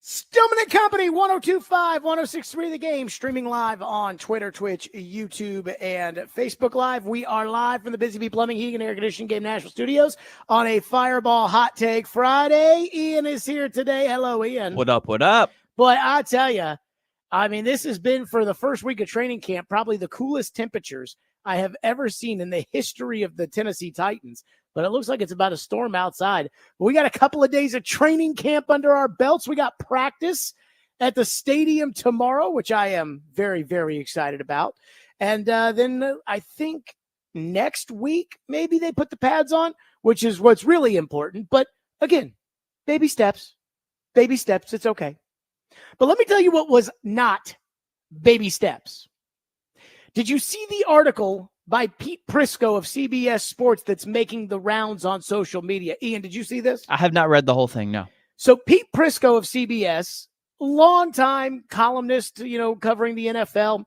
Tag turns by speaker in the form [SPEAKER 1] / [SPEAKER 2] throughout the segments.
[SPEAKER 1] Stillman and Company, 102.5, 106.3 The Game, streaming live on Twitter, Twitch, YouTube, and Facebook Live. We are live from the Busy Bee Plumbing, Heating, and Air Conditioning Game Nashville Studios on a Fireball Hot Take Friday. Ian is here today. Hello, Ian.
[SPEAKER 2] What up, what up?
[SPEAKER 1] Boy, I tell you, I mean, this has been, for the first week of training camp, probably the coolest temperatures I have ever seen in the history of the Tennessee Titans. But it looks like it's about a storm outside. But we got a couple of days of training camp under our belts. We got practice at the stadium tomorrow, which I am very, very excited about. And then I think next week, maybe they put the pads on, which is what's really important. But again, baby steps. Baby steps. It's okay. But let me tell you what was not baby steps. Did you see the article by Pete Prisco of CBS Sports that's making the rounds on social media? Ian, did you see this?
[SPEAKER 2] I have not read the whole thing, no.
[SPEAKER 1] So Pete Prisco of CBS, longtime columnist, covering the NFL.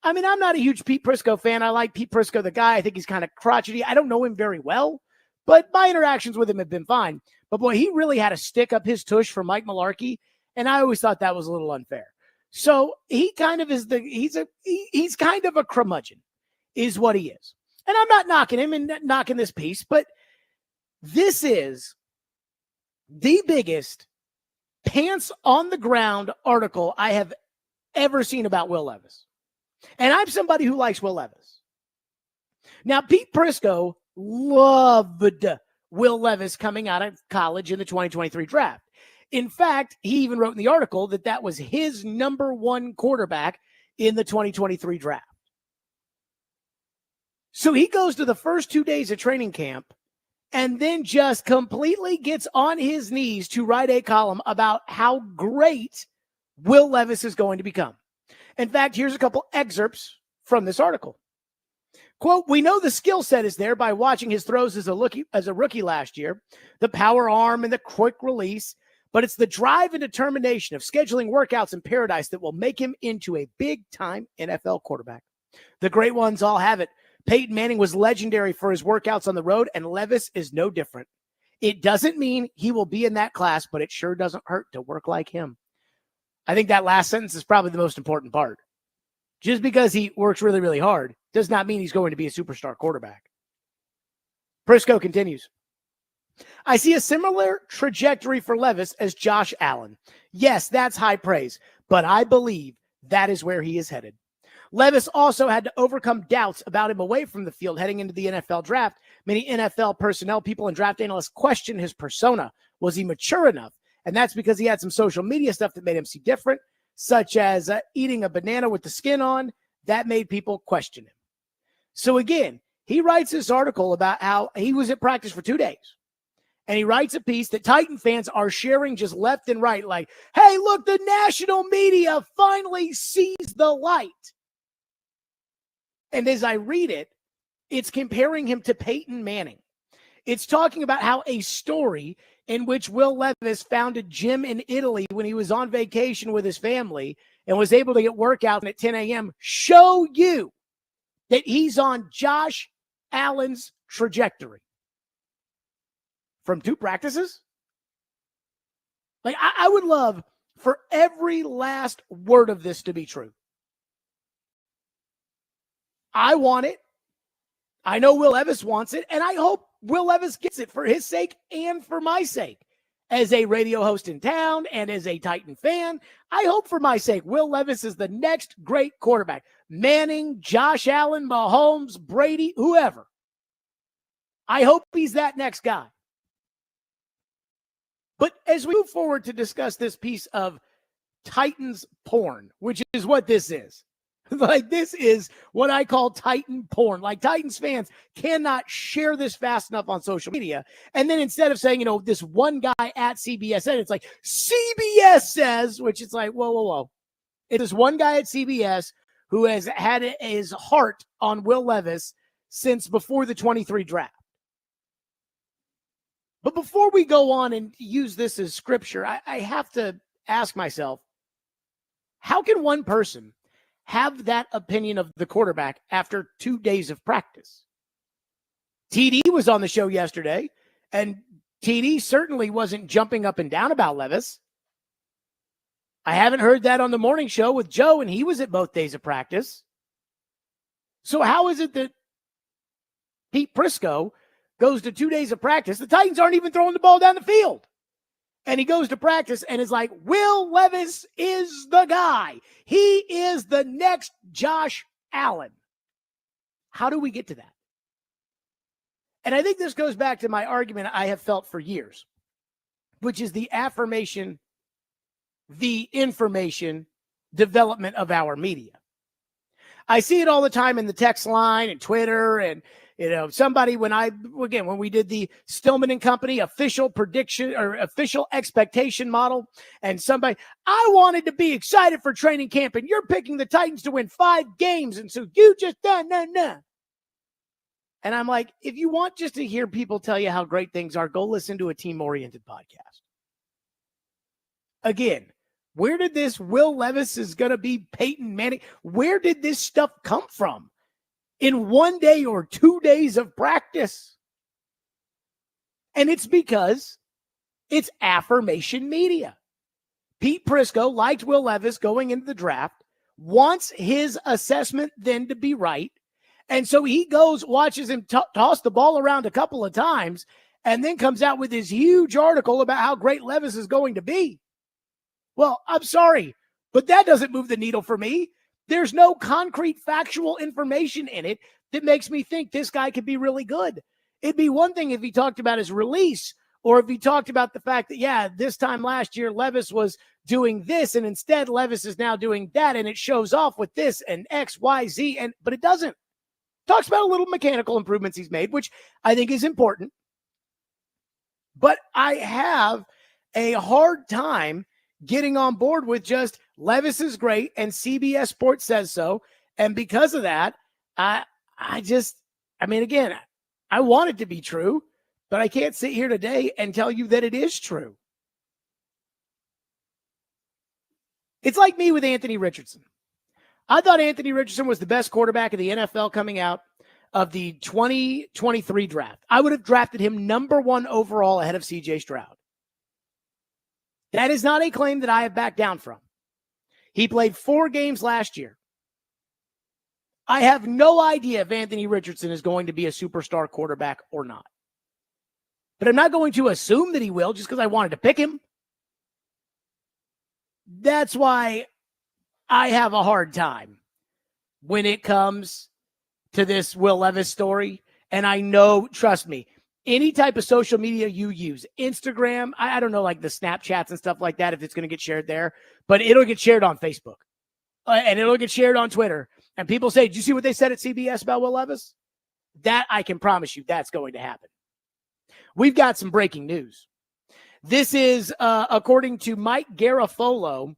[SPEAKER 1] I mean, I'm not a huge Pete Prisco fan. I like Pete Prisco, the guy. I think he's kind of crotchety. I don't know him very well, but my interactions with him have been fine. But boy, he really had a stick up his tush for Mike Mularkey, and I always thought that was a little unfair. So he kind of is he's kind of a curmudgeon, is what he is. And I'm not knocking him and knocking this piece, but this is the biggest pants on the ground article I have ever seen about Will Levis. And I'm somebody who likes Will Levis. Now, Pete Prisco loved Will Levis coming out of college in the 2023 draft. In fact, he even wrote in the article that was his number one quarterback in the 2023 draft. So he goes to the first 2 days of training camp and then just completely gets on his knees to write a column about how great Will Levis is going to become. In fact, here's a couple excerpts from this article. Quote, "We know the skill set is there by watching his throws as a rookie last year, the power arm and the quick release, but it's the drive and determination of scheduling workouts in paradise that will make him into a big-time NFL quarterback. The great ones all have it. Peyton Manning was legendary for his workouts on the road, and Levis is no different. It doesn't mean he will be in that class, but it sure doesn't hurt to work like him." I think that last sentence is probably the most important part. Just because he works really, really hard does not mean he's going to be a superstar quarterback. Prisco continues. "I see a similar trajectory for Levis as Josh Allen. Yes, that's high praise, but I believe that is where he is headed. Levis also had to overcome doubts about him away from the field heading into the NFL draft. Many NFL personnel, people, and draft analysts questioned his persona. Was he mature enough? And that's because he had some social media stuff that made him seem different, such as eating a banana with the skin on. That made people question him." So again, he writes this article about how he was at practice for 2 days. And he writes a piece that Titan fans are sharing just left and right, like, hey, look, the national media finally sees the light. And as I read it, it's comparing him to Peyton Manning. It's talking about how a story in which Will Levis found a gym in Italy when he was on vacation with his family and was able to get workouts at 10 a.m. show you that he's on Josh Allen's trajectory. From 2 practices? Like, I would love for every last word of this to be true. I want it. I know Will Levis wants it, and I hope Will Levis gets it for his sake and for my sake. As a radio host in town and as a Titan fan, I hope for my sake Will Levis is the next great quarterback. Manning, Josh Allen, Mahomes, Brady, whoever. I hope he's that next guy. But as we move forward to discuss this piece of Titans porn, which is what this is. Like, this is what I call Titan porn. Like, Titans fans cannot share this fast enough on social media. And then instead of saying, this one guy at CBS said, it's like, CBS says, which is like, whoa. It is one guy at CBS who has had his heart on Will Levis since before the 23 draft. But before we go on and use this as scripture, I have to ask myself, how can one person have that opinion of the quarterback after 2 days of practice? TD was on the show yesterday, and TD certainly wasn't jumping up and down about Levis. I haven't heard that on the morning show with Joe, and he was at both days of practice. So how is it that Pete Prisco goes to 2 days of practice? The Titans aren't even throwing the ball down the field. And he goes to practice and is like, Will Levis is the guy. He is the next Josh Allen. How do we get to that? And I think this goes back to my argument I have felt for years, which is the affirmation, the information development of our media. I see it all the time in the text line and Twitter and, somebody when we did the Stillman and Company official prediction or official expectation model, and somebody, I wanted to be excited for training camp and you're picking the Titans to win 5 games. And so you just, no. And I'm like, if you want just to hear people tell you how great things are, go listen to a team-oriented podcast. Again, where did this Will Levis is going to be Peyton Manning? Where did this stuff come from? In 1 day or 2 days of practice. And it's because it's affirmation media. Pete Prisco liked Will Levis going into the draft, wants his assessment then to be right. And so he goes, watches him toss the ball around a couple of times, and then comes out with this huge article about how great Levis is going to be. Well, I'm sorry, but that doesn't move the needle for me. There's no concrete factual information in it that makes me think this guy could be really good. It'd be one thing if he talked about his release, or if he talked about the fact that, this time last year, Levis was doing this, and instead Levis is now doing that, and it shows off with this and X, Y, Z, but it doesn't. Talks about a little mechanical improvements he's made, which I think is important. But I have a hard time getting on board with just Levis is great and CBS Sports says so. And because of that, I want it to be true, but I can't sit here today and tell you that it is true. It's like me with Anthony Richardson. I thought Anthony Richardson was the best quarterback of the NFL coming out of the 2023 draft. I would have drafted him number 1 overall ahead of CJ Stroud. That is not a claim that I have backed down from. He played 4 games last year. I have no idea if Anthony Richardson is going to be a superstar quarterback or not. But I'm not going to assume that he will just because I wanted to pick him. That's why I have a hard time when it comes to this Will Levis story. And I know, trust me, any type of social media you use, Instagram, I don't know, like the Snapchats and stuff like that, if it's going to get shared there, but it'll get shared on Facebook and it'll get shared on Twitter. And people say, did you see what they said at CBS about Will Levis? That I can promise you that's going to happen. We've got some breaking news. This is, according to Mike Garafolo,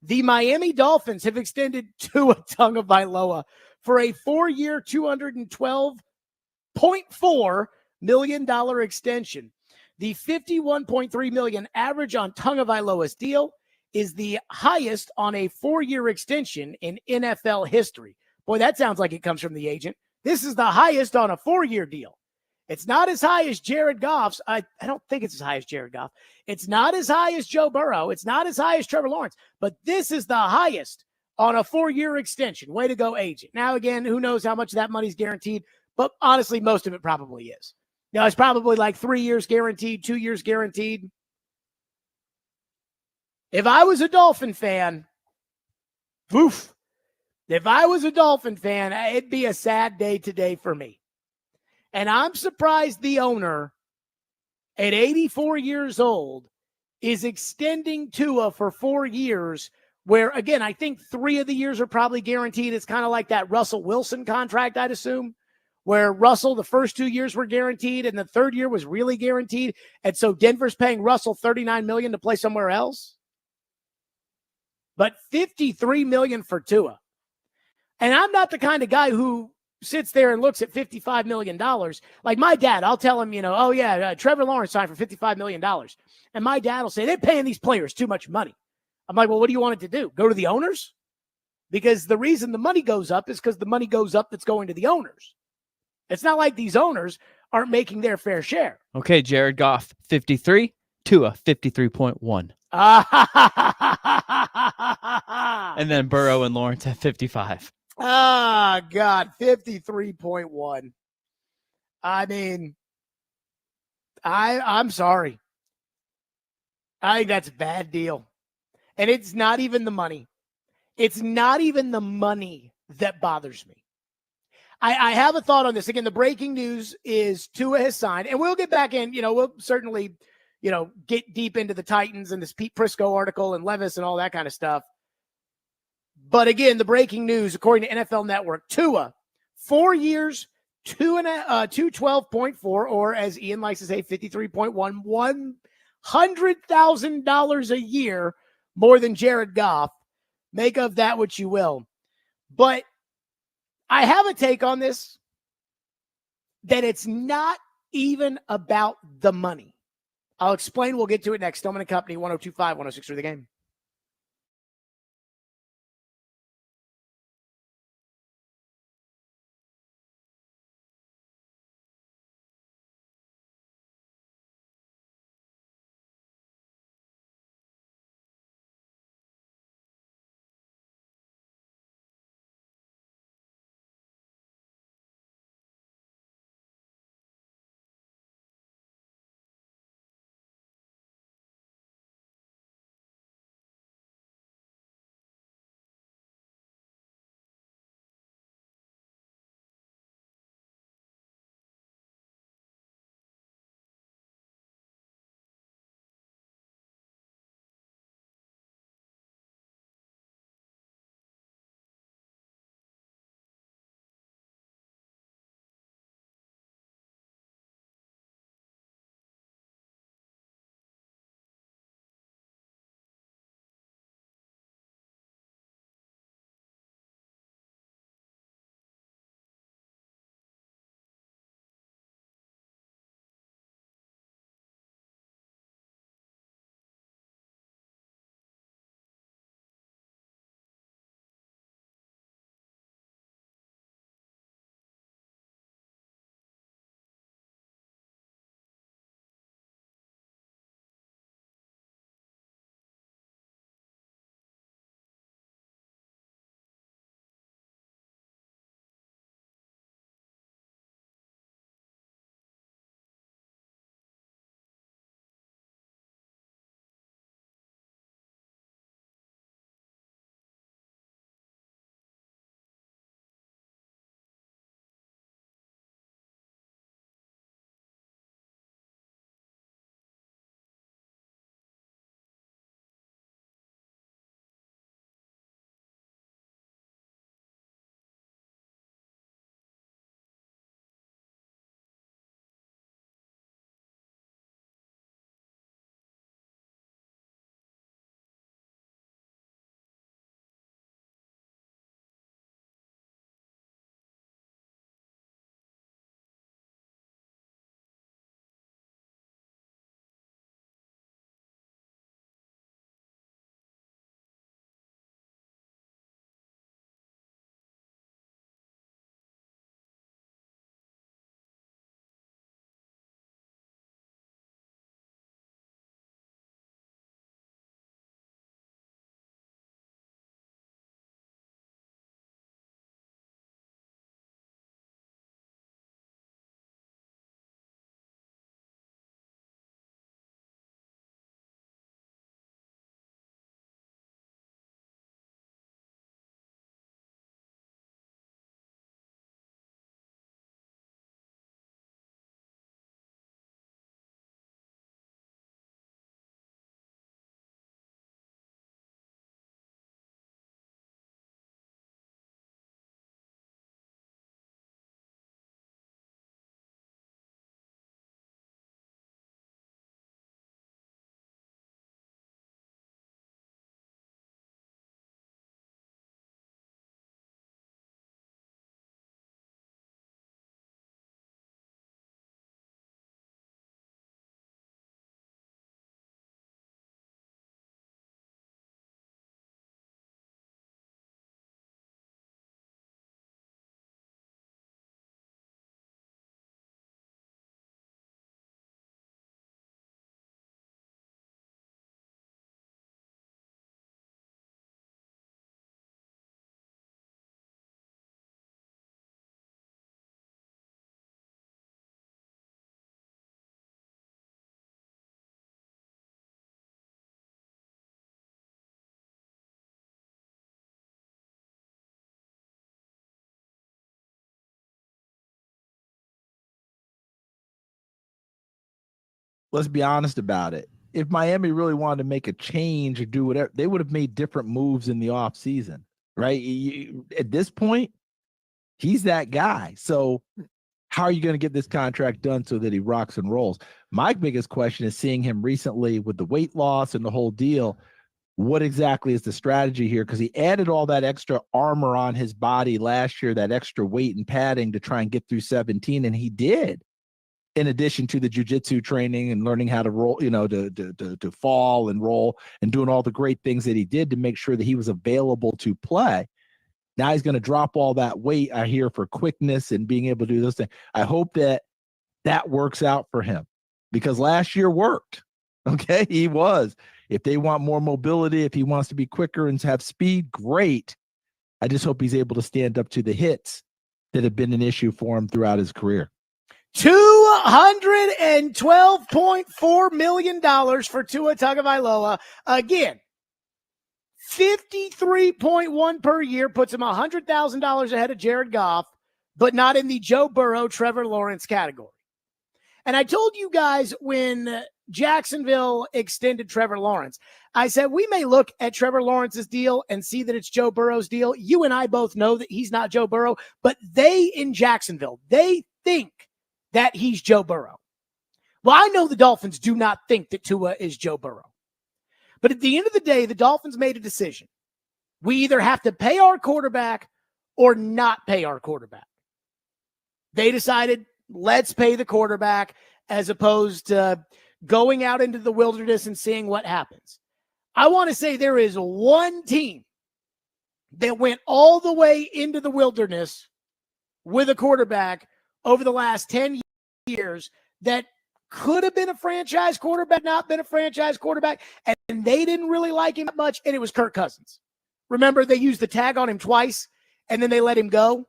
[SPEAKER 1] the Miami Dolphins have extended Tua Tagovailoa for a 4-year, $212.4 million extension. The $51.3 million average on Tagovailoa's deal is the highest on a 4-year extension in NFL history. Boy, that sounds like it comes from the agent. This is the highest on a 4-year deal. It's not as high as Jared Goff's. I don't think it's as high as Jared Goff. It's not as high as Joe Burrow. It's not as high as Trevor Lawrence. But this is the highest on a 4-year extension. Way to go, agent. Now, again, who knows how much that money's guaranteed? But honestly, most of it probably is. Now, it's probably like 3 years guaranteed, 2 years guaranteed. If I was a Dolphin fan, oof. If I was a Dolphin fan, it'd be a sad day today for me. And I'm surprised the owner at 84 years old is extending Tua for 4 years where, again, I think 3 of the years are probably guaranteed. It's kind of like that Russell Wilson contract, I'd assume, where Russell, the first 2 years were guaranteed and the 3rd year was really guaranteed. And so Denver's paying Russell $39 million to play somewhere else. But $53 million for Tua. And I'm not the kind of guy who sits there and looks at $55 million. Like my dad, I'll tell him, Trevor Lawrence signed for $55 million. And my dad will say, they're paying these players too much money. I'm like, well, what do you want it to do? Go to the owners? Because the reason the money goes up is because the money goes up that's going to the owners. It's not like these owners aren't making their fair share.
[SPEAKER 2] Okay, Jared Goff, 53, Tua, 53.1.
[SPEAKER 1] Ah,
[SPEAKER 2] And then Burrow and Lawrence at 55.
[SPEAKER 1] God, 53.1. I mean, I'm sorry. I think that's a bad deal. And it's not even the money. It's not even the money that bothers me. I have a thought on this. Again, the breaking news is Tua has signed, and we'll get back in. We'll certainly, get deep into the Titans and this Pete Prisco article and Levis and all that kind of stuff. But again, the breaking news, according to NFL Network, Tua, 4 years, 212.4, or as Ian likes to say, 53.1, $100,000 a year more than Jared Goff. Make of that what you will. But I have a take on this that it's not even about the money. I'll explain. We'll get to it next. Stillman & Company, 102.5, 106 The Game.
[SPEAKER 3] let's be honest about it. If Miami really wanted to make a change or do whatever, they would have made different moves in the offseason, right? At this point, he's that guy. So how are you going to get this contract done so that he rocks and rolls? My biggest question is seeing him recently with the weight loss and the whole deal. What exactly is the strategy here? Because he added all that extra armor on his body last year, that extra weight and padding to try and get through 17, and he did. In addition to the jiu-jitsu training and learning how to roll, to fall and roll and doing all the great things that he did to make sure that he was available to play. Now he's going to drop all that weight, I hear, for quickness and being able to do those things. I hope that works out for him because last year worked. Okay, he was. If they want more mobility, if he wants to be quicker and have speed, great. I just hope he's able to stand up to the hits that have been an issue for him throughout his career.
[SPEAKER 1] $212.4 million for Tua Tagovailoa. Again, 53.1 per year puts him $100,000 ahead of Jared Goff, but not in the Joe Burrow, Trevor Lawrence category. And I told you guys when Jacksonville extended Trevor Lawrence, I said we may look at Trevor Lawrence's deal and see that it's Joe Burrow's deal. You and I both know that he's not Joe Burrow, but they in Jacksonville, they think that he's Joe Burrow. Well, I know the Dolphins do not think that Tua is Joe Burrow. But at the end of the day, the Dolphins made a decision. We either have to pay our quarterback or not pay our quarterback. They decided, let's pay the quarterback as opposed to going out into the wilderness and seeing what happens. I want to say there is one team that went all the way into the wilderness with a quarterback over the last 10 years that could have been a franchise quarterback, not been a franchise quarterback, and they didn't really like him that much, and it was Kirk Cousins. Remember, they used the tag on him twice, and then they let him go?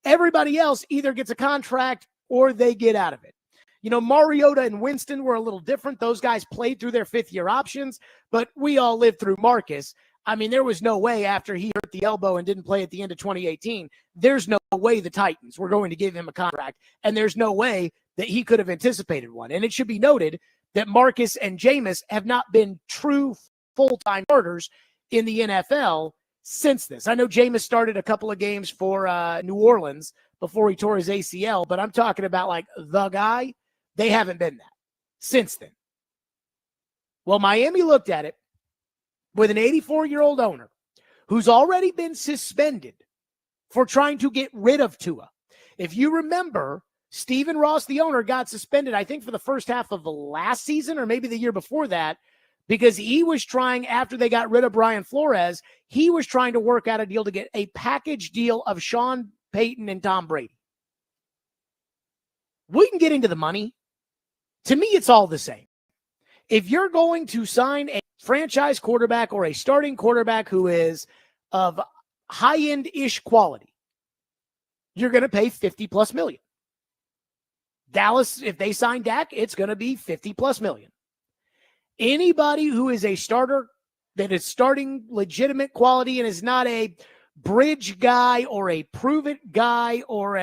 [SPEAKER 1] Everybody else either gets a contract or they get out of it. You know, Mariota and Winston were a little different. Those guys played through their fifth-year options, but we all lived through Marcus. I mean, there was no way after he hurt the elbow and didn't play at the end of 2018, there's no way the Titans were going to give him a contract, and there's no way that he could have anticipated one. And it should be noted that Marcus and Jameis have not been true full-time starters in the NFL since this. I know Jameis started a couple of games for New Orleans before he tore his ACL, but I'm talking about like the guy. They haven't been that since then. Well, Miami looked at it with an 84-year-old owner who's already been suspended for trying to get rid of Tua. If you remember, Stephen Ross, the owner, got suspended, I think, for the first half of the last season or maybe the year before that, because he was trying, after they got rid of Brian Flores, he was trying to work out a deal to get a package deal of Sean Payton and Tom Brady. We can get into the money. To me, it's all the same. If you're going to sign a franchise quarterback or a starting quarterback who is of high-end-ish quality, you're going to pay $50+ million. Dallas, if they sign Dak, it's going to be $50+ million. Anybody who is a starter that is starting legitimate quality and is not a bridge guy or a prove-it guy or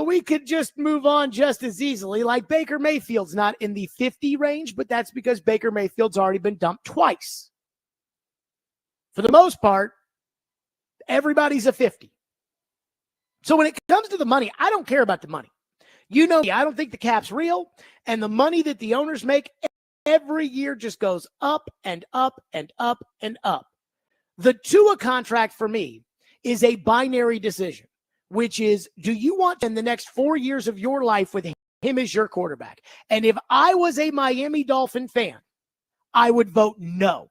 [SPEAKER 1] we could just move on just as easily. Like Baker Mayfield's not in the 50 range, but that's because Baker Mayfield's already been dumped twice. For the most part, everybody's a 50. So when it comes to the money, I don't care about the money. You know me, I don't think the cap's real, and the money that the owners make every year just goes up and up and up and up. The Tua contract for me is a binary decision, which is, do you want in the next 4 years of your life with him as your quarterback? And if I was a Miami Dolphin fan, I would vote no.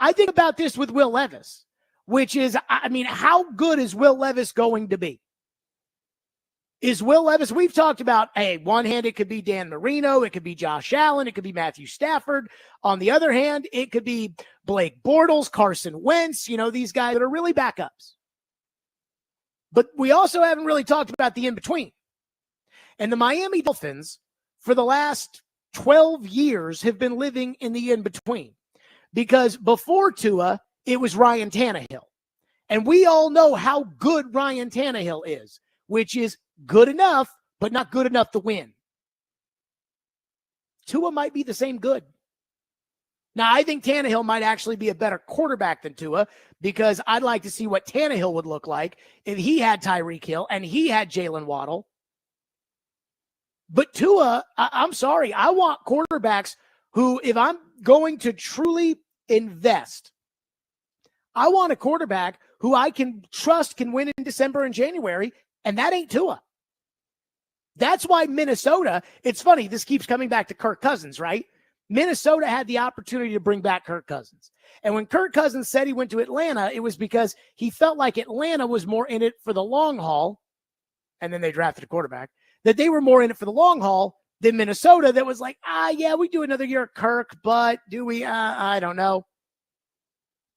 [SPEAKER 1] I think about this with Will Levis, which is, how good is Will Levis going to be? Is Will Levis, we've talked about, one hand, it could be Dan Marino, it could be Josh Allen, it could be Matthew Stafford. On the other hand, it could be Blake Bortles, Carson Wentz, these guys that are really backups. But we also haven't really talked about the in-between. And the Miami Dolphins, for the last 12 years, have been living in the in-between. Because before Tua, it was Ryan Tannehill. And we all know how good Ryan Tannehill is, which is good enough but not good enough to win. Tua might be the same good. Now, I think Tannehill might actually be a better quarterback than Tua because I'd like to see what Tannehill would look like if he had Tyreek Hill and he had Jalen Waddle. But Tua, I'm sorry, I want quarterbacks who, if I'm going to truly invest, I want a quarterback who I can trust can win in December and January, and that ain't Tua. That's why Minnesota, it's funny, this keeps coming back to Kirk Cousins, right? Minnesota had the opportunity to bring back Kirk Cousins. And when Kirk Cousins said he went to Atlanta, it was because he felt like Atlanta was more in it for the long haul, and then they drafted a quarterback, that they were more in it for the long haul than Minnesota that was like, yeah, we do another year of Kirk, but do we? I don't know.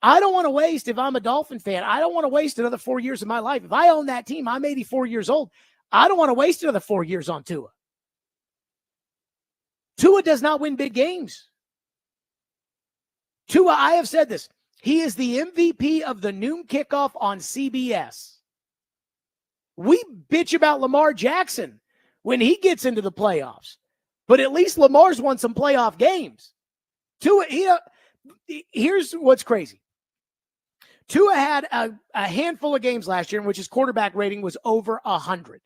[SPEAKER 1] I don't want to waste, if I'm a Dolphin fan, I don't want to waste another 4 years of my life. If I own that team, I'm 84 years old. I don't want to waste another 4 years on Tua. Tua does not win big games. Tua, I have said this, he is the MVP of the noon kickoff on CBS. We bitch about Lamar Jackson when he gets into the playoffs, but at least Lamar's won some playoff games. Tua, here's what's crazy. Tua had a handful of games last year in which his quarterback rating was over 100.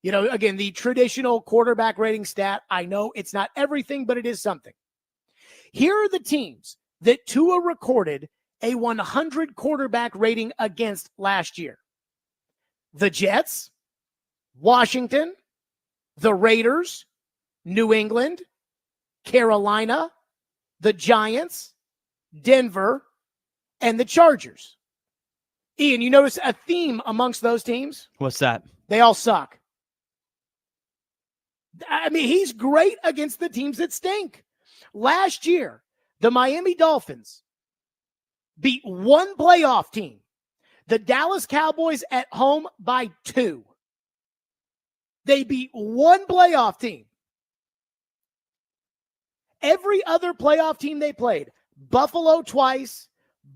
[SPEAKER 1] You know, again, the traditional quarterback rating stat, I know it's not everything, but it is something. Here are the teams that Tua recorded a 100 quarterback rating against last year. The Jets, Washington, the Raiders, New England, Carolina, the Giants, Denver, and the Chargers. Ian, you notice a theme amongst those teams?
[SPEAKER 2] What's that?
[SPEAKER 1] They all suck. I mean, he's great against the teams that stink. Last year, the Miami Dolphins beat one playoff team, the Dallas Cowboys at home by 2. They beat one playoff team. Every other playoff team they played, Buffalo twice,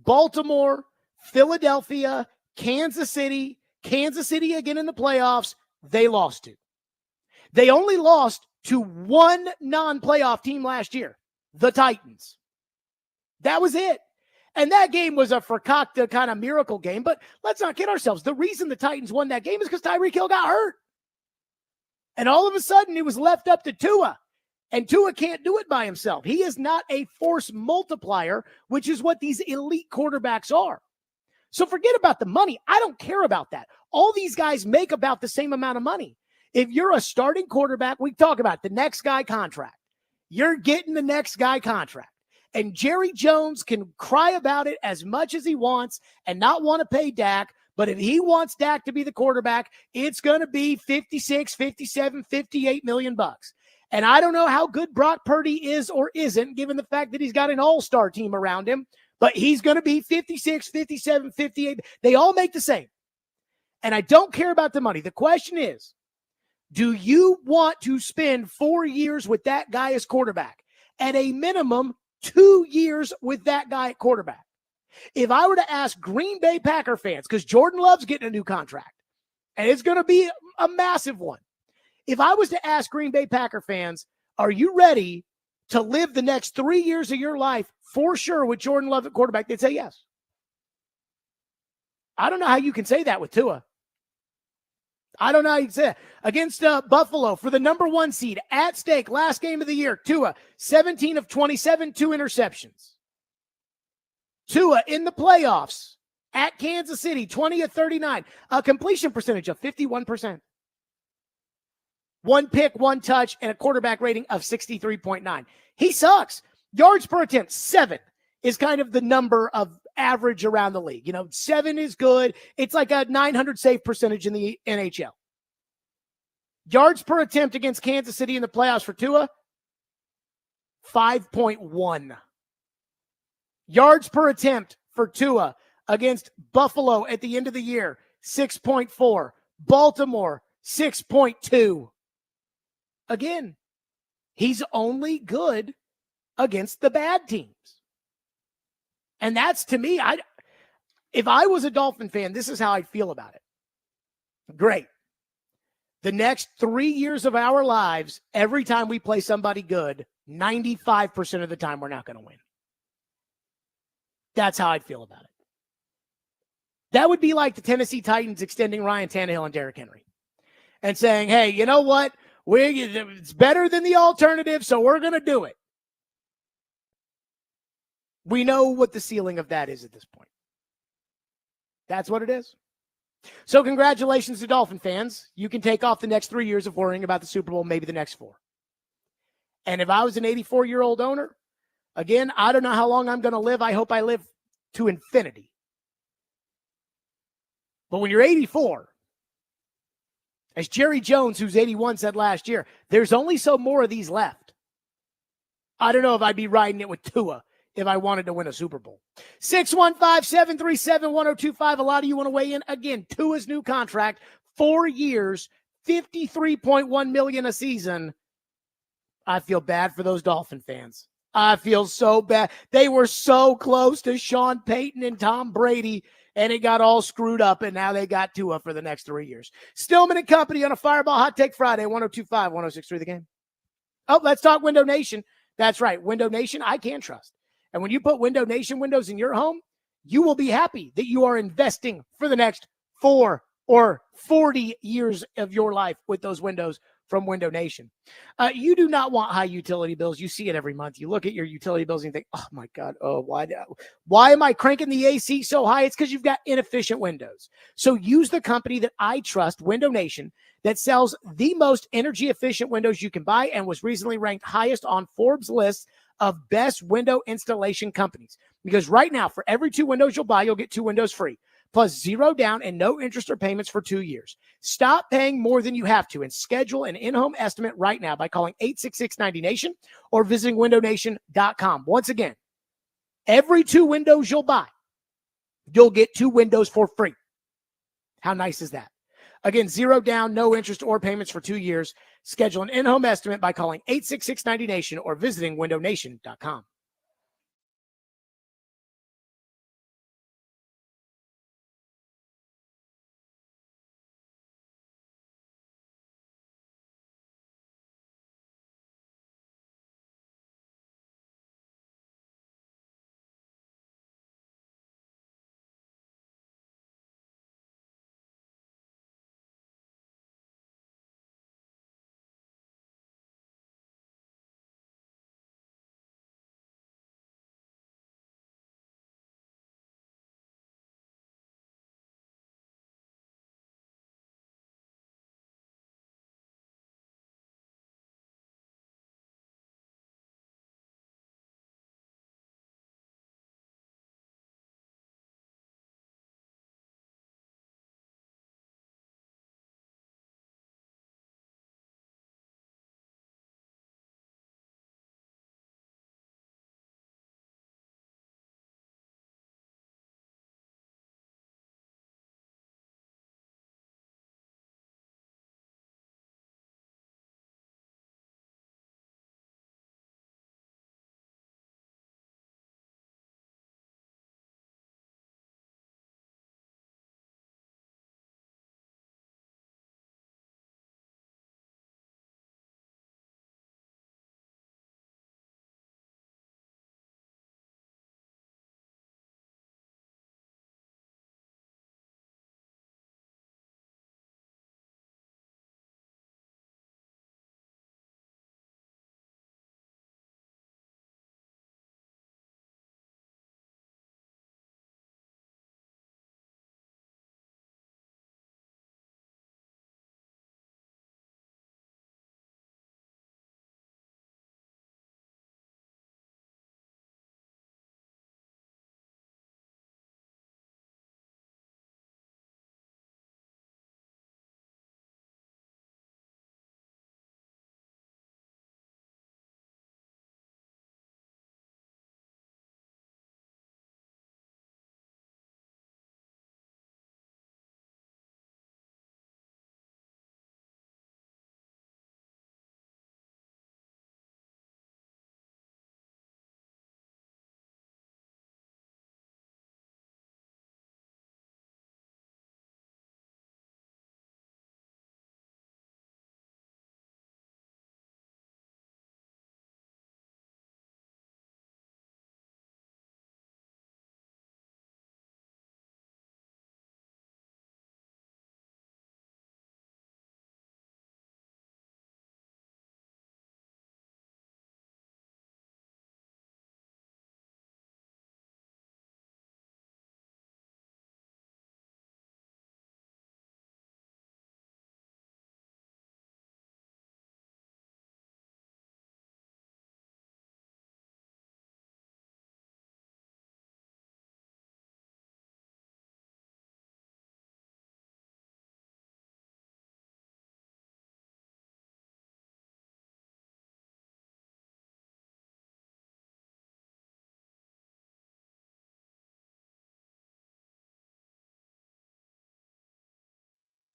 [SPEAKER 1] Baltimore, Philadelphia, Kansas City again in the playoffs, they lost to. They only lost to one non-playoff team last year, the Titans. That was it. And that game was a Fakakta kind of miracle game, but let's not kid ourselves. The reason the Titans won that game is because Tyreek Hill got hurt. And all of a sudden, it was left up to Tua. And Tua can't do it by himself. He is not a force multiplier, which is what these elite quarterbacks are. So forget about the money. I don't care about that. All these guys make about the same amount of money. If you're a starting quarterback, we talk about the next guy contract. You're getting the next guy contract. And Jerry Jones can cry about it as much as he wants and not want to pay Dak. But if he wants Dak to be the quarterback, it's going to be 56, 57, 58 million bucks. And I don't know how good Brock Purdy is or isn't, given the fact that he's got an all-star team around him, but he's going to be 56, 57, 58. They all make the same. And I don't care about the money. The question is, do you want to spend 4 years with that guy as quarterback? At a minimum, 2 years with that guy at quarterback. If I were to ask Green Bay Packer fans, because Jordan Love's getting a new contract, and it's going to be a massive one. If I was to ask Green Bay Packer fans, are you ready to live the next 3 years of your life for sure with Jordan Love at quarterback? They'd say yes. I don't know how you can say that with Tua. I don't know how you can say that. Against Buffalo for the number 1 seed at stake, last game of the year, Tua, 17 of 27, 2 interceptions. Tua in the playoffs at Kansas City, 20 of 39, a completion percentage of 51%. 1 pick, 1 touch, and a quarterback rating of 63.9. He sucks. Yards per attempt, 7 is kind of the number of average around the league. 7 is good. It's like a 900 save percentage in the NHL. Yards per attempt against Kansas City in the playoffs for Tua, 5.1. Yards per attempt for Tua against Buffalo at the end of the year, 6.4. Baltimore, 6.2. Again, he's only good against the bad teams. And that's, to me, if I was a Dolphin fan, this is how I'd feel about it. Great. the next 3 years of our lives, every time we play somebody good, 95% of the time we're not going to win. That's how I'd feel about it. That would be like the Tennessee Titans extending Ryan Tannehill and Derrick Henry and saying, hey, you know what? It's better than the alternative, so we're going to do it. We know what the ceiling of that is at this point. That's what it is. So congratulations to Dolphin fans. You can take off the next 3 years of worrying about the Super Bowl, maybe the next 4. And if I was an 84-year-old owner, again, I don't know how long I'm going to live. I hope I live to infinity. But when you're 84, as Jerry Jones, who's 81, said last year, there's only so more of these left. I don't know if I'd be riding it with Tua if I wanted to win a Super Bowl. 615-737-1025. A lot of you want to weigh in. Again, Tua's new contract, 4 years, $53.1 million a season. I feel bad for those Dolphin fans. I feel so bad. They were so close to Sean Payton and Tom Brady, and it got all screwed up, and now they got Tua for the next 3 years. Stillman and Company on a Fireball Hot Take Friday, 1025, 1063 The Game. Oh, let's talk Window Nation. That's right. Window Nation, I can trust. And when you put Window Nation windows in your home, you will be happy that you are investing for the next 4 or 40 years of your life with those windows from Window Nation. You do not want high utility bills. You see it every month. You look at your utility bills and you think, oh my God, why am I cranking the AC so high? It's because you've got inefficient windows. So use the company that I trust, Window Nation, that sells the most energy efficient windows you can buy and was recently ranked highest on Forbes' list of best window installation companies. Because right now, for every 2 windows you'll buy, you'll get 2 windows free, plus 0 down and no interest or payments for 2 years. Stop paying more than you have to and schedule an in-home estimate right now by calling 866-90-NATION or visiting windownation.com. Once again, every 2 windows you'll buy, you'll get 2 windows for free. How nice is that? Again, 0 down, no interest or payments for 2 years. Schedule an in-home estimate by calling 866-90-NATION or visiting windownation.com.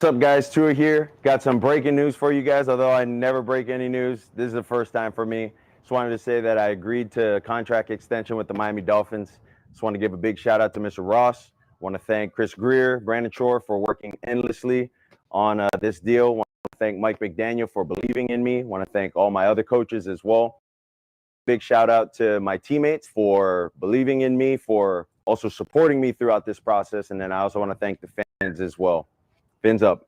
[SPEAKER 4] What's up, guys? Tua here. Got some breaking news for you guys. Although I never break any news, this is the first time for me. Just wanted to say that I agreed to a contract extension with the Miami Dolphins. Just want to give a big shout out to Mr. Ross. Want to thank Chris Greer, Brandon Shore for working endlessly on this deal. Want to thank Mike McDaniel for believing in me. Want to thank all my other coaches as well. Big shout out to my teammates for believing in me, for also supporting me throughout this process. And then I also want to thank the fans as well. Fins up.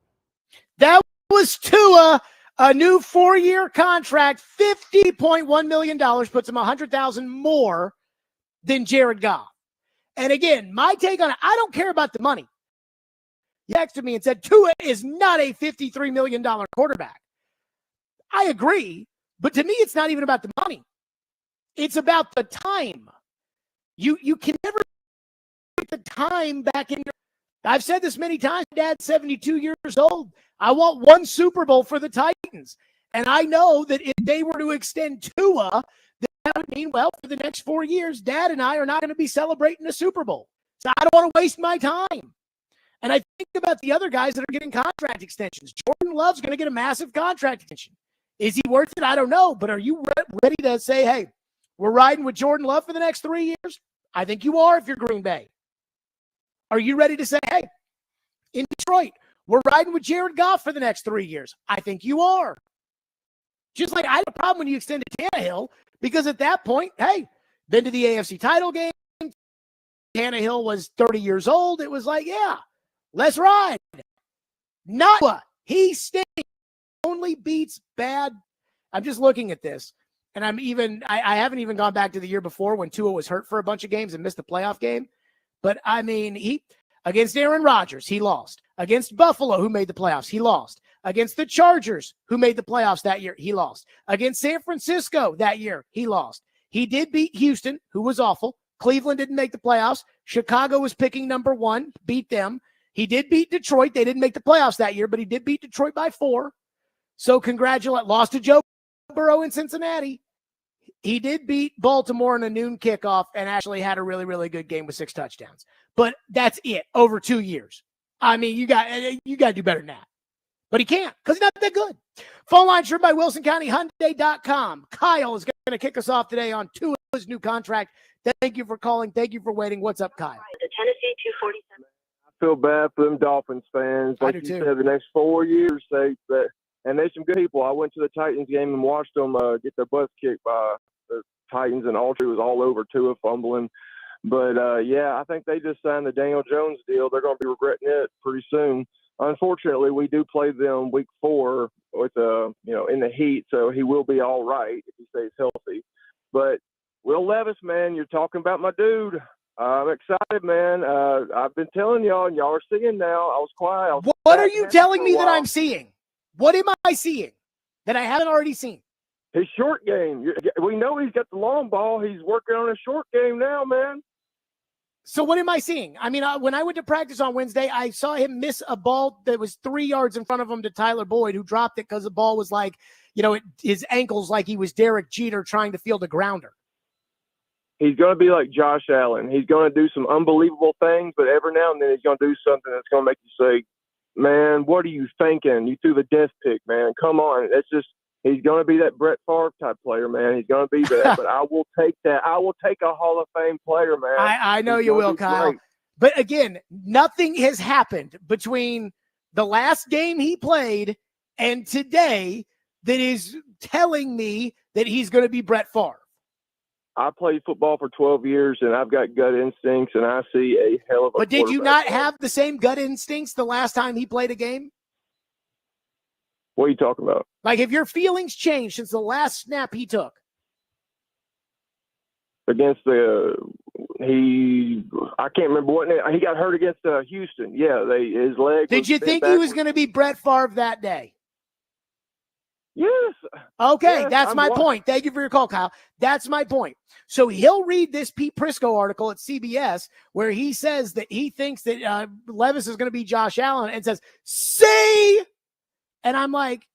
[SPEAKER 1] That was Tua, a new 4-year contract, $50.1 million, puts him $100,000 more than Jared Goff. And again, my take on it, I don't care about the money. He texted me and said, Tua is not a $53 million quarterback. I agree, but to me, it's not even about the money. It's about the time. You can never get the time back in your. I've said this many times. Dad's 72 years old. I want one Super Bowl for the Titans. And I know that if they were to extend Tua, that would mean, well, for the next 4 years, Dad and I are not going to be celebrating a Super Bowl. So I don't want to waste my time. And I think about the other guys that are getting contract extensions. Jordan Love's going to get a massive contract extension. Is he worth it? I don't know. But are you ready to say, hey, we're riding with Jordan Love for the next 3 years? I think you are if you're Green Bay. Are you ready to say, hey, in Detroit, we're riding with Jared Goff for the next 3 years? I think you are. Just like I had a problem when you extended Tannehill, because at that point, hey, been to the AFC title game. Tannehill was 30 years old. It was like, yeah, let's ride. Not what he stinks. Only beats bad. I'm just looking at this, and I haven't even gone back to the year before when Tua was hurt for a bunch of games and missed the playoff game. But, I mean, he against Aaron Rodgers, he lost. Against Buffalo, who made the playoffs, he lost. Against the Chargers, who made the playoffs that year, he lost. Against San Francisco that year, he lost. He did beat Houston, who was awful. Cleveland didn't make the playoffs. Chicago was picking number 1, beat them. He did beat Detroit. They didn't make the playoffs that year, but he did beat Detroit by 4. So congratulate. Lost to Joe Burrow in Cincinnati. He did beat Baltimore in a noon kickoff and actually had a really, really good game with 6 touchdowns. But that's it over 2 years. I mean, you got to do better than that. But he can't because he's not that good. Phone line served by WilsonCountyHyundai.com. Kyle is going to kick us off today on Tua's new contract. Thank you for calling. Thank you for waiting. What's up, Kyle?
[SPEAKER 5] The Tennessee 247.
[SPEAKER 6] I feel bad for them Dolphins fans.
[SPEAKER 1] I
[SPEAKER 6] Like
[SPEAKER 1] do
[SPEAKER 6] you
[SPEAKER 1] too.
[SPEAKER 6] said, the next 4 years, and they're some good people. I went to the Titans game and watched them get their butts kicked by the Titans, and all was all over Tua fumbling. But, yeah, I think they just signed the Daniel Jones deal. They're going to be regretting it pretty soon. Unfortunately, we do play them week 4 with, in the heat, so he will be all right if he stays healthy. But Will Levis, man, you're talking about my dude. I'm excited, man. I've been telling y'all, and y'all are seeing now. I was quiet.
[SPEAKER 1] What are you telling me that I'm seeing? What am I seeing that I haven't already seen?
[SPEAKER 6] His short game. We know he's got the long ball. He's working on his short game now, man.
[SPEAKER 1] So what am I seeing? I mean, when I went to practice on Wednesday, I saw him miss a ball that was 3 yards in front of him to Tyler Boyd, who dropped it because the ball was like, his ankles like he was Derek Jeter trying to field a grounder.
[SPEAKER 6] He's going to be like Josh Allen. He's going to do some unbelievable things, but every now and then he's going to do something that's going to make you say, man, what are you thinking? You threw the death pick, man. Come on. He's going to be that Brett Favre type player, man. He's going to be that, but I will take that. I will take a Hall of Fame player, man.
[SPEAKER 1] I know you will, Kyle.
[SPEAKER 6] Great.
[SPEAKER 1] But again, nothing has happened between the last game he played and today that is telling me that he's going to be Brett Favre.
[SPEAKER 6] I played football for 12 years, and I've got gut instincts, and I see a hell of a
[SPEAKER 1] But did you not
[SPEAKER 6] quarterback.
[SPEAKER 1] have the same gut instincts the last time he played a game?
[SPEAKER 6] What are you talking about?
[SPEAKER 1] Like, have your feelings changed since the last snap he took?
[SPEAKER 6] Against I can't remember what he got hurt against Houston. Yeah, his leg.
[SPEAKER 1] Did you think he was going to be Brett Favre that day?
[SPEAKER 6] Yes.
[SPEAKER 1] Okay,
[SPEAKER 6] Yes,
[SPEAKER 1] that's my point. Thank you for your call, Kyle. That's my point. So he'll read this Pete Prisco article at CBS where he says that he thinks that Levis is going to be Josh Allen and says, see? And I'm like,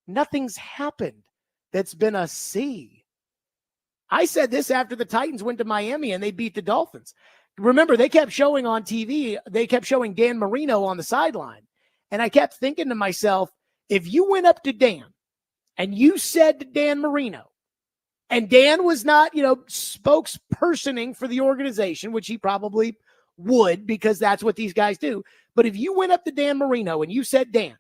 [SPEAKER 1] nothing's happened that's been a C. I said this after the Titans went to Miami and they beat the Dolphins. Remember, they kept showing on TV, they kept showing Dan Marino on the sideline. And I kept thinking to myself, if you went up to Dan and you said to Dan Marino, and Dan was not, spokespersoning for the organization, which he probably would because that's what these guys do. But if you went up to Dan Marino and you said, Dan,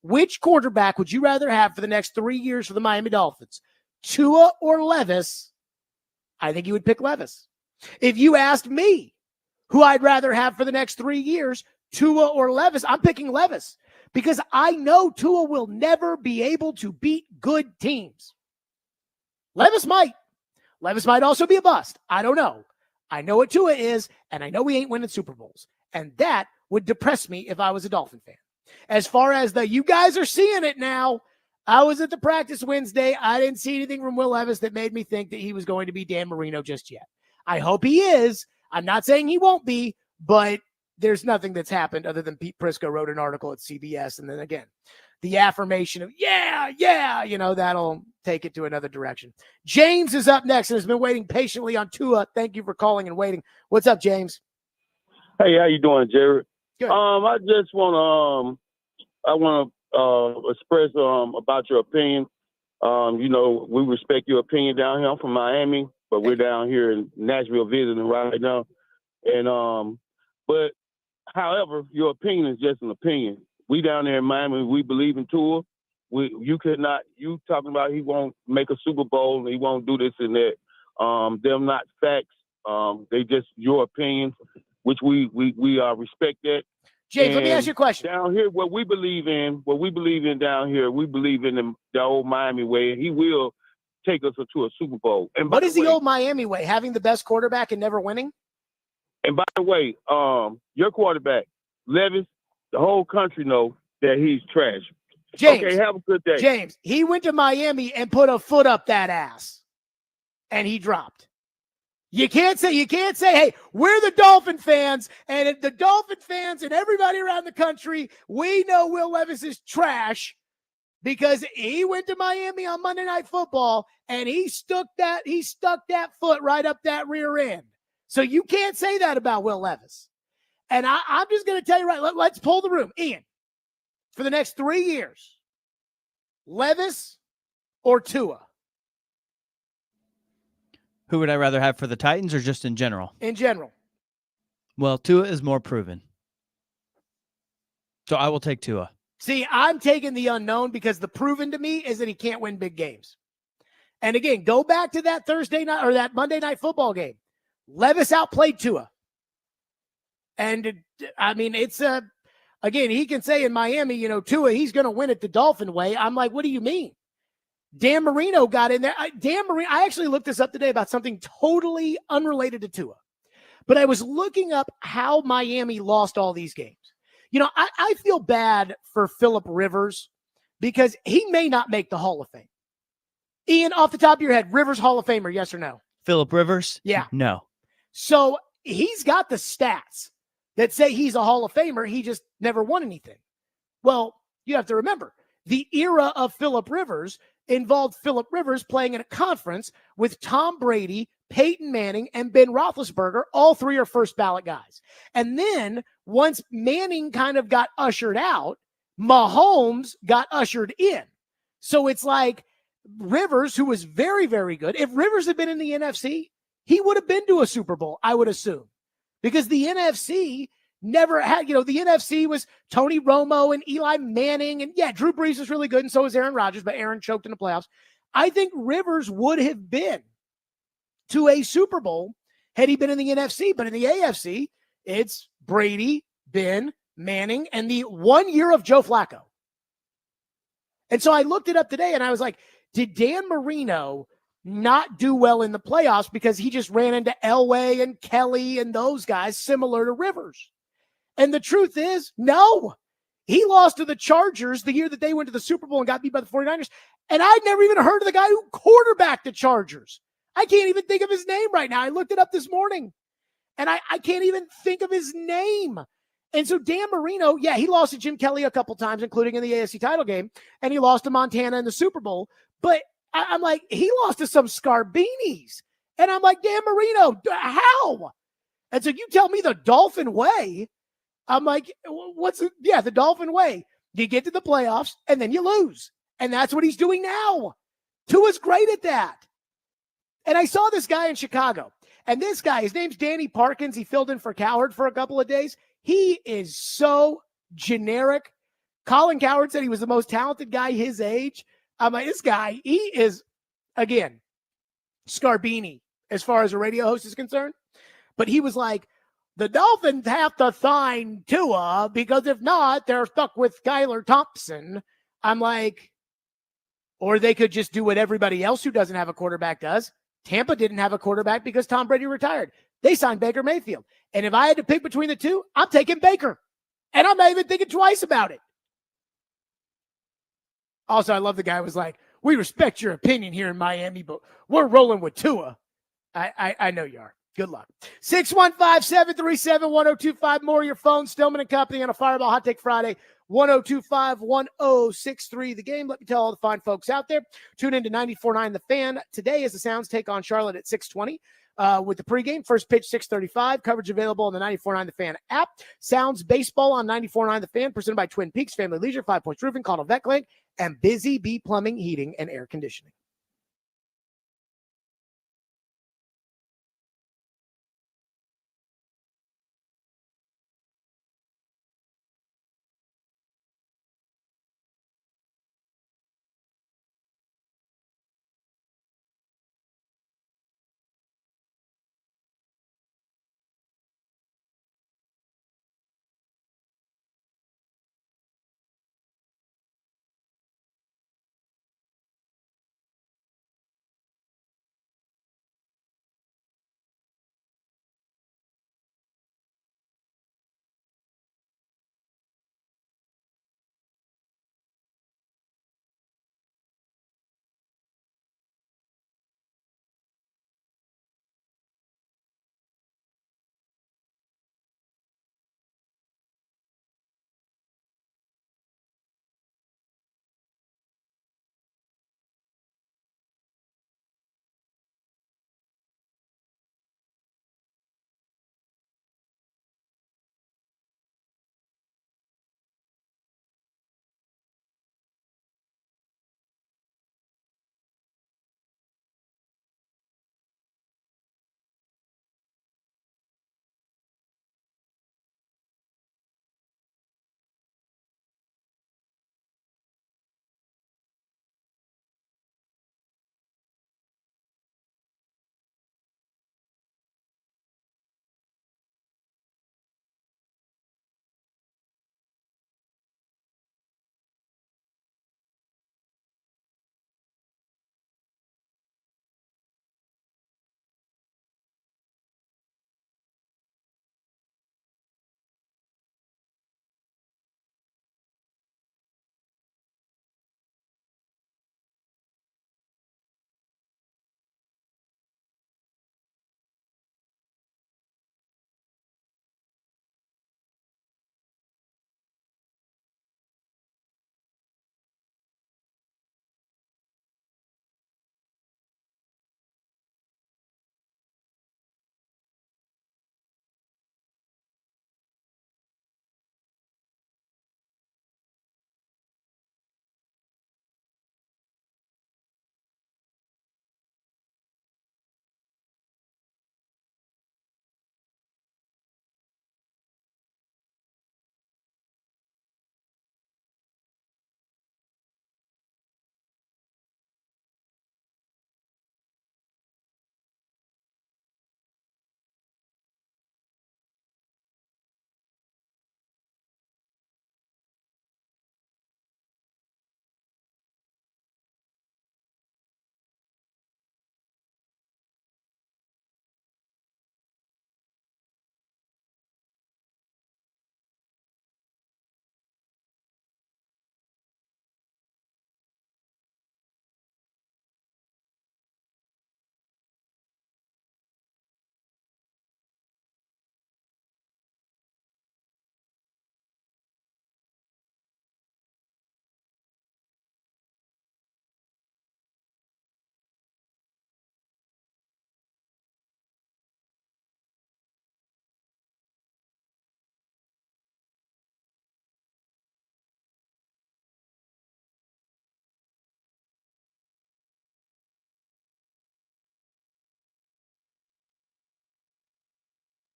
[SPEAKER 1] which quarterback would you rather have for the next 3 years for the Miami Dolphins, Tua or Levis? I think you would pick Levis. If you asked me who I'd rather have for the next 3 years, Tua or Levis, I'm picking Levis because I know Tua will never be able to beat good teams. Levis might. Levis might also be a bust. I don't know. I know what Tua is, and I know we ain't winning Super Bowls. And that would depress me if I was a Dolphin fan. As far as you guys are seeing it now, I was at the practice Wednesday. I didn't see anything from Will Levis that made me think that he was going to be Dan Marino just yet. I hope he is. I'm not saying he won't be, but there's nothing that's happened other than Pete Prisco wrote an article at CBS. And then again, the affirmation of, yeah, that'll take it to another direction. James is up next and has been waiting patiently on Tua. Thank you for calling and waiting. What's up, James?
[SPEAKER 5] Hey, how you doing, Jared?
[SPEAKER 1] Good.
[SPEAKER 5] I just want to express about your opinion. We respect your opinion down here. I'm from Miami, but we're down here in Nashville visiting right now. And but however, your opinion is just an opinion. We down there in Miami, we believe in Tua. You talking about he won't make a Super Bowl and he won't do this and that. They're not facts. They just your opinion, which we respect that.
[SPEAKER 1] James, let me ask you a question.
[SPEAKER 5] Down here, what we believe in down here, we believe in the old Miami way, and he will take us to a Super Bowl. And
[SPEAKER 1] what is the old Miami way? Having the best quarterback and never winning?
[SPEAKER 5] And by the way, your quarterback, Levis, the whole country know that he's trash.
[SPEAKER 1] James,
[SPEAKER 5] okay, have a good day.
[SPEAKER 1] James, he went to Miami and put a foot up that ass, and he dropped. You can't say, hey, we're the Dolphin fans, and the Dolphin fans and everybody around the country, we know Will Levis is trash because he went to Miami on Monday Night Football and he stuck that foot right up that rear end. So you can't say that about Will Levis. And I'm just going to tell you let's pull the room. Ian, for the next 3 years, Levis or Tua?
[SPEAKER 2] Who would I rather have for the Titans or just in general?
[SPEAKER 1] In general.
[SPEAKER 2] Well, Tua is more proven. So I will take Tua.
[SPEAKER 1] See, I'm taking the unknown because the proven to me is that he can't win big games. And again, go back to that Thursday night or that Monday Night Football game. Levis outplayed Tua. And it's again, he can say in Miami, Tua, he's going to win it the Dolphin way. I'm like, what do you mean? Dan Marino got in there. I actually looked this up today about something totally unrelated to Tua. But I was looking up how Miami lost all these games. I feel bad for Phillip Rivers because he may not make the Hall of Fame. Ian, off the top of your head, Rivers Hall of Famer, yes or no?
[SPEAKER 2] Phillip Rivers?
[SPEAKER 1] Yeah.
[SPEAKER 2] No.
[SPEAKER 1] So he's got the stats that say he's a Hall of Famer. He just never won anything. Well, you have to remember, the era of Phillip Rivers involved Phillip Rivers playing in a conference with Tom Brady, Peyton Manning, and Ben Roethlisberger. All three are first ballot guys. And then once Manning kind of got ushered out, Mahomes got ushered in. So it's like Rivers, who was very, very good. If Rivers had been in the NFC, he would have been to a Super Bowl, I would assume. Because the NFC never had, the NFC was Tony Romo and Eli Manning. And yeah, Drew Brees was really good, and so was Aaron Rodgers, but Aaron choked in the playoffs. I think Rivers would have been to a Super Bowl had he been in the NFC. But in the AFC, it's Brady, Ben, Manning, and the 1 year of Joe Flacco. And so I looked it up today, and I was like, did Dan Marino not do well in the playoffs because he just ran into Elway and Kelly and those guys similar to Rivers? And the truth is, no. He lost to the Chargers the year that they went to the Super Bowl and got beat by the 49ers. And I'd never even heard of the guy who quarterbacked the Chargers. I can't even think of his name right now. I looked it up this morning. And I can't even think of his name. And so Dan Marino, yeah, he lost to Jim Kelly a couple times, including in the AFC title game. And he lost to Montana in the Super Bowl. But I'm like, he lost to some Scarbinis. And I'm like, Dan Marino, how? And so you tell me the Dolphin way. I'm like, the Dolphin way. You get to the playoffs and then you lose. And that's what he's doing now. Tua's great at that. And I saw this guy in Chicago. And this guy, his name's Danny Parkins. He filled in for Cowherd for a couple of days. He is so generic. Colin Cowherd said he was the most talented guy his age. I'm like, this guy, he is, again, Scarbini as far as a radio host is concerned. But he was like, the Dolphins have to sign Tua because if not, they're stuck with Skylar Thompson. I'm like, or they could just do what everybody else who doesn't have a quarterback does. Tampa didn't have a quarterback because Tom Brady retired. They signed Baker Mayfield. And if I had to pick between the two, I'm taking Baker. And I'm not even thinking twice about it. Also, I love the guy who was like, we respect your opinion here in Miami, but we're rolling with Tua. I know you are. Good luck. 615-737-1025. More of your phone. Stillman and Company on a Fireball Hot Take Friday. 1025-1063. The Game. Let me tell all the fine folks out there. Tune in to 94.9 The Fan. Today as the Sounds take on Charlotte at 6:20 with the pregame. First pitch 6:35. Coverage available on the 94.9 The Fan app. Sounds baseball on 94.9 The Fan. Presented by Twin Peaks Family Leisure, 5 Points Roofing, Call Vet Clinic, and Busy Bee Plumbing, Heating, and Air Conditioning.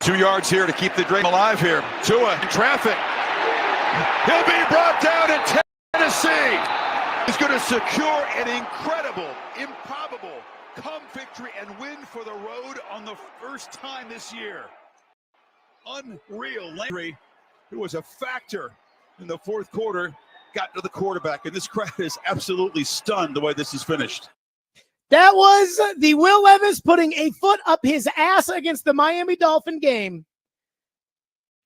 [SPEAKER 7] 2 yards here to keep the dream alive here. Tua in traffic. He'll be brought down in Tennessee. He's going to secure an incredible, improbable come victory and win for the road on the first time this year. Unreal. Landry, who was a factor in the fourth quarter, got to the quarterback, and this crowd is absolutely stunned the way this is finished.
[SPEAKER 1] That was the Will Levis putting a foot up his ass against the Miami Dolphin game.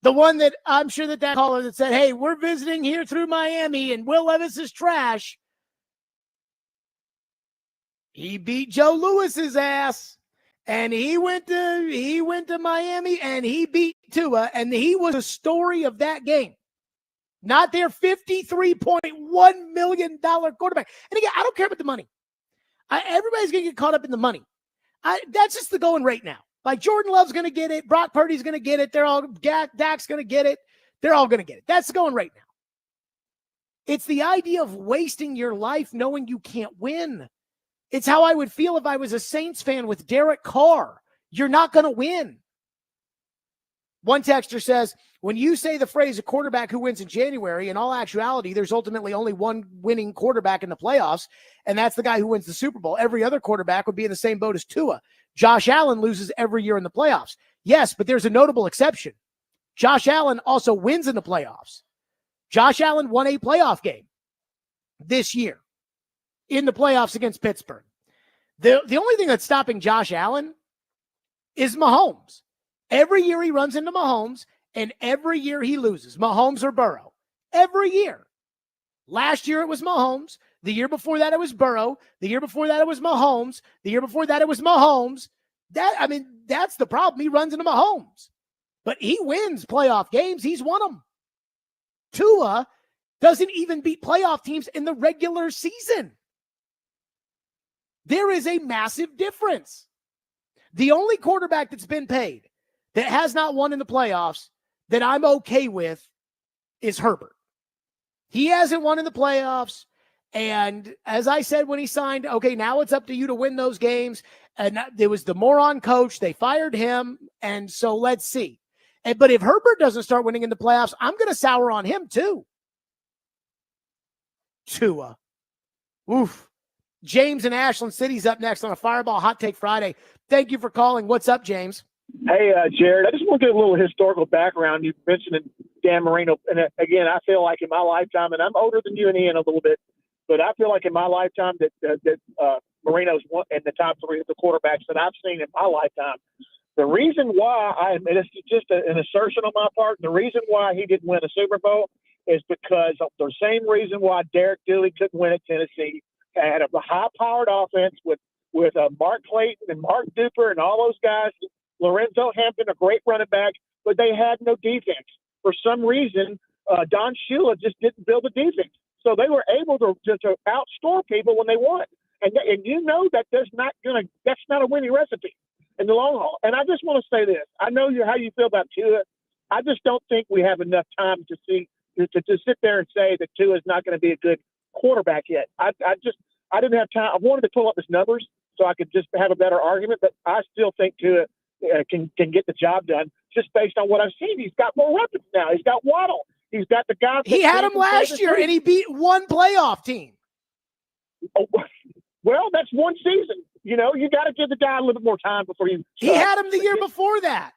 [SPEAKER 1] The one that I'm sure that caller that said, hey, we're visiting here through Miami and Will Levis is trash. He beat Joe Lewis's ass, and he went to Miami and he beat Tua, and he was a story of that game. Not their $53.1 million quarterback. And again, I don't care about the money. Everybody's going to get caught up in the money. That's just the going rate now. Like Jordan Love's going to get it. Brock Purdy's going to get it. Dak's going to get it. They're all going to get it. That's the going rate now. It's the idea of wasting your life knowing you can't win. It's how I would feel if I was a Saints fan with Derek Carr. You're not going to win. One texter says, when you say the phrase a quarterback who wins in January, in all actuality, there's ultimately only one winning quarterback in the playoffs, and that's the guy who wins the Super Bowl. Every other quarterback would be in the same boat as Tua. Josh Allen loses every year in the playoffs. Yes, but there's a notable exception. Josh Allen also wins in the playoffs. Josh Allen won a playoff game this year in the playoffs against Pittsburgh. The only thing that's stopping Josh Allen is Mahomes. Every year he runs into Mahomes, and every year he loses. Mahomes or Burrow. Every year. Last year it was Mahomes. The year before that it was Burrow. The year before that it was Mahomes. The year before that it was Mahomes. That's the problem. He runs into Mahomes. But he wins playoff games. He's won them. Tua doesn't even beat playoff teams in the regular season. There is a massive difference. The only quarterback that's been paid that has not won in the playoffs that I'm okay with is Herbert. He hasn't won in the playoffs. And as I said when he signed, okay, now it's up to you to win those games. And there was the moron coach. They fired him. And so let's see. But if Herbert doesn't start winning in the playoffs, I'm going to sour on him too. Tua. Oof. James in Ashland City's up next on a Fireball Hot Take Friday. Thank you for calling. What's up, James?
[SPEAKER 8] Hey, Jared, I just want to get a little historical background. You mentioned Dan Marino. And again, I feel like in my lifetime, and I'm older than you and Ian a little bit, but I feel like in my lifetime that Marino's one in the top three of the quarterbacks that I've seen in my lifetime. The reason why, and it's just an assertion on my part, the reason why he didn't win a Super Bowl is because of the same reason why Derek Dooley couldn't win at Tennessee. Had a high-powered offense with Mark Clayton and Mark Duper and all those guys. Lorenzo Hampton, a great running back, but they had no defense. For some reason, Don Shula just didn't build a defense. So they were able to outscore people when they won. And you know that's not a winning recipe in the long haul. And I just want to say this. I know how you feel about Tua. I just don't think we have enough time to sit there and say that Tua is not going to be a good quarterback yet. I didn't have time. I wanted to pull up his numbers so I could just have a better argument, but I still think Tua can get the job done just based on what I've seen. He's got more weapons now. He's got Waddle. He's got the guys.
[SPEAKER 1] He had him last year, and he beat one playoff team.
[SPEAKER 8] Oh, well, that's one season. You know, you got to give the guy a little bit more time before you.
[SPEAKER 1] He had him the year before that.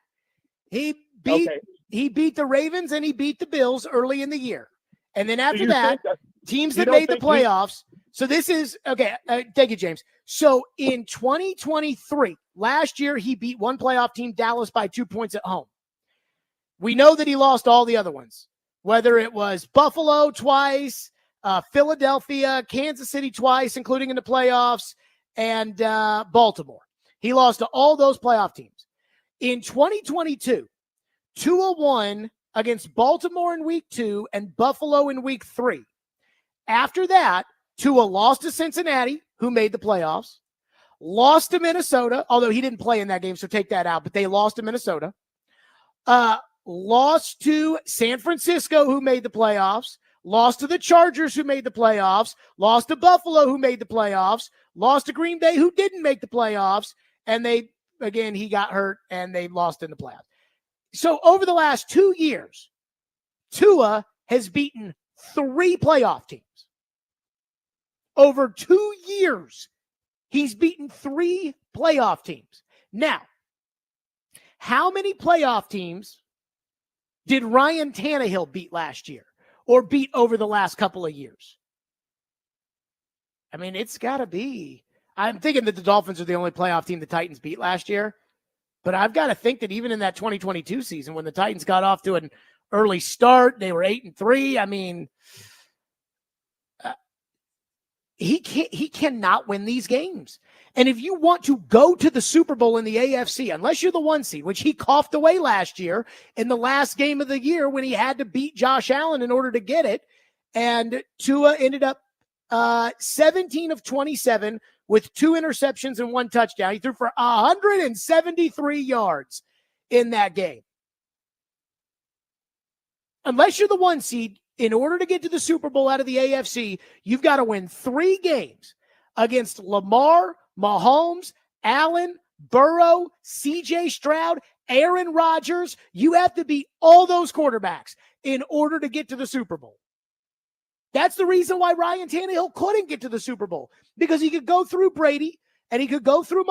[SPEAKER 1] He beat the Ravens and he beat the Bills early in the year, and then after that, teams that made the playoffs. So this is okay. Thank you, James. So in 2023, last year, he beat one playoff team, Dallas, by 2 points at home. We know that he lost all the other ones, whether it was Buffalo twice, Philadelphia, Kansas City twice, including in the playoffs, and Baltimore. He lost to all those playoff teams. In 2022, Tua won against Baltimore in week 2 and Buffalo in week 3. After that, Tua lost to Cincinnati, who made the playoffs, lost to Minnesota, although he didn't play in that game, so take that out, but they lost to Minnesota, lost to San Francisco, who made the playoffs, lost to the Chargers, who made the playoffs, lost to Buffalo, who made the playoffs, lost to Green Bay, who didn't make the playoffs, and he got hurt, and they lost in the playoffs. So over the last 2 years, Tua has beaten 3 playoff teams. Over 2 years, he's beaten 3 playoff teams. Now, how many playoff teams did Ryan Tannehill beat last year or beat over the last couple of years? I mean, it's got to be. I'm thinking that the Dolphins are the only playoff team the Titans beat last year. But I've got to think that even in that 2022 season, when the Titans got off to an early start, they were 8-3. I mean, he cannot win these games. And if you want to go to the Super Bowl in the AFC, unless you're the 1 seed, which he coughed away last year in the last game of the year when he had to beat Josh Allen in order to get it, and Tua ended up 17 of 27 with 2 interceptions and 1 touchdown. He threw for 173 yards in that game. Unless you're the 1 seed, in order to get to the Super Bowl out of the AFC, you've got to win 3 games against Lamar, Mahomes, Allen, Burrow, CJ Stroud, Aaron Rodgers. You have to beat all those quarterbacks in order to get to the Super Bowl. That's the reason why Ryan Tannehill couldn't get to the Super Bowl, because he could go through Brady and he could go through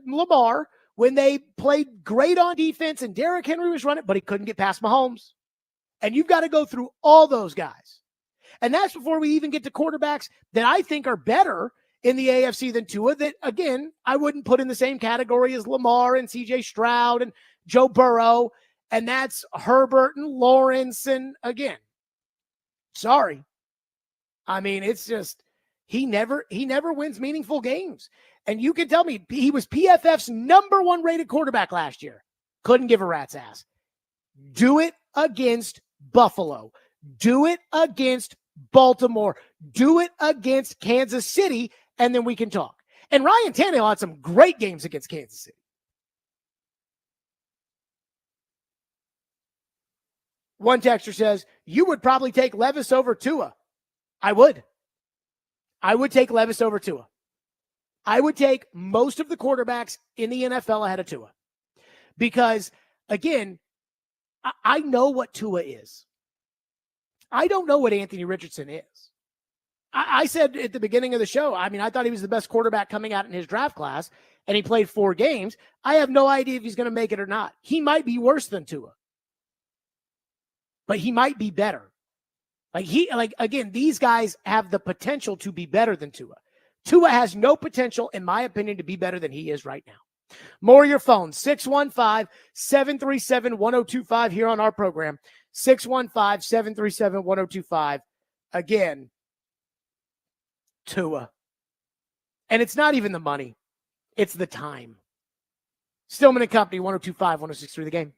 [SPEAKER 1] Lamar when they played great on defense and Derrick Henry was running, but he couldn't get past Mahomes. And you've got to go through all those guys. And that's before we even get to quarterbacks that I think are better in the AFC than Tua, that, again, I wouldn't put in the same category as Lamar and CJ Stroud and Joe Burrow. And that's Herbert and Lawrence. And again, sorry. I mean, it's just, he never wins meaningful games. And you can tell me he was PFF's number 1 rated quarterback last year. Couldn't give a rat's ass. Do it against Buffalo. Do it against Baltimore. Do it against Kansas City, and then we can talk. And Ryan Tannehill had some great games against Kansas City. One texter says, you would probably take Levis over Tua. I would. I would take Levis over Tua. I would take most of the quarterbacks in the NFL ahead of Tua. Because, again, I know what Tua is. I don't know what Anthony Richardson is. I said at the beginning of the show, I mean, I thought he was the best quarterback coming out in his draft class, and he played 4 games. I have no idea if he's going to make it or not. He might be worse than Tua. But he might be better. Again, these guys have the potential to be better than Tua. Tua has no potential, in my opinion, to be better than he is right now. More of your phones, 615-737-1025 here on our program, 615-737-1025. Again, Tua. And it's not even the money. It's the time. Stillman and Company, 1025, 1063 The Game.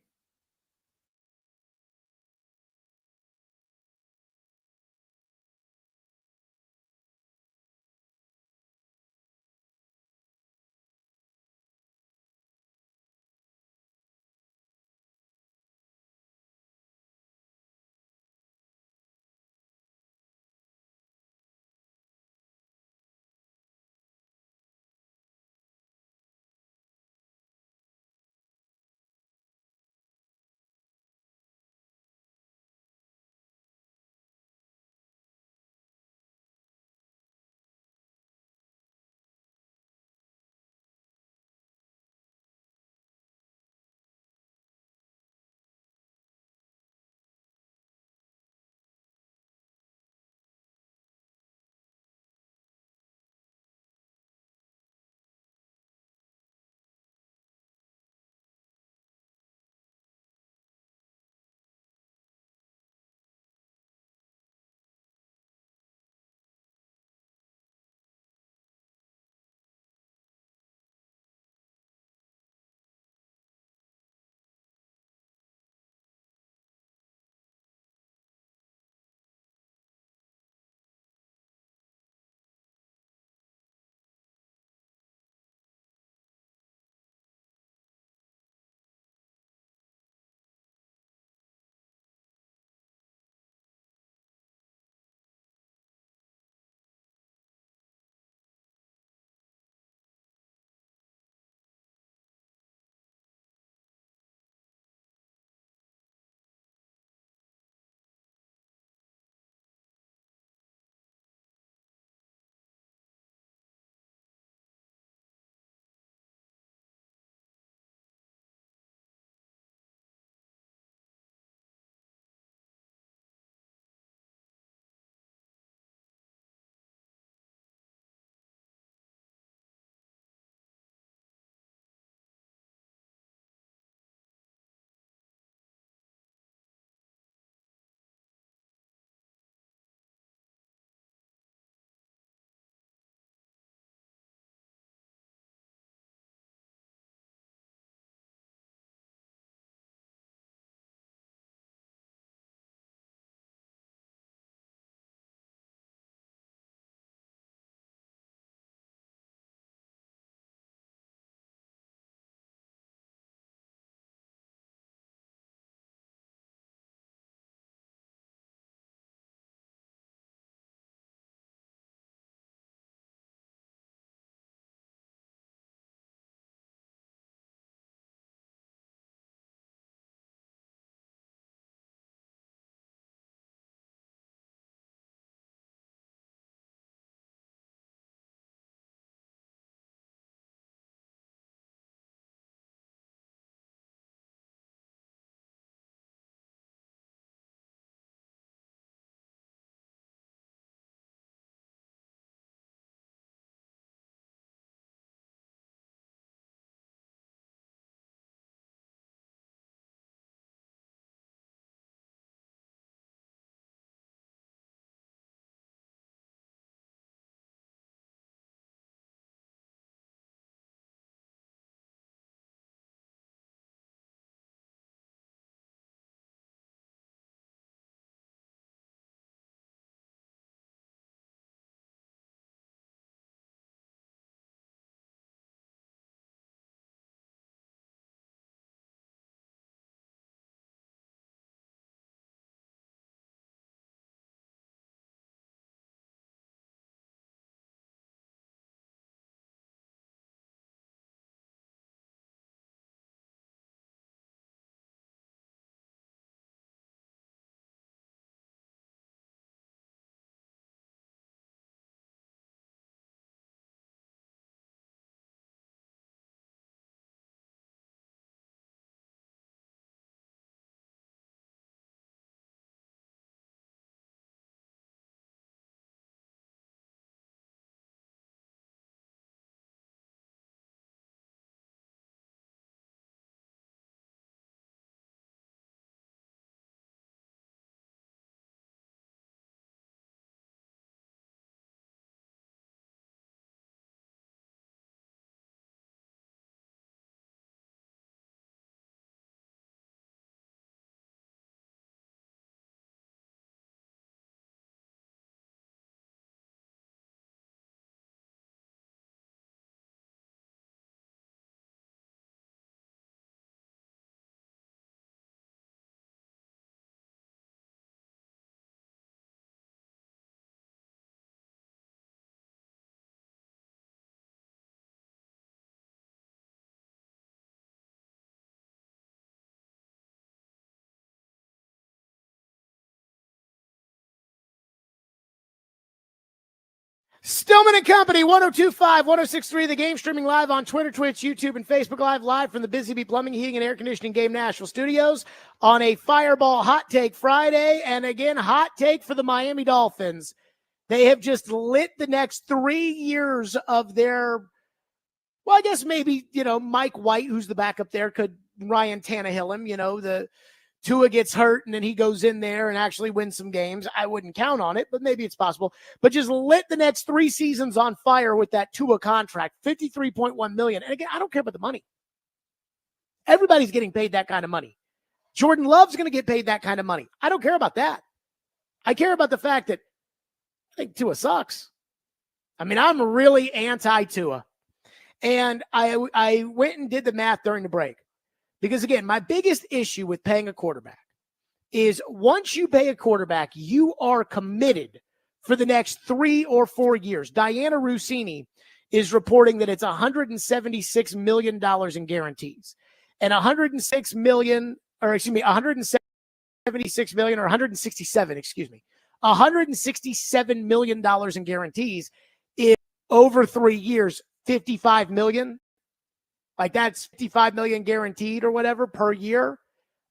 [SPEAKER 1] Stillman and Company, 1025, 1063, The Game, streaming live on Twitter, Twitch, YouTube, and Facebook live from the Busy Bee Plumbing, Heating, and Air Conditioning Game Nashville studios on a Fireball Hot Take Friday. And again, hot take for the Miami Dolphins. They have just lit the next 3 years of their, well, I guess maybe, Mike White, who's the backup there, could Ryan Tannehill him, the Tua gets hurt and then he goes in there and actually wins some games. I wouldn't count on it, but maybe it's possible. But just lit the next 3 seasons on fire with that Tua contract, $53.1 million. And again, I don't care about the money. Everybody's getting paid that kind of money. Jordan Love's going to get paid that kind of money. I don't care about that. I care about the fact that I think Tua sucks. I mean, I'm really anti-Tua. And I went and did the math during the break. Because, again, my biggest issue with paying a quarterback is once you pay a quarterback, you are committed for the next 3 or 4 years. Diana Rossini is reporting that it's $176 million in guarantees. And $176 million or $167 million in guarantees is over 3 years, $55 million. Like that's $55 million guaranteed or whatever per year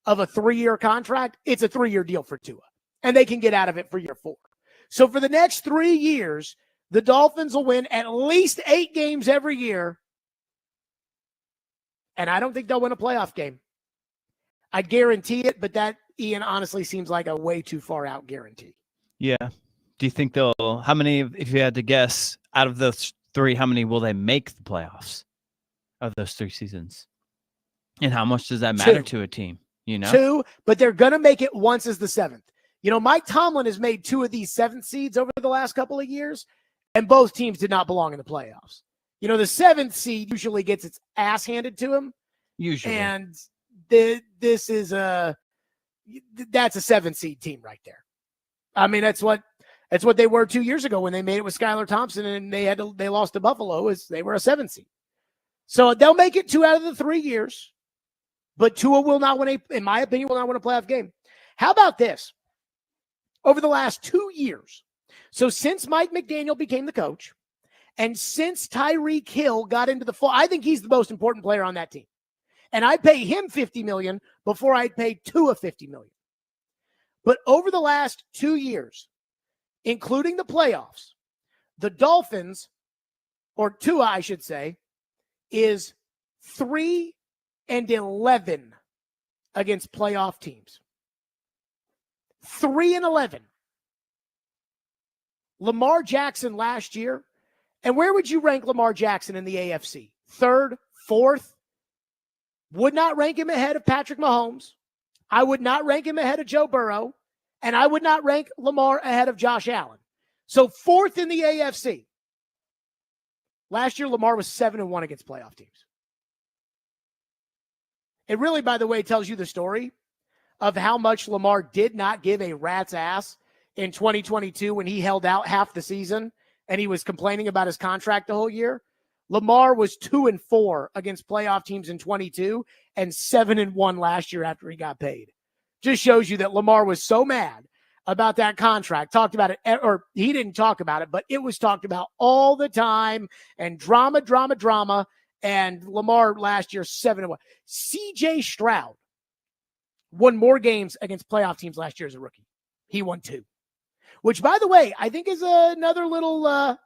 [SPEAKER 1] of a 3-year contract. It's a 3-year deal for Tua, and they can get out of it for year 4. So for the next 3 years, the Dolphins will win at least 8 games every year, and I don't think they'll win a playoff game. I guarantee it, but that, Ian, honestly seems like a way too far out guarantee.
[SPEAKER 2] Yeah. Do you think how many, if you had to guess, out of those 3, how many will they make the playoffs? Of those 3 seasons, and how much does that matter to a team?
[SPEAKER 1] 2, but they're gonna make it once as the 7th. Mike Tomlin has made 2 of these 7th seeds over the last couple of years, and both teams did not belong in the playoffs. The 7th seed usually gets its ass handed to him.
[SPEAKER 2] Usually,
[SPEAKER 1] and this is that's a 7th seed team right there. I mean, that's what they were 2 years ago when they made it with Skylar Thompson and they lost to Buffalo. Is they were a 7th seed. So they'll make it 2 out of the 3 years, but Tua will not win in my opinion, will not win a playoff game. How about this? Over the last 2 years, so since Mike McDaniel became the coach, and since Tyreek Hill got into the fold, I think he's the most important player on that team. And I'd pay him $50 million before I'd pay Tua $50 million. But over the last 2 years, including the playoffs, the Dolphins, or Tua, I should say, is 3-11 against playoff teams. 3-11. Lamar Jackson last year, and where would you rank Lamar Jackson in the AFC? 3rd, 4th? Would not rank him ahead of Patrick Mahomes. I would not rank him ahead of Joe Burrow, and I would not rank Lamar ahead of Josh Allen. So 4th in the AFC. Last year, Lamar was 7-1 against playoff teams. It really, by the way, tells you the story of how much Lamar did not give a rat's ass in 2022 when he held out half the season and he was complaining about his contract the whole year. Lamar was 2-4 against playoff teams in 22 and 7-1 last year after he got paid. Just shows you that Lamar was so mad about that contract, talked about it, or he didn't talk about it, but it was talked about all the time, and drama, and Lamar last year 7-1. CJ Stroud won more games against playoff teams last year as a rookie. He won 2, which, by the way, I think is another little not,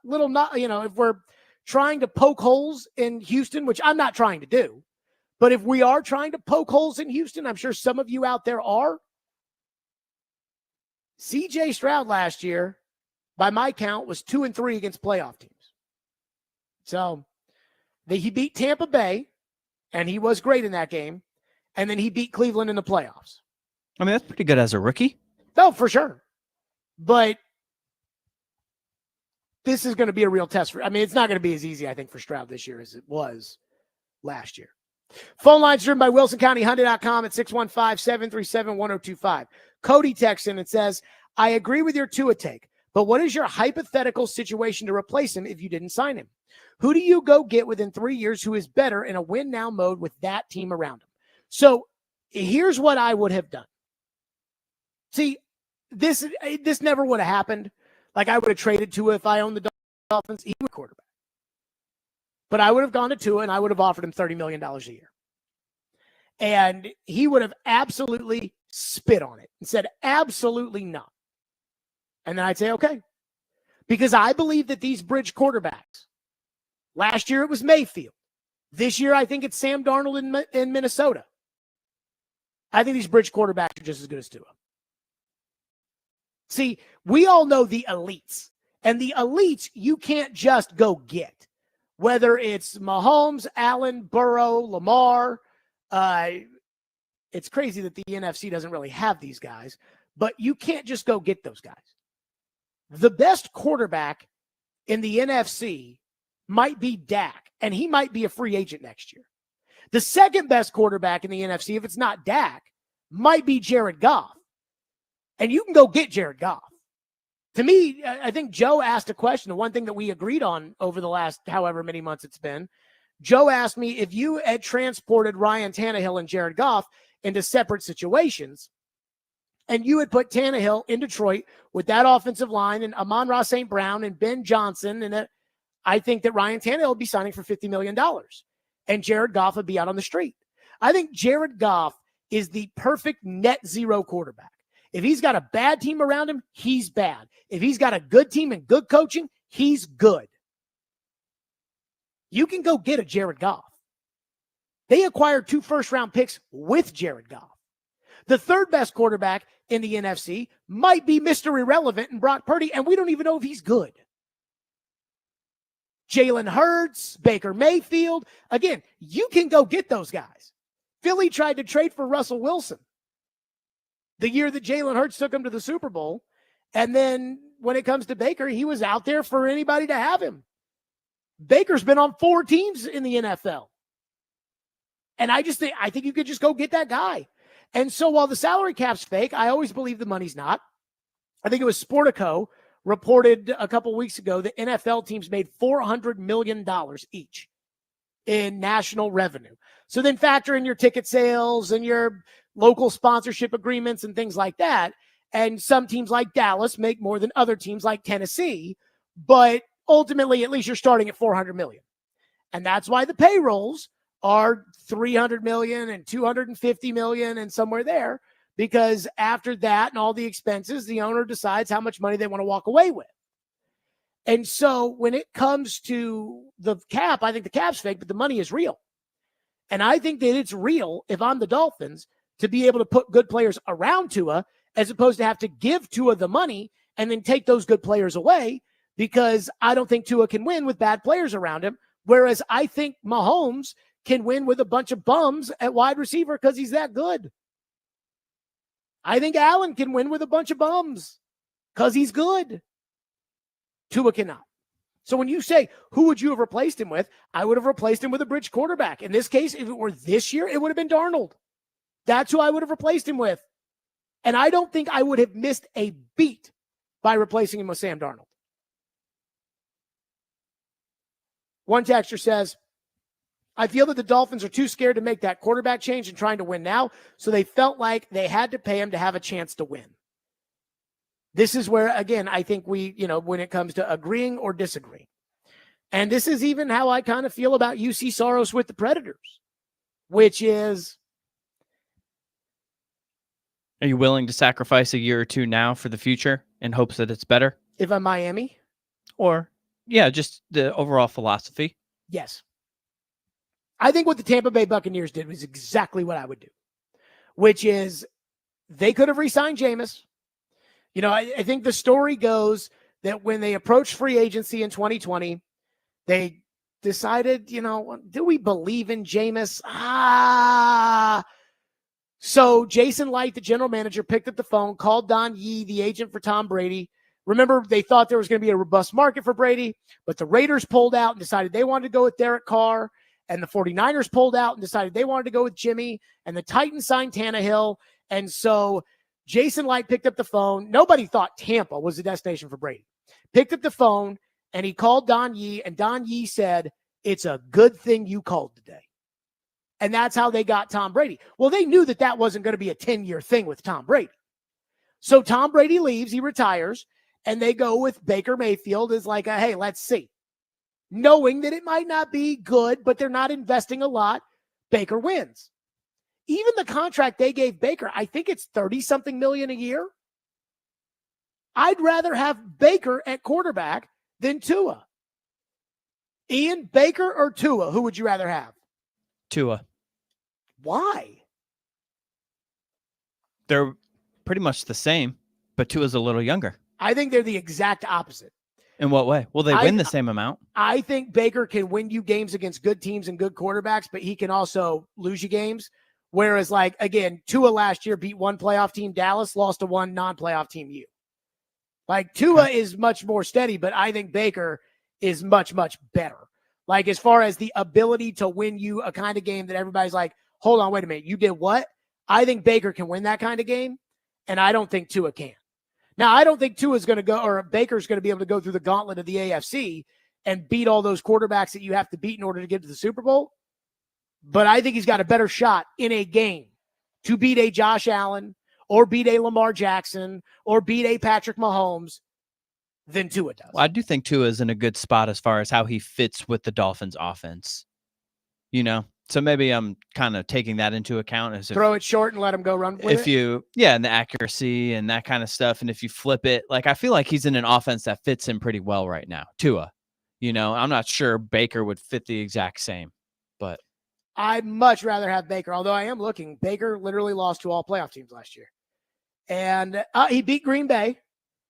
[SPEAKER 1] if we're trying to poke holes in Houston, which I'm not trying to do, but if we are trying to poke holes in Houston, I'm sure some of you out there are. CJ Stroud last year, by my count, was 2-3 against playoff teams. So he beat Tampa Bay, and he was great in that game. And then he beat Cleveland in the playoffs.
[SPEAKER 2] I mean, that's pretty good as a rookie.
[SPEAKER 1] No, for sure. But this is going to be a real test it's not going to be as easy, I think, for Stroud this year as it was last year. Phone lines driven by WilsonCountyHyundai.com at 615-737-1025. Cody texts in and says, I agree with your Tua take, but what is your hypothetical situation to replace him if you didn't sign him? Who do you go get within 3 years who is better in a win-now mode with that team around him? So here's what I would have done. See, this never would have happened. Like, I would have traded Tua if I owned the Dolphins, he would quarterback. But I would have gone to Tua and I would have offered him $30 million a year. And he would have absolutely spit on it and said, absolutely not. And then I'd say, okay. Because I believe that these bridge quarterbacks, last year it was Mayfield. This year I think it's Sam Darnold in Minnesota. I think these bridge quarterbacks are just as good as Tua. See, we all know the elites. And the elites you can't just go get. Whether it's Mahomes, Allen, Burrow, Lamar. It's crazy that the NFC doesn't really have these guys. But you can't just go get those guys. The best quarterback in the NFC might be Dak, and he might be a free agent next year. The second best quarterback in the NFC, if it's not Dak, might be Jared Goff. And you can go get Jared Goff. To me, I think Joe asked a question, the one thing that we agreed on over the last however many months it's been. Joe asked me if you had transported Ryan Tannehill and Jared Goff into separate situations, and you had put Tannehill in Detroit with that offensive line and Amon-Ra St. Brown and Ben Johnson, and I think that Ryan Tannehill would be signing for $50 million, and Jared Goff would be out on the street. I think Jared Goff is the perfect net zero quarterback. If he's got a bad team around him, he's bad. If he's got a good team and good coaching, he's good. You can go get a Jared Goff. They acquired 2 first-round picks with Jared Goff. The third best quarterback in the NFC might be Mr. Irrelevant and Brock Purdy, and we don't even know if he's good. Jalen Hurts, Baker Mayfield. Again, you can go get those guys. Philly tried to trade for Russell Wilson the year that Jalen Hurts took him to the Super Bowl. And then when it comes to Baker, he was out there for anybody to have him. Baker's been on 4 teams in the NFL. And I think you could just go get that guy. And so while the salary cap's fake, I always believe the money's not. I think it was Sportico reported a couple weeks ago that NFL teams made $400 million each in national revenue. So then factor in your ticket sales and your local sponsorship agreements and things like that. And some teams like Dallas make more than other teams like Tennessee. But ultimately, at least you're starting at $400 million. And that's why the payrolls are $300 million and $250 million and somewhere there, because after that and all the expenses, the owner decides how much money they want to walk away with. And so when it comes to the cap, I think the cap's fake, but the money is real. And I think that it's real if I'm the Dolphins to be able to put good players around Tua as opposed to have to give Tua the money and then take those good players away, because I don't think Tua can win with bad players around him. Whereas I think Mahomes can win with a bunch of bums at wide receiver because he's that good. I think Allen can win with a bunch of bums because he's good. Tua cannot. So when you say, who would you have replaced him with? I would have replaced him with a bridge quarterback. In this case, if it were this year, it would have been Darnold. That's who I would have replaced him with. And I don't think I would have missed a beat by replacing him with Sam Darnold. One texter says, I feel that the Dolphins are too scared to make that quarterback change and trying to win now, so they felt like they had to pay him to have a chance to win. This is where, again, I think we, when it comes to agreeing or disagreeing. And this is even how I kind of feel about UC Soros with the Predators, which is,
[SPEAKER 2] are you willing to sacrifice a year or two now for the future in hopes that it's better?
[SPEAKER 1] if I'm Miami,
[SPEAKER 2] Or, yeah, just the overall philosophy?
[SPEAKER 1] yes. I think what the Tampa Bay Buccaneers did was exactly what I would do, which is they could have re-signed Jameis. I think the story goes that when they approached free agency in 2020, they decided, do we believe in Jameis? So Jason Light, the general manager, picked up the phone, called Don Yee, the agent for Tom Brady. Remember, they thought there was going to be a robust market for Brady, but the Raiders pulled out and decided they wanted to go with Derek Carr. And the 49ers pulled out and decided they wanted to go with Jimmy. And the Titans signed Tannehill. And so Jason Light picked up the phone. Nobody thought Tampa was the destination for Brady. Picked up the phone, and he called Don Yee. And Don Yee said, it's a good thing you called today. And that's how they got Tom Brady. Well, they knew that wasn't going to be a 10-year thing with Tom Brady. So Tom Brady leaves. He retires. and they go with Baker Mayfield as like hey, let's see. Knowing that it might not be good, but they're not investing a lot, Baker wins. Even the contract they gave Baker, I think it's 30-something million a year. I'd rather have Baker at quarterback than Tua. Ian, Baker or Tua, who would you rather have?
[SPEAKER 2] Tua.
[SPEAKER 1] Why?
[SPEAKER 2] They're pretty much the same, but Tua's a little younger.
[SPEAKER 1] I think they're the exact opposite.
[SPEAKER 2] In what way? Will they win the same amount?
[SPEAKER 1] I think Baker can win you games against good teams and good quarterbacks, but he can also lose you games. Whereas, like, again, Tua last year beat one playoff team, Dallas, lost to one non-playoff team, you. Like, Tua is much more steady, but I think Baker is much, much better. Like, as far as the ability to win you a kind of game that everybody's like, hold on, wait a minute, you did what? I think Baker can win that kind of game, and I don't think Tua can. Now, I don't think Tua's going to go, or Baker's going to be able to go through the gauntlet of the AFC and beat all those quarterbacks that you have to beat in order to get to the Super Bowl. But I think he's got a better shot in a game to beat a Josh Allen or beat a Lamar Jackson or beat a Patrick Mahomes than Tua does.
[SPEAKER 2] Well, I do think Tua is in a good spot as far as how he fits with the Dolphins offense. You know, so maybe I'm kind of taking that into account. As
[SPEAKER 1] throw it short and let him go run with it?
[SPEAKER 2] And the accuracy and that kind of stuff. And if you flip it, like, I feel like he's in an offense that fits him pretty well right now. Tua, you know, I'm not sure Baker would fit the exact same, but
[SPEAKER 1] I'd much rather have Baker, although I am looking. Baker literally lost to all playoff teams last year. And he beat Green Bay,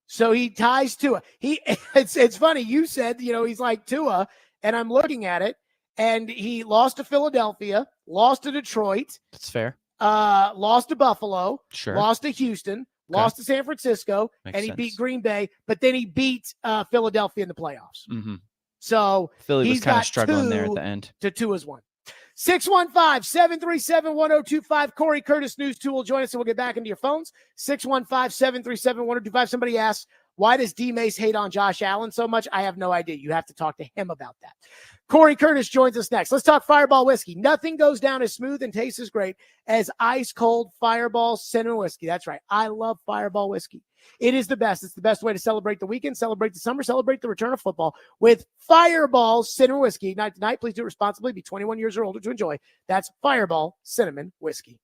[SPEAKER 1] so he ties Tua. It's funny. You said, you know, he's like Tua, and I'm looking at it, and he lost to Philadelphia, lost to Detroit.
[SPEAKER 2] That's fair.
[SPEAKER 1] Lost to Buffalo,
[SPEAKER 2] Sure.
[SPEAKER 1] Lost to Houston, lost to San Francisco,
[SPEAKER 2] Makes
[SPEAKER 1] and he
[SPEAKER 2] sense.
[SPEAKER 1] beat Green Bay, but then he beat Philadelphia in the playoffs.
[SPEAKER 2] Mm-hmm.
[SPEAKER 1] So
[SPEAKER 2] Philly was
[SPEAKER 1] he's
[SPEAKER 2] kind of
[SPEAKER 1] got
[SPEAKER 2] struggling there at the end.
[SPEAKER 1] to Tua's one. 615-737-1025. Corey Curtis, News 2 will join us, and we'll get back into your phones. 615-737-1025. Somebody asks, why does D-Mace hate on Josh Allen so much? I have no idea. You have to talk to him about that. Corey Curtis joins us next. Let's talk Fireball Whiskey. Nothing goes down as smooth and tastes as great as ice-cold Fireball Cinnamon Whiskey. That's right. I love Fireball Whiskey. It is the best. It's the best way to celebrate the weekend, celebrate the summer, celebrate the return of football with Fireball Cinnamon Whiskey. Ignite tonight. Please do it responsibly. Be 21 years or older to enjoy. That's Fireball Cinnamon Whiskey.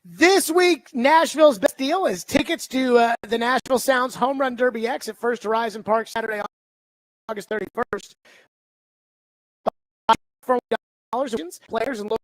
[SPEAKER 1] This week, Nashville's best deal is tickets to the Nashville Sounds Home Run Derby X at First Horizon Park Saturday, August 31st. $40 players and local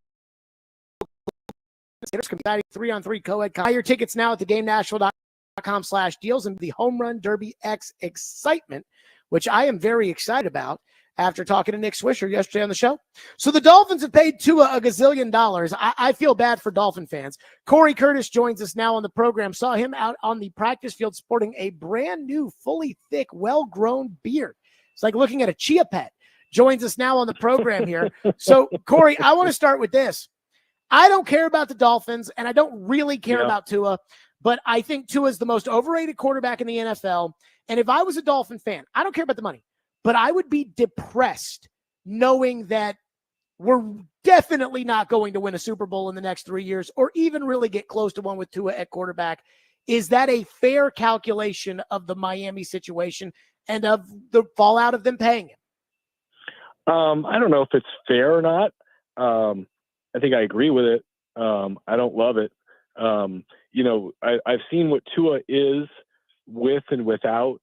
[SPEAKER 1] competing 3-on-3 co-ed. Buy your tickets now at theGameNashville.com/deals and the Home Run Derby X excitement, which I am very excited about after talking to Nick Swisher yesterday on the show. So the Dolphins have paid Tua a gazillion dollars. I feel bad for Dolphin fans. Corey Curtis joins us now on the program. Saw him out on the practice field sporting a brand new, fully thick, well-grown beard. It's like looking at a chia pet. Joins us now on the program here. So, Corey, I want to start with this. I don't care about the Dolphins, and I don't really care about Tua, but I think Tua is the most overrated quarterback in the NFL. And if I was a Dolphin fan, I don't care about the money, but I would be depressed knowing that we're definitely not going to win a Super Bowl in the next 3 years or even really get close to one with Tua at quarterback. Is that a fair calculation of the Miami situation and of the fallout of them paying him?
[SPEAKER 9] I don't know if it's fair or not. I think I agree with it. I don't love it. I've seen what Tua is with and without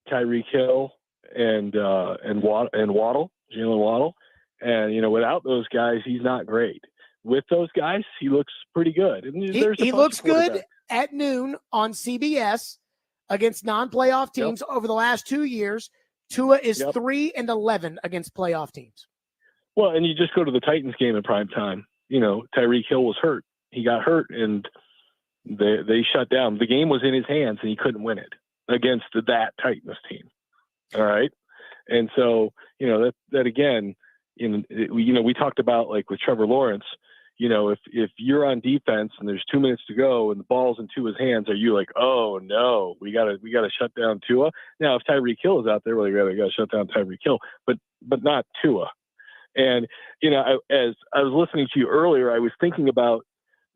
[SPEAKER 9] Tyreek Hill and Waddle, Jalen Waddle. And, without those guys, he's not great. With those guys, he looks pretty good. And
[SPEAKER 1] he looks good at noon on CBS against non-playoff teams over the last 2 years. Tua is 3-11 against playoff teams.
[SPEAKER 9] Well, and you just go to the Titans game in prime time. Tyreek Hill was hurt. He got hurt, and they shut down. The game was in his hands, and he couldn't win it against that Titans team. All right, and so that again, we talked about, like, with Trevor Lawrence. If you're on defense and there's 2 minutes to go and the ball's in Tua's hands, are you like, oh no, we gotta shut down Tua? Now, if Tyreek Hill is out there, well, you gotta shut down Tyreek Hill, but not Tua. And as I was listening to you earlier, I was thinking about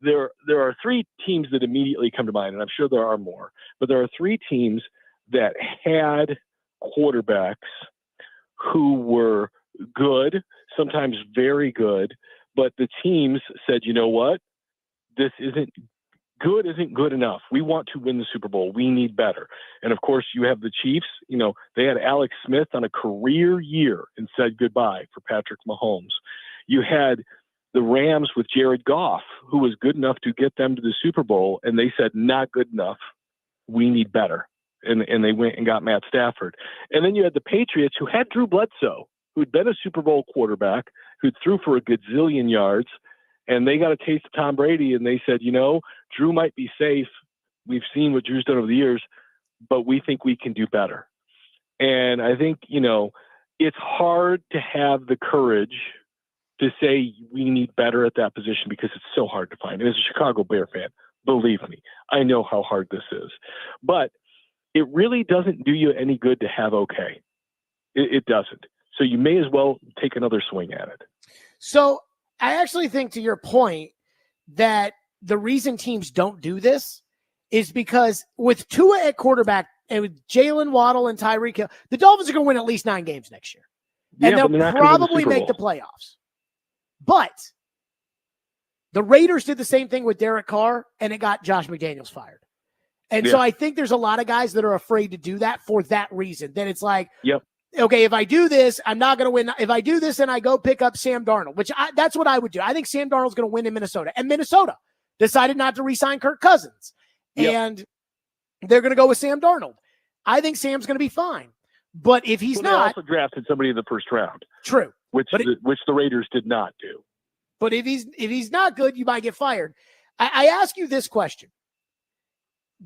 [SPEAKER 9] there are 3 teams that immediately come to mind, and I'm sure there are more, but there are 3 teams that had quarterbacks who were good, sometimes very good. But the teams said, you know what? This isn't good enough. We want to win the Super Bowl. We need better. And of course, you have the Chiefs. They had Alex Smith on a career year and said goodbye for Patrick Mahomes. You had the Rams with Jared Goff, who was good enough to get them to the Super Bowl, and they said, not good enough. We need better. And they went and got Matt Stafford. And then you had the Patriots, who had Drew Bledsoe, who'd been a Super Bowl quarterback, who threw for a gazillion yards, and they got a taste of Tom Brady, and they said, Drew might be safe. We've seen what Drew's done over the years, but we think we can do better. And I think, it's hard to have the courage to say we need better at that position because it's so hard to find. And as a Chicago Bear fan, believe me, I know how hard this is. But it really doesn't do you any good to have okay. It doesn't. So you may as well take another swing at it.
[SPEAKER 1] So I actually think, to your point, that the reason teams don't do this is because with Tua at quarterback and with Jalen Waddle and Tyreek Hill, the Dolphins are going to win at least 9 games next year. And they'll probably make the playoffs. But the Raiders did the same thing with Derek Carr, and it got Josh McDaniels fired. And so I think there's a lot of guys that are afraid to do that for that reason. Then it's like, okay, if I do this, I'm not going to win. If I do this and I go pick up Sam Darnold, which that's what I would do. I think Sam Darnold's going to win in Minnesota. And Minnesota decided not to re-sign Kirk Cousins. And they're going to go with Sam Darnold. I think Sam's going to be fine. But if he's not.
[SPEAKER 9] They also drafted somebody in the first round.
[SPEAKER 1] True.
[SPEAKER 9] Which the Raiders did not do.
[SPEAKER 1] But if he's not good, you might get fired. I ask you this question.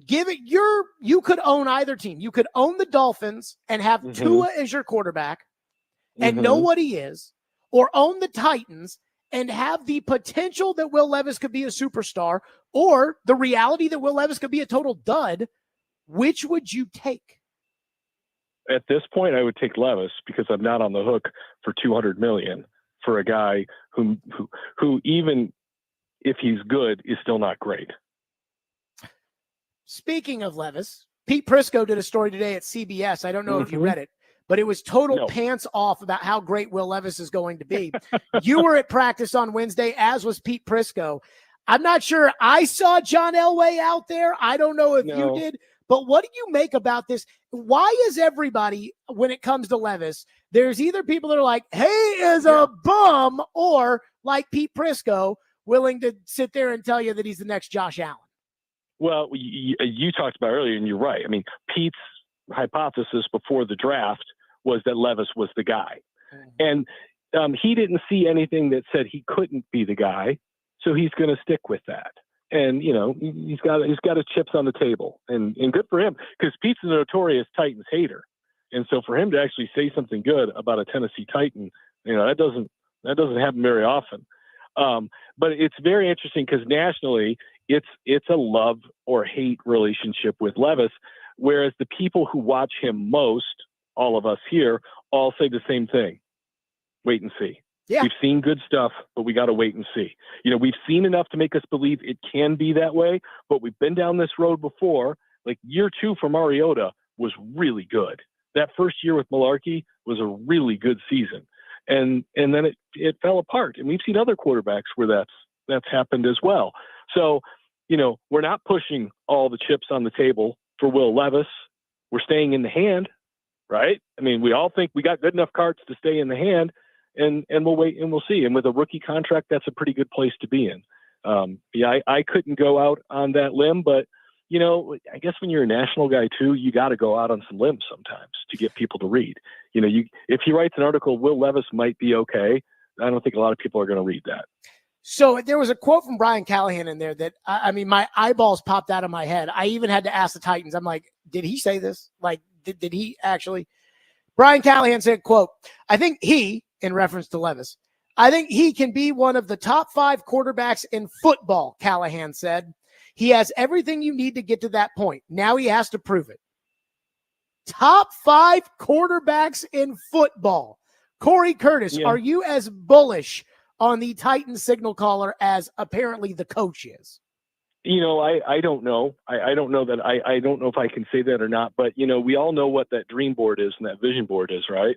[SPEAKER 1] You could own either team. You could own the Dolphins and have Tua as your quarterback and know what he is, or own the Titans and have the potential that Will Levis could be a superstar, or the reality that Will Levis could be a total dud. Which would you take?
[SPEAKER 9] At this point, I would take Levis because I'm not on the hook for $200 million for a guy who even if he's good is still not great.
[SPEAKER 1] Speaking of Levis, Pete Prisco did a story today at CBS. I don't know if you read it, but it was total pants off about how great Will Levis is going to be. You were at practice on Wednesday, as was Pete Prisco. I'm not sure I saw John Elway out there. I don't know if you did, but what do you make about this? Why is everybody, when it comes to Levis, there's either people that are like, he is a bum, or like Pete Prisco, willing to sit there and tell you that he's the next Josh Allen?
[SPEAKER 9] Well, you talked about earlier, and you're right. I mean, Pete's hypothesis before the draft was that Levis was the guy. And he didn't see anything that said he couldn't be the guy. So he's going to stick with that. And, you know, he's got his chips on the table, and good for him, because Pete's a notorious Titans hater. And so for him to actually say something good about a Tennessee Titan, you know, that doesn't happen very often. But it's very interesting because nationally it's a love or hate relationship with Levis, whereas the people who watch him most, all of us here, all say the same thing. Wait and see. Yeah. We've seen good stuff, but we got to wait and see. You know, we've seen enough to make us believe it can be that way, but we've been down this road before. Like year 2 for Mariota was really good. That first year with Malarkey was a really good season. And then it fell apart. And we've seen other quarterbacks where that's happened as well. So, you know, we're not pushing all the chips on the table for Will Levis. We're staying in the hand, right? I mean, we all think we got good enough cards to stay in the hand. And we'll wait and we'll see. And with a rookie contract, that's a pretty good place to be in. I couldn't go out on that limb, but, you know, I guess when you're a national guy too, you got to go out on some limbs sometimes to get people to read. You know, if he writes an article, Will Levis might be okay, I don't think a lot of people are going to read that.
[SPEAKER 1] So there was a quote from Brian Callahan in there that, I mean, my eyeballs popped out of my head. I even had to ask the Titans. I'm like, did he say this? Like, did he actually? Brian Callahan said, quote, I think he, in reference to Levis, I think he can be one of the top 5 quarterbacks in football, Callahan said. He has everything you need to get to that point. Now he has to prove it. Top 5 quarterbacks in football. Corey Curtis, Are you as bullish on the Titan signal caller as apparently the coach is?
[SPEAKER 9] You know, I don't know. I don't know that I don't know if I can say that or not, but, you know, we all know what that dream board is and that vision board is, right?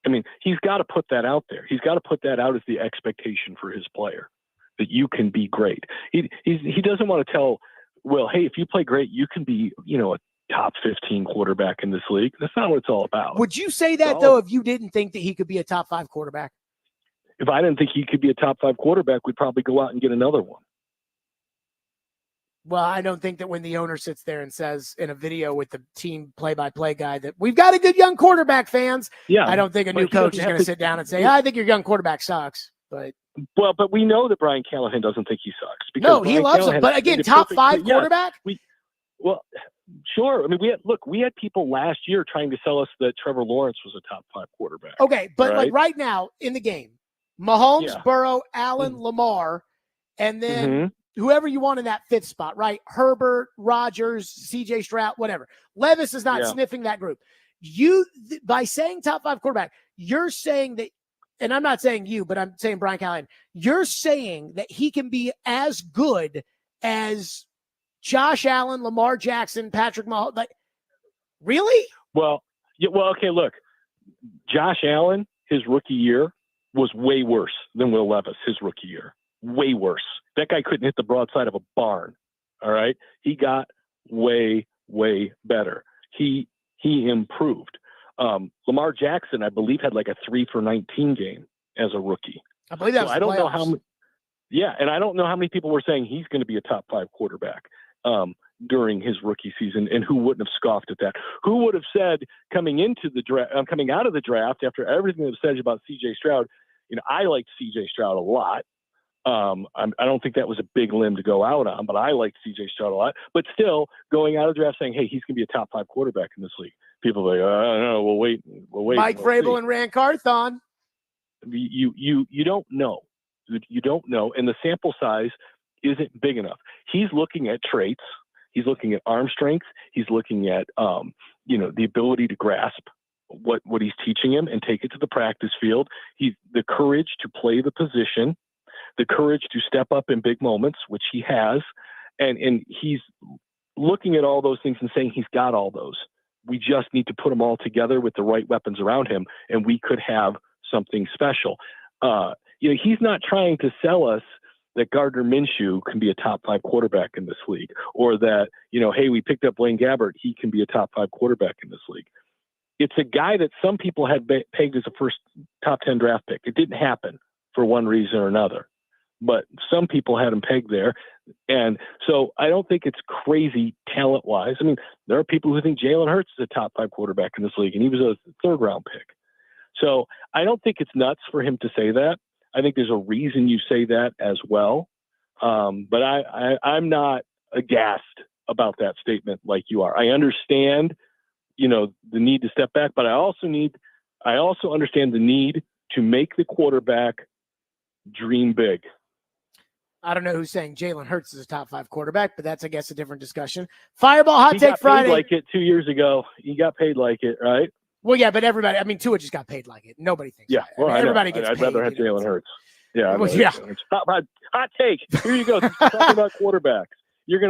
[SPEAKER 9] I mean, he's got to put that out there. He's got to put that out as the expectation for his player, that you can be great. He doesn't want to tell Will, hey, if you play great, you can be, you know, a top 15 quarterback in this league. That's not what it's all about.
[SPEAKER 1] Would you say that, though, if you didn't think that he could be a top 5 quarterback?
[SPEAKER 9] If I didn't think he could be a top 5 quarterback, we'd probably go out and get another one.
[SPEAKER 1] Well, I don't think that when the owner sits there and says in a video with the team play-by-play guy that we've got a good young quarterback, fans. Yeah, I don't think a new coach is going to sit down and say, I think your young quarterback sucks. But
[SPEAKER 9] we know that Brian Callahan doesn't think he sucks.
[SPEAKER 1] No, he loves him. But again, top 5 quarterback?
[SPEAKER 9] Sure. I mean, we had people last year trying to sell us that Trevor Lawrence was a top 5 quarterback.
[SPEAKER 1] Okay, but like right now in the game, Mahomes, Burrow, Allen, Lamar, and then whoever you want in that 5th spot, right? Herbert, Rodgers, CJ Stroud, whatever. Levis is not sniffing that group. By saying top 5 quarterback, you're saying that, and I'm not saying you, but I'm saying Brian Callahan, you're saying that he can be as good as Josh Allen, Lamar Jackson, Patrick Mahomes. Like, really?
[SPEAKER 9] Well, okay, look. Josh Allen, his rookie year, was way worse than Will Levis, his rookie year. Way worse. That guy couldn't hit the broadside of a barn. All right. He got way, way better. He improved. Lamar Jackson, I believe, had like a 3 for 19 game as a rookie.
[SPEAKER 1] I believe that was
[SPEAKER 9] I don't know how. And I don't know how many people were saying he's going to be a top 5 quarterback during his rookie season, and who wouldn't have scoffed at that? Who would have said coming into the draft, coming out of the draft after everything that was said about CJ Stroud? You know, I liked CJ Stroud a lot. I don't think that was a big limb to go out on, but I liked CJ Stroud a lot. But still, going out of the draft saying, hey, he's going to be a top 5 quarterback in this league. People are like, I don't know, we'll wait.
[SPEAKER 1] Mike Vrabel and Rand Carthon.
[SPEAKER 9] You don't know. You don't know. And the sample size isn't big enough. He's looking at traits. He's looking at arm strength. He's looking at, the ability to grasp what he's teaching him and take it to the practice field. He's the courage to play the position, the courage to step up in big moments, which he has. And he's looking at all those things and saying he's got all those. We just need to put them all together with the right weapons around him, and we could have something special. He's not trying to sell us that Gardner Minshew can be a top 5 quarterback in this league, or that, hey, we picked up Blaine Gabbert, he can be a top 5 quarterback in this league. It's a guy that some people had pegged as a first top 10 draft pick. It didn't happen for one reason or another, but some people had him pegged there. And so I don't think it's crazy talent-wise. I mean, there are people who think Jalen Hurts is a top 5 quarterback in this league, and he was a third-round pick. So I don't think it's nuts for him to say that. I think there's a reason you say that as well. But I'm not aghast about that statement like you are. I understand, the need to step back, but I also understand the need to make the quarterback dream big.
[SPEAKER 1] I don't know who's saying Jalen Hurts is a top 5 quarterback, but that's, I guess, a different discussion. Fireball Hot Take Friday.
[SPEAKER 9] He got paid like it 2 years ago. He got paid like it, right?
[SPEAKER 1] Well, yeah, but everybody, Tua just got paid like it. Nobody thinks that.
[SPEAKER 9] Well,
[SPEAKER 1] everybody gets
[SPEAKER 9] I'd
[SPEAKER 1] paid.
[SPEAKER 9] rather have Jalen Hurts. Yeah.
[SPEAKER 1] Well, yeah.
[SPEAKER 9] Hot take. Here you go. Talking about quarterbacks. You're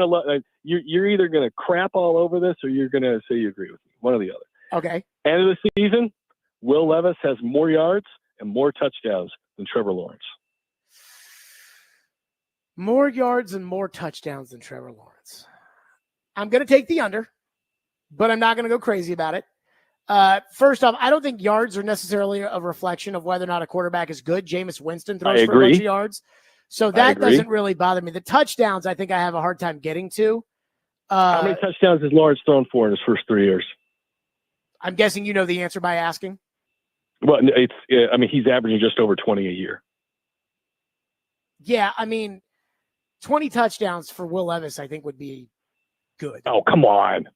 [SPEAKER 9] you're either gonna crap all over this, or you're gonna say you agree with me. One or the other.
[SPEAKER 1] Okay.
[SPEAKER 9] End of the season, Will Levis has more yards and more touchdowns than Trevor Lawrence.
[SPEAKER 1] More yards and more touchdowns than Trevor Lawrence. I'm gonna take the under, but I'm not gonna go crazy about it. First off, I don't think yards are necessarily a reflection of whether or not a quarterback is good. Jameis Winston throws for a bunch of yards. So that doesn't really bother me. The touchdowns, I think I have a hard time getting to.
[SPEAKER 9] How many touchdowns has Lawrence thrown for in his first 3 years?
[SPEAKER 1] I'm guessing you know the answer by asking.
[SPEAKER 9] Well, he's averaging just over 20 a year.
[SPEAKER 1] Yeah, 20 touchdowns for Will Levis, I think, would be good.
[SPEAKER 9] Oh, come on.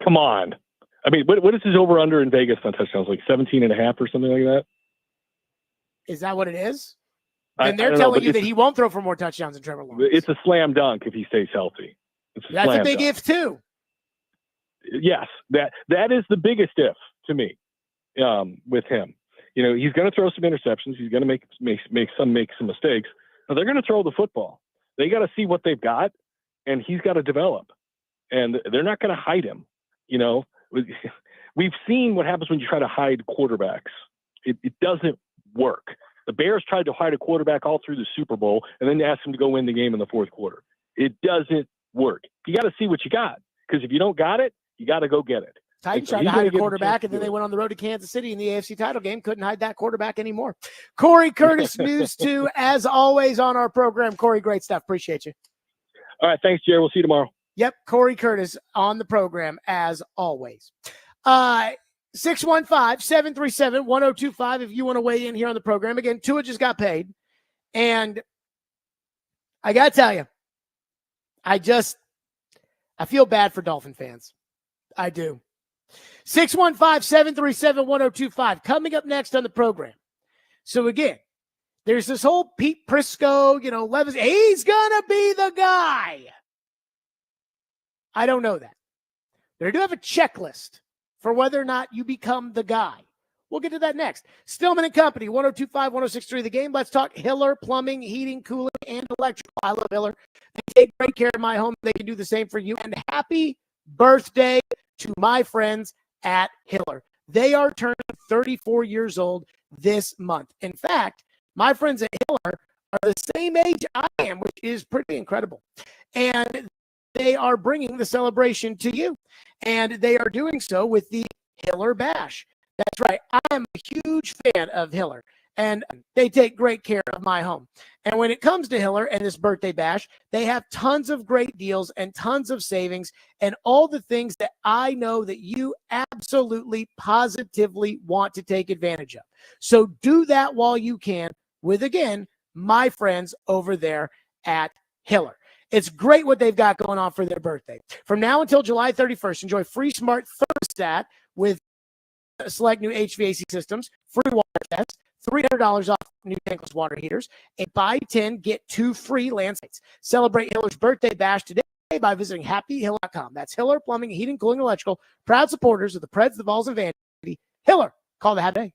[SPEAKER 9] What is his over-under in Vegas on touchdowns? Like 17.5 or something like that?
[SPEAKER 1] Is that what it is? Then they're telling you that he won't throw for more touchdowns than Trevor Lawrence.
[SPEAKER 9] It's a slam dunk if he stays healthy.
[SPEAKER 1] That's a big if, too.
[SPEAKER 9] Yes, that is the biggest if to me with him. He's going to throw some interceptions. He's going to make some mistakes. But they're going to throw the football. They got to see what they've got, and he's got to develop. And they're not going to hide him. We've seen what happens when you try to hide quarterbacks. It doesn't work. The Bears tried to hide a quarterback all through the Super Bowl and then asked him to go win the game in the fourth quarter. It doesn't work. You got to see what you got, because if you don't got it, you got to go get it.
[SPEAKER 1] Titans tried to hide a quarterback, and then they went on the road to Kansas City in the AFC title game. Couldn't hide that quarterback anymore. Corey Curtis, News 2, as always on our program. Corey, great stuff. Appreciate you.
[SPEAKER 9] All right. Thanks, Jared. We'll see you tomorrow.
[SPEAKER 1] Yep. Corey Curtis on the program, as always. 615-737-1025 if you want to weigh in here on the program. Again, Tua just got paid. And I got to tell you, I feel bad for Dolphin fans. I do. 615-737-1025 coming up next on the program. So again, there's this whole Pete Prisco, Levis, he's going to be the guy. I don't know that. But I do have a checklist for whether or not you become the guy. We'll get to that next. Stillman and Company, 102.5, 106.3 The Game. Let's talk Hiller Plumbing, Heating, Cooling, and Electrical. I love Hiller. They take great care of my home. They can do the same for you. And happy birthday to my friends at Hiller. They are turning 34 years old this month. In fact, my friends at Hiller are the same age I am, which is pretty incredible. And they are bringing the celebration to you. And they are doing so with the Hiller Bash. That's right. I am a huge fan of Hiller, and they take great care of my home. And when it comes to Hiller and this birthday bash, they have tons of great deals and tons of savings and all the things that I know that you absolutely, positively want to take advantage of. So do that while you can with, again, my friends over there at Hiller. It's great what they've got going on for their birthday. From now until July 31st, enjoy free smart thermostat with select new HVAC systems, free water tests, $300 off new tankless water heaters, and buy 10, get 2 free land sites. Celebrate Hiller's birthday bash today by visiting happyhiller.com. That's Hiller Plumbing, Heating, Cooling, Electrical, proud supporters of the Preds, the Vols, and Vandy. Hiller, call the Happy Day.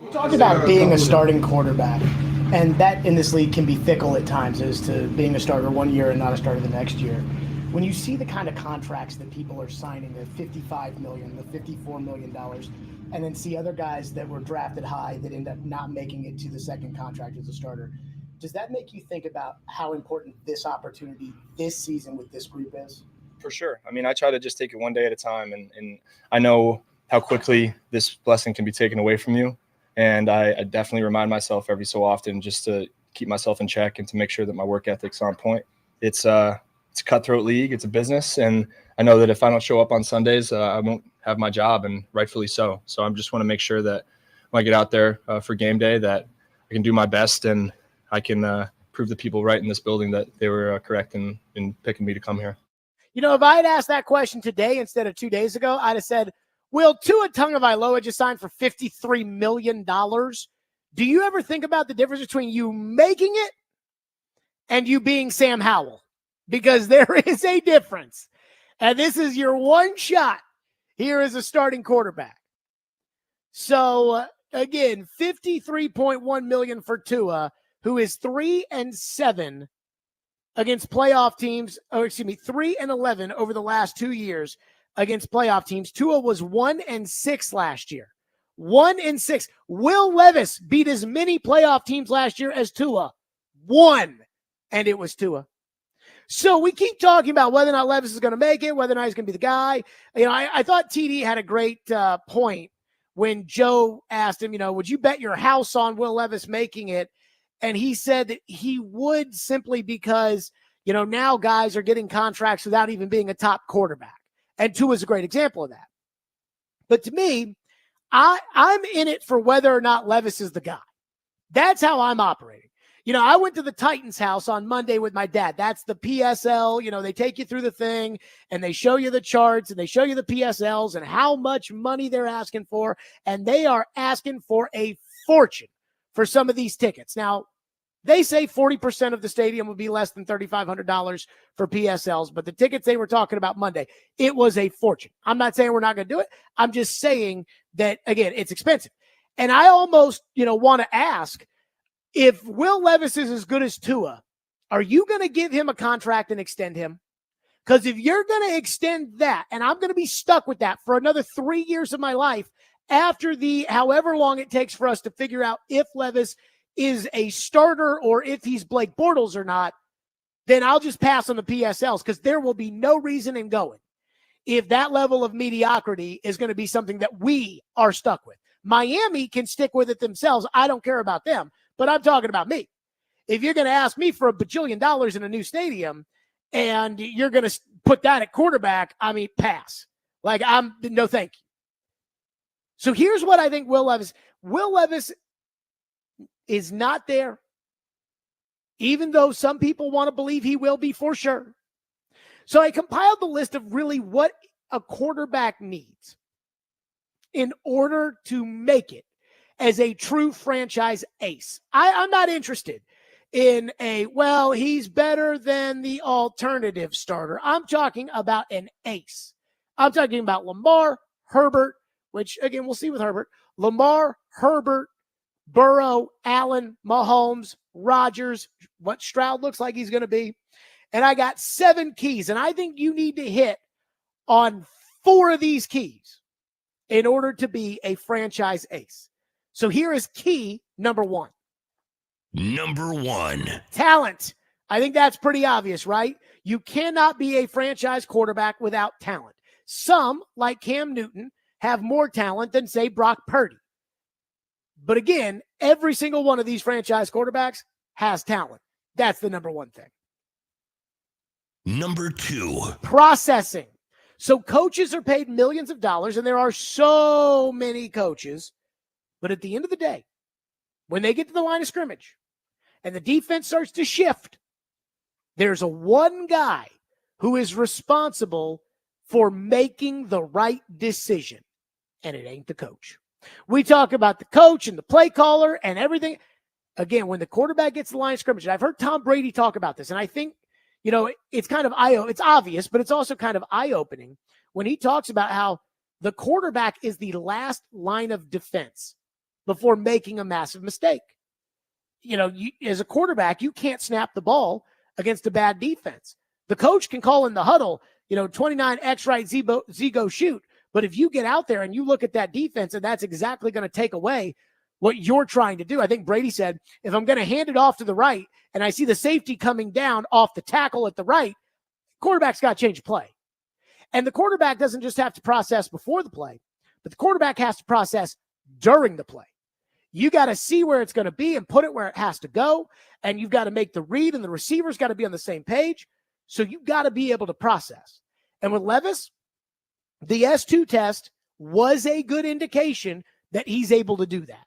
[SPEAKER 1] We talked about being a starting quarterback, and that in this league can be fickle at times as to being a starter one year and not a starter the next year. When you see the kind of contracts that people are signing, the $55 million, the $54 million, and then see other guys that were drafted high that end up not making it to the second contract as a starter, does that make you think about how important this opportunity this season with this group is?
[SPEAKER 10] For sure. I mean, I try to just take it one day at a time, and I know how quickly this blessing can be taken away from you. And I definitely remind myself every so often just to keep myself in check and to make sure that my work ethic's on point. It's a cutthroat league. It's a business. And I know that if I don't show up on Sundays, I won't have my job, and rightfully so. So I just want to make sure that when I get out there for game day that I can do my best and I can prove the people right in this building that they were correct in picking me to come here.
[SPEAKER 1] You know, if I had asked that question today instead of 2 days ago, I'd have said, will Tua Tagovailoa just signed for $53 million? Do you ever think about the difference between you making it and you being Sam Howell? Because there is a difference. And this is your one shot here as a starting quarterback. So, again, $53.1 million for Tua, who is 3-7 against playoff teams, 3-11 over the last 2 years against playoff teams. Tua was 1-6 last year. 1-6. Will Levis beat as many playoff teams last year as Tua. 1. And it was Tua. So we keep talking about whether or not Levis is going to make it, whether or not he's going to be the guy. You know, I thought TD had a great point when Joe asked him, you know, would you bet your house on Will Levis making it? And he said that he would, simply because, you know, now guys are getting contracts without even being a top quarterback. And Tua is a great example of that. But to me, I'm in it for whether or not Levis is the guy. That's how I'm operating. You know, I went to the Titans house on Monday with my dad. That's the PSL. You know, they take you through the thing and they show you the charts and they show you the PSLs and how much money they're asking for. And they are asking for a fortune for some of these tickets. Now, they say 40% of the stadium will be less than $3,500 for PSLs, but the tickets they were talking about Monday, it was a fortune. I'm not saying we're not going to do it. I'm just saying that, again, it's expensive. And I almost, you know, want to ask, if Will Levis is as good as Tua, are you going to give him a contract and extend him? Because if you're going to extend that, and I'm going to be stuck with that for another 3 years of my life, after the however long it takes for us to figure out if Levis is a starter or if he's Blake Bortles or not, then I'll just pass on the PSLs, because there will be no reason in going if that level of mediocrity is going to be something that we are stuck with. Miami can stick with it themselves. I don't care about them, but I'm talking about me. If you're going to ask me for $1 bajillion in a new stadium and you're going to put that at quarterback, I mean, pass. Like, no thank you. So here's what I think Will Levis is not there, even though some people want to believe he will be for sure. So I compiled the list of really what a quarterback needs in order to make it as a true franchise ace. I'm not interested in he's better than the alternative starter. I'm talking about an ace. I'm talking about Lamar, Herbert, which, again, we'll see with Herbert. Lamar, Herbert, Burrow, Allen, Mahomes, Rodgers, what Stroud looks like he's going to be. And I got 7 keys, and I think you need to hit on 4 of these keys in order to be a franchise ace. So here is key number 1.
[SPEAKER 11] Number 1.
[SPEAKER 1] Talent. I think that's pretty obvious, right? You cannot be a franchise quarterback without talent. Some, like Cam Newton, have more talent than, say, Brock Purdy. But again, every single one of these franchise quarterbacks has talent. That's the number 1 thing.
[SPEAKER 11] Number 2.
[SPEAKER 1] Processing. So coaches are paid millions of dollars, and there are so many coaches. But at the end of the day, when they get to the line of scrimmage and the defense starts to shift, there's one guy who is responsible for making the right decision, and it ain't the coach. We talk about the coach and the play caller and everything. Again, when the quarterback gets to the line of scrimmage, and I've heard Tom Brady talk about this, and I think, you know, it's kind of it's obvious, but it's also kind of eye-opening when he talks about how the quarterback is the last line of defense before making a massive mistake. As a quarterback, you can't snap the ball against a bad defense. The coach can call in the huddle, 29 X right, Z go shoot. But if you get out there and you look at that defense, and that's exactly going to take away what you're trying to do. I think Brady said, if I'm going to hand it off to the right and I see the safety coming down off the tackle at the right, quarterback's got to change play. And the quarterback doesn't just have to process before the play, but the quarterback has to process during the play. You got to see where it's going to be and put it where it has to go. And you've got to make the read, and the receiver's got to be on the same page. So you've got to be able to process. And with Levis, the S2 test was a good indication that he's able to do that.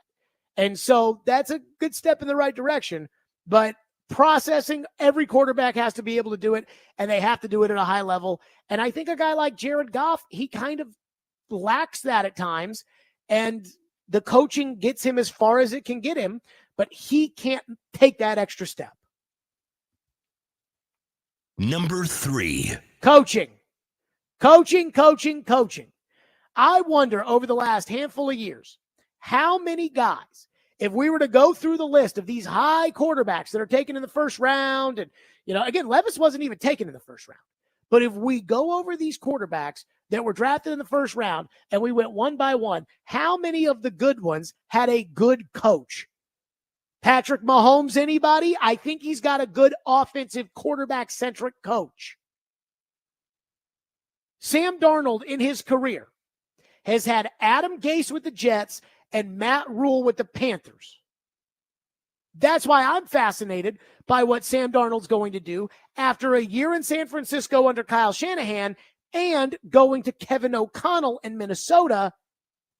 [SPEAKER 1] And so that's a good step in the right direction. But processing, every quarterback has to be able to do it, and they have to do it at a high level. And I think a guy like Jared Goff, he kind of lacks that at times. And the coaching gets him as far as it can get him, but he can't take that extra step.
[SPEAKER 11] Number 3.
[SPEAKER 1] Coaching. I wonder over the last handful of years, how many guys, if we were to go through the list of these high quarterbacks that are taken in the first round, and, again, Levis wasn't even taken in the first round. But if we go over these quarterbacks that were drafted in the first round and we went one by one, how many of the good ones had a good coach? Patrick Mahomes, anybody? I think he's got a good offensive quarterback-centric coach. Sam Darnold in his career has had Adam Gase with the Jets and Matt Rule with the Panthers. That's why I'm fascinated by what Sam Darnold's going to do after a year in San Francisco under Kyle Shanahan and going to Kevin O'Connell in Minnesota,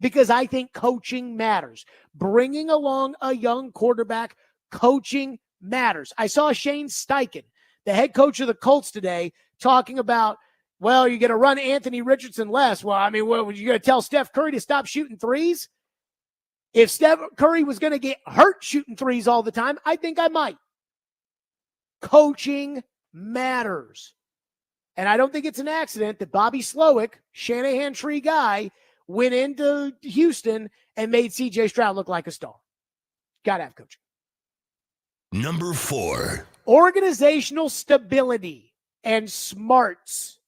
[SPEAKER 1] because I think coaching matters. Bringing along a young quarterback, coaching matters. I saw Shane Steichen, the head coach of the Colts today, talking about, well, you're going to run Anthony Richardson less. Well, you going to tell Steph Curry to stop shooting threes? If Steph Curry was going to get hurt shooting threes all the time, I think I might. Coaching matters. And I don't think it's an accident that Bobby Slowick, Shanahan tree guy, went into Houston and made C.J. Stroud look like a star. Got to have coaching.
[SPEAKER 11] Number 4.
[SPEAKER 1] Organizational stability and smarts.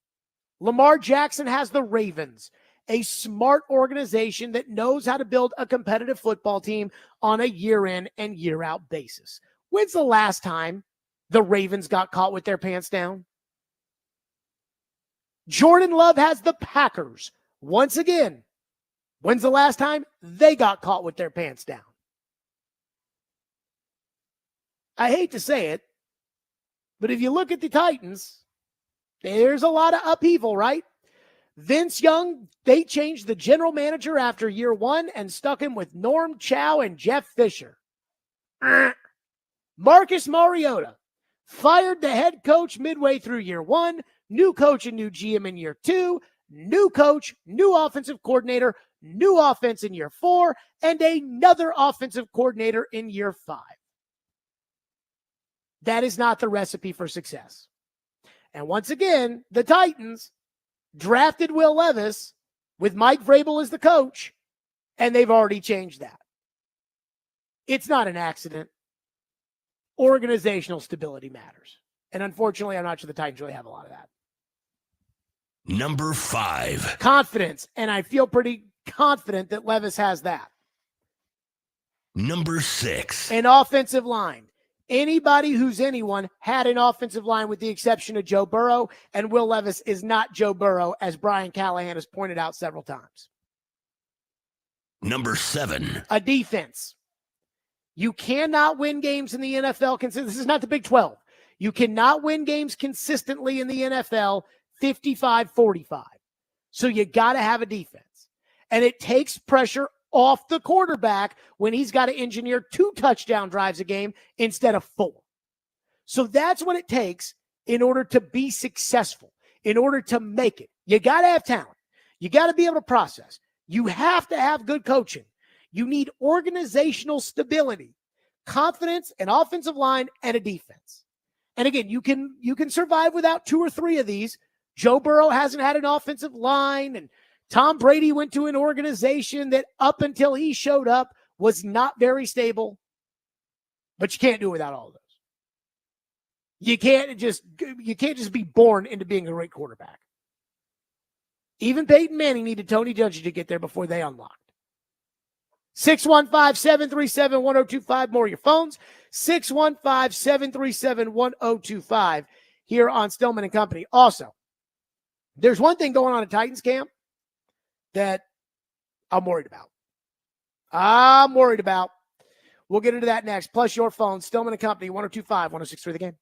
[SPEAKER 1] Lamar Jackson has the Ravens, a smart organization that knows how to build a competitive football team on a year-in and year-out basis. When's the last time the Ravens got caught with their pants down? Jordan Love has the Packers. Once again, when's the last time they got caught with their pants down? I hate to say it, but if you look at the Titans, there's a lot of upheaval, right? Vince Young, they changed the general manager after year one and stuck him with Norm Chow and Jeff Fisher. Marcus Mariota fired the head coach midway through year one, new coach and new GM in year 2, new coach, new offensive coordinator, new offense in year 4, and another offensive coordinator in year 5. That is not the recipe for success. And once again, the Titans drafted Will Levis with Mike Vrabel as the coach, and they've already changed that. It's not an accident. Organizational stability matters. And unfortunately, I'm not sure the Titans really have a lot of that.
[SPEAKER 11] Number 5.
[SPEAKER 1] Confidence, and I feel pretty confident that Levis has that.
[SPEAKER 11] Number 6.
[SPEAKER 1] An offensive line. Anybody who's anyone had an offensive line with the exception of Joe Burrow, and Will Levis is not Joe Burrow, as Brian Callahan has pointed out several times.
[SPEAKER 11] Number 7.
[SPEAKER 1] A defense. You cannot win games in the NFL. This is not the Big 12. You cannot win games consistently in the NFL 55-45. So you got to have a defense. And it takes pressure off the quarterback when he's got to engineer 2 touchdown drives a game instead of 4. So that's what it takes in order to be successful, in order to make it. You got to have talent. You got to be able to process. You have to have good coaching. You need organizational stability, confidence, an offensive line, and a defense. And again, you can survive without 2 or 3 of these. Joe Burrow hasn't had an offensive line, and Tom Brady went to an organization that up until he showed up was not very stable, but you can't do it without all of those. You can't just be born into being a great quarterback. Even Peyton Manning needed Tony Dungy to get there before they unlocked. 615-737-1025. More of your phones. 615-737-1025 here on Stillman and Company. Also, there's one thing going on at Titans camp that I'm worried about. We'll get into that next. Plus your phone. Stillman and Company, 1025-1063 The Game.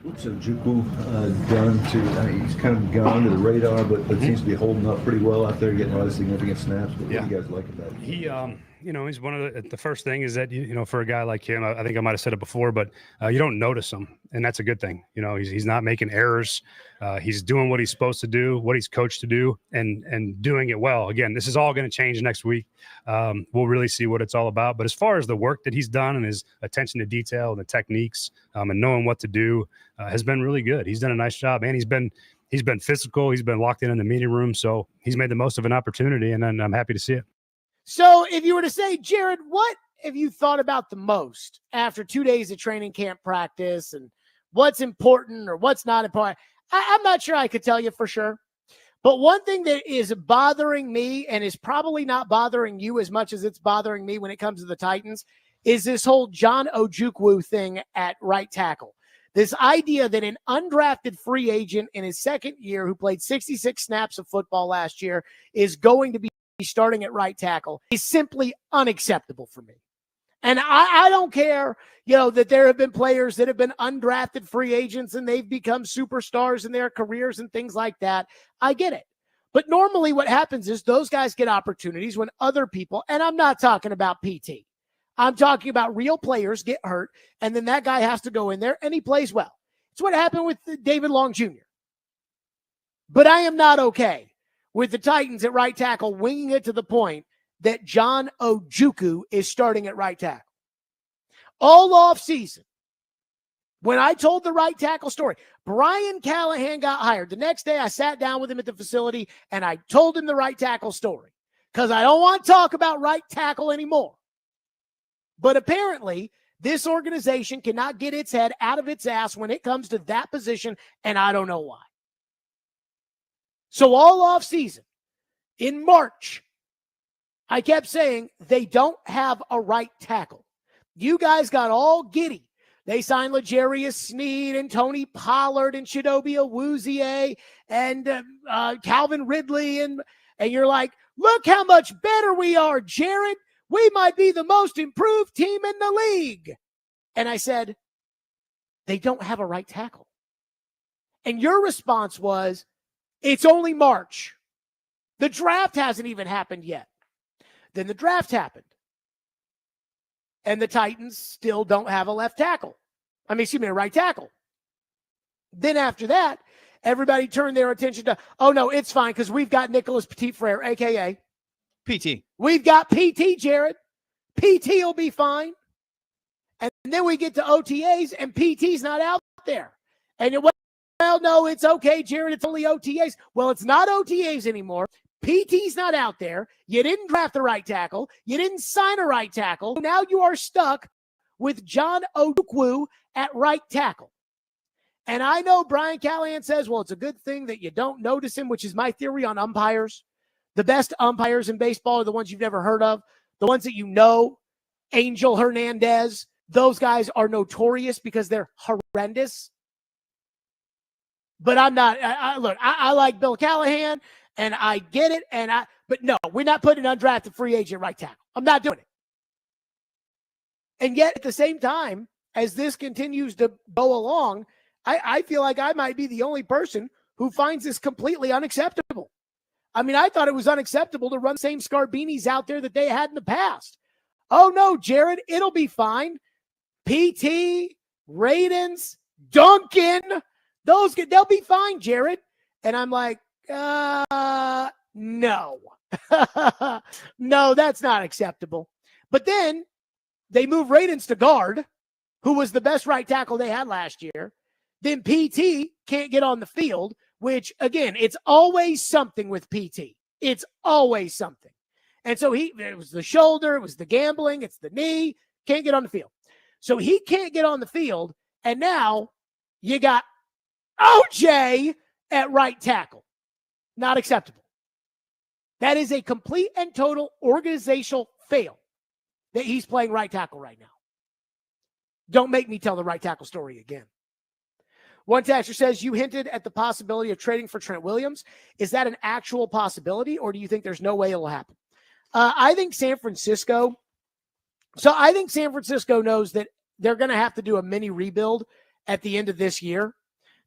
[SPEAKER 12] What's Ojukwu done to? I mean, he's kind of gone to the radar, but seems to be holding up pretty well out there, getting a lot of significant snaps. What do you guys like about it?
[SPEAKER 13] he's one of the first thing is that, for a guy like him, I think I might have said it before, but you don't notice him. And that's a good thing. He's not making errors. He's doing what he's supposed to do, what he's coached to do, and doing it well. Again, this is all going to change next week. We'll really see what it's all about. But as far as the work that he's done and his attention to detail and the techniques and knowing what to do has been really good. He's done a nice job, and he's been physical. He's been locked in the meeting room. So he's made the most of an opportunity, and I'm happy to see it.
[SPEAKER 1] So if you were to say, Jared, what have you thought about the most after 2 days of training camp practice and what's important or what's not important? I'm not sure I could tell you for sure. But one thing that is bothering me and is probably not bothering you as much as it's bothering me when it comes to the Titans is this whole John Ojukwu thing at right tackle. This idea that an undrafted free agent in his second year who played 66 snaps of football last year is going to be starting at right tackle is simply unacceptable for me. And I don't care, that there have been players that have been undrafted free agents and they've become superstars in their careers and things like that. I get it. But normally what happens is those guys get opportunities when other people, and I'm not talking about PT. I'm talking about real players get hurt, and then that guy has to go in there, and he plays well. It's what happened with David Long Jr. But I am not okay with the Titans at right tackle winging it to the point that John Ojukwu is starting at right tackle. All off season, when I told the right tackle story, Brian Callahan got hired. The next day I sat down with him at the facility, and I told him the right tackle story because I don't want to talk about right tackle anymore. But apparently, this organization cannot get its head out of its ass when it comes to that position, and I don't know why. So all off season, in March, I kept saying they don't have a right tackle. You guys got all giddy. They signed L'Jarius Sneed and Tony Pollard and Chidobe Awuzie and Calvin Ridley, and you're like, look how much better we are, Jared. We might be the most improved team in the league. And I said, they don't have a right tackle. And your response was, it's only March. The draft hasn't even happened yet. Then the draft happened. And the Titans still don't have a left tackle. A right tackle. Then after that, everybody turned their attention to, oh no, it's fine because we've got Nicholas Petit-Frere, a.k.a.
[SPEAKER 2] PT.
[SPEAKER 1] We've got PT, Jared. PT will be fine. And then we get to OTAs, and PT's not out there. And well, no, it's okay, Jared. It's only OTAs. Well, it's not OTAs anymore. PT's not out there. You didn't draft the right tackle. You didn't sign a right tackle. Now you are stuck with John Ojukwu at right tackle. And I know Brian Callahan says, well, it's a good thing that you don't notice him, which is my theory on umpires. The best umpires in baseball are the ones you've never heard of, the ones that you know. Angel Hernandez, those guys are notorious because they're horrendous. But I'm not. I like Bill Callahan, and I get it. But no, we're not putting an undrafted free agent right tackle. I'm not doing it. And yet, at the same time, as this continues to go along, I feel like I might be the only person who finds this completely unacceptable. I thought it was unacceptable to run the same Scarbinis out there that they had in the past. Oh, no, Jared, it'll be fine. PT, Radens, Duncan, they'll be fine, Jared. And I'm like, no. No, that's not acceptable. But then they move Radens to guard, who was the best right tackle they had last year. Then PT can't get on the field, which, again, it's always something with PT. It's always something. And so it was the shoulder, it was the gambling, it's the knee, can't get on the field. So he can't get on the field, and now you got OJ at right tackle. Not acceptable. That is a complete and total organizational fail that he's playing right tackle right now. Don't make me tell the right tackle story again. One texter says, you hinted at the possibility of trading for Trent Williams. Is that an actual possibility, or do you think there's no way it'll happen? I think San Francisco knows that they're going to have to do a mini rebuild at the end of this year,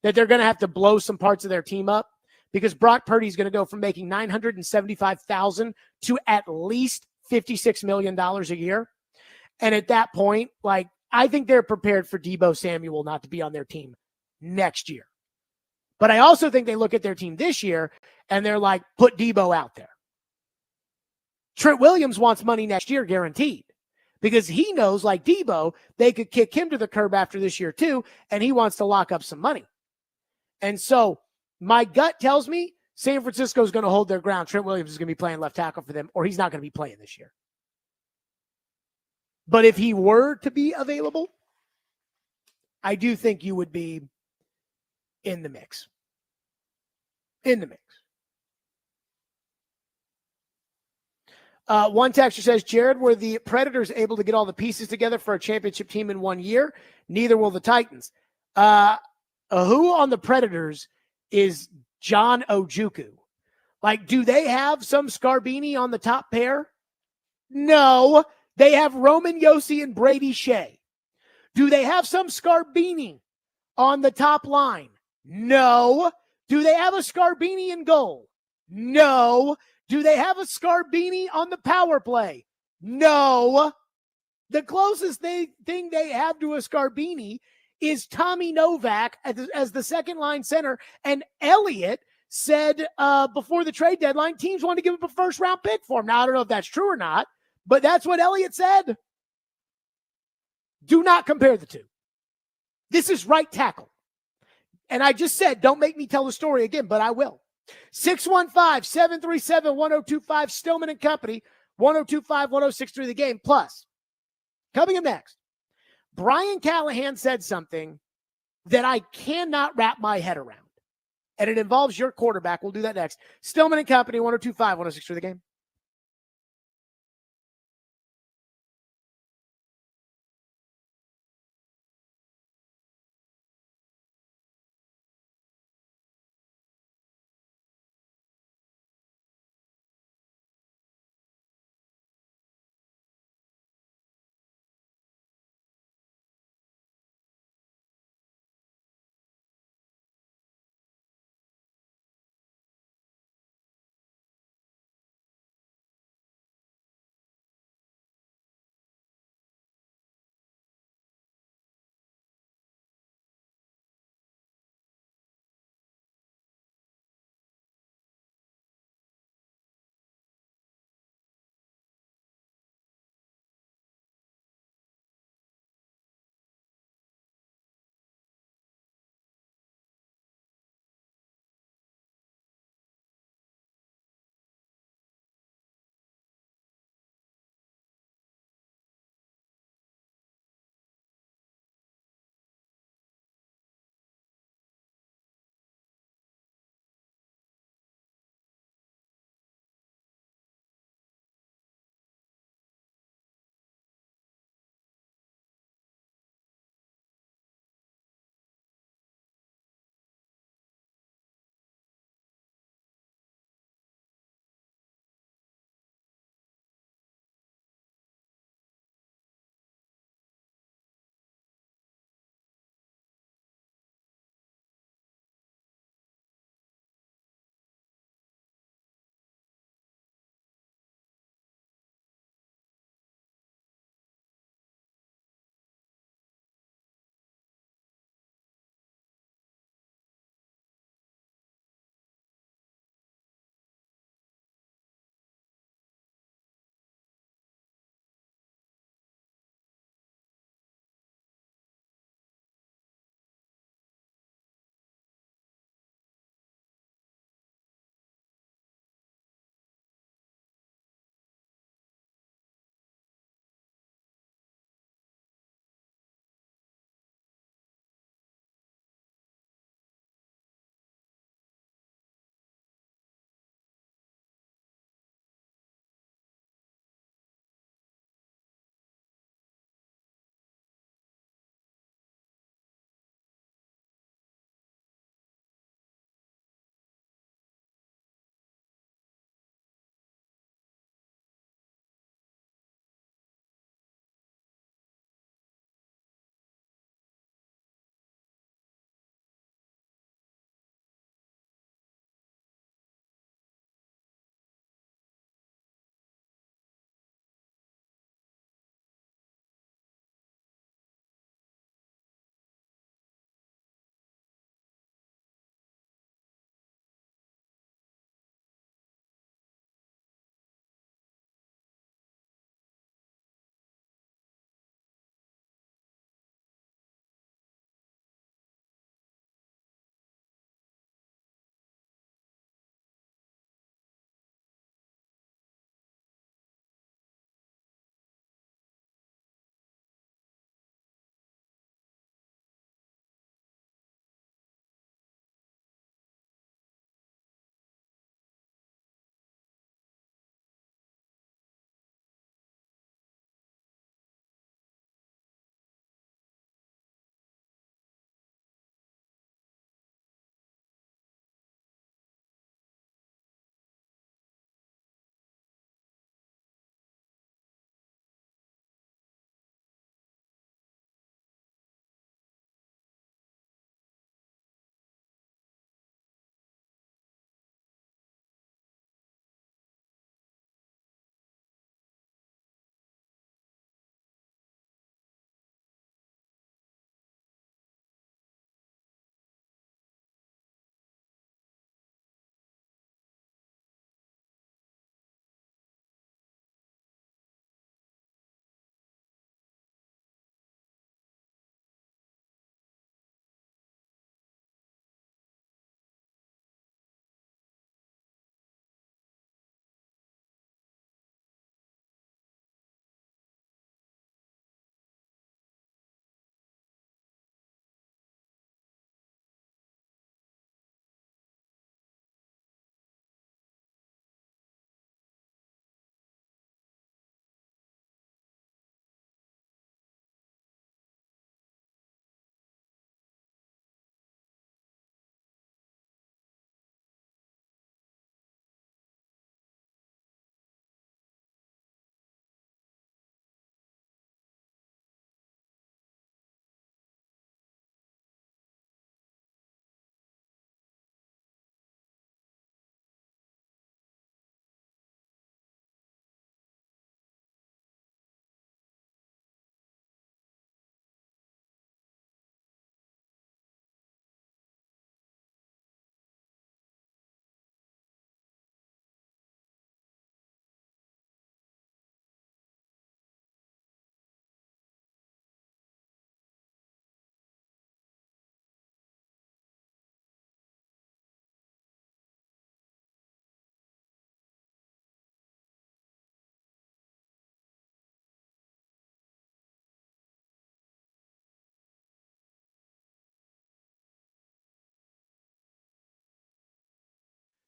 [SPEAKER 1] that they're going to have to blow some parts of their team up because Brock Purdy is going to go from making $975,000 to at least $56 million a year. And at that point, like, I think they're prepared for Deebo Samuel not to be on their team next year. But I also think they look at their team this year and they're like, put Deebo out there. Trent Williams wants money next year guaranteed because he knows, like Deebo, they could kick him to the curb after this year too, and he wants to lock up some money. And so my gut tells me San Francisco is going to hold their ground. Trent Williams is going to be playing left tackle for them, or he's not going to be playing this year. But if he were to be available, I do think you would be in the mix. In the mix. One texter says, Jared, were the Predators able to get all the pieces together for a championship team in 1 year? Neither will the Titans. Who on the Predators is John Ojukwu? Like, do they have some Scarbini on the top pair? No. They have Roman Yossi and Brady Shea. Do they have some Scarbini on the top line? No. Do they have a Scarbini in goal? No. Do they have a Scarbini on the power play? No. The closest thing they have to a Scarbini is Tommy Novak as the second line center. And Elliott said before the trade deadline, teams want to give up a first round pick for him. Now, I don't know if that's true or not, but that's what Elliott said. Do not compare the two. This is right tackle. And I just said, don't make me tell the story again, but I will. 615-737-1025, Stillman and Company, 1025-1063 The Game. Plus, coming up next, Brian Callahan said something that I cannot wrap my head around. And it involves your quarterback. We'll do that next. Stillman and Company, 1025-1063 The Game.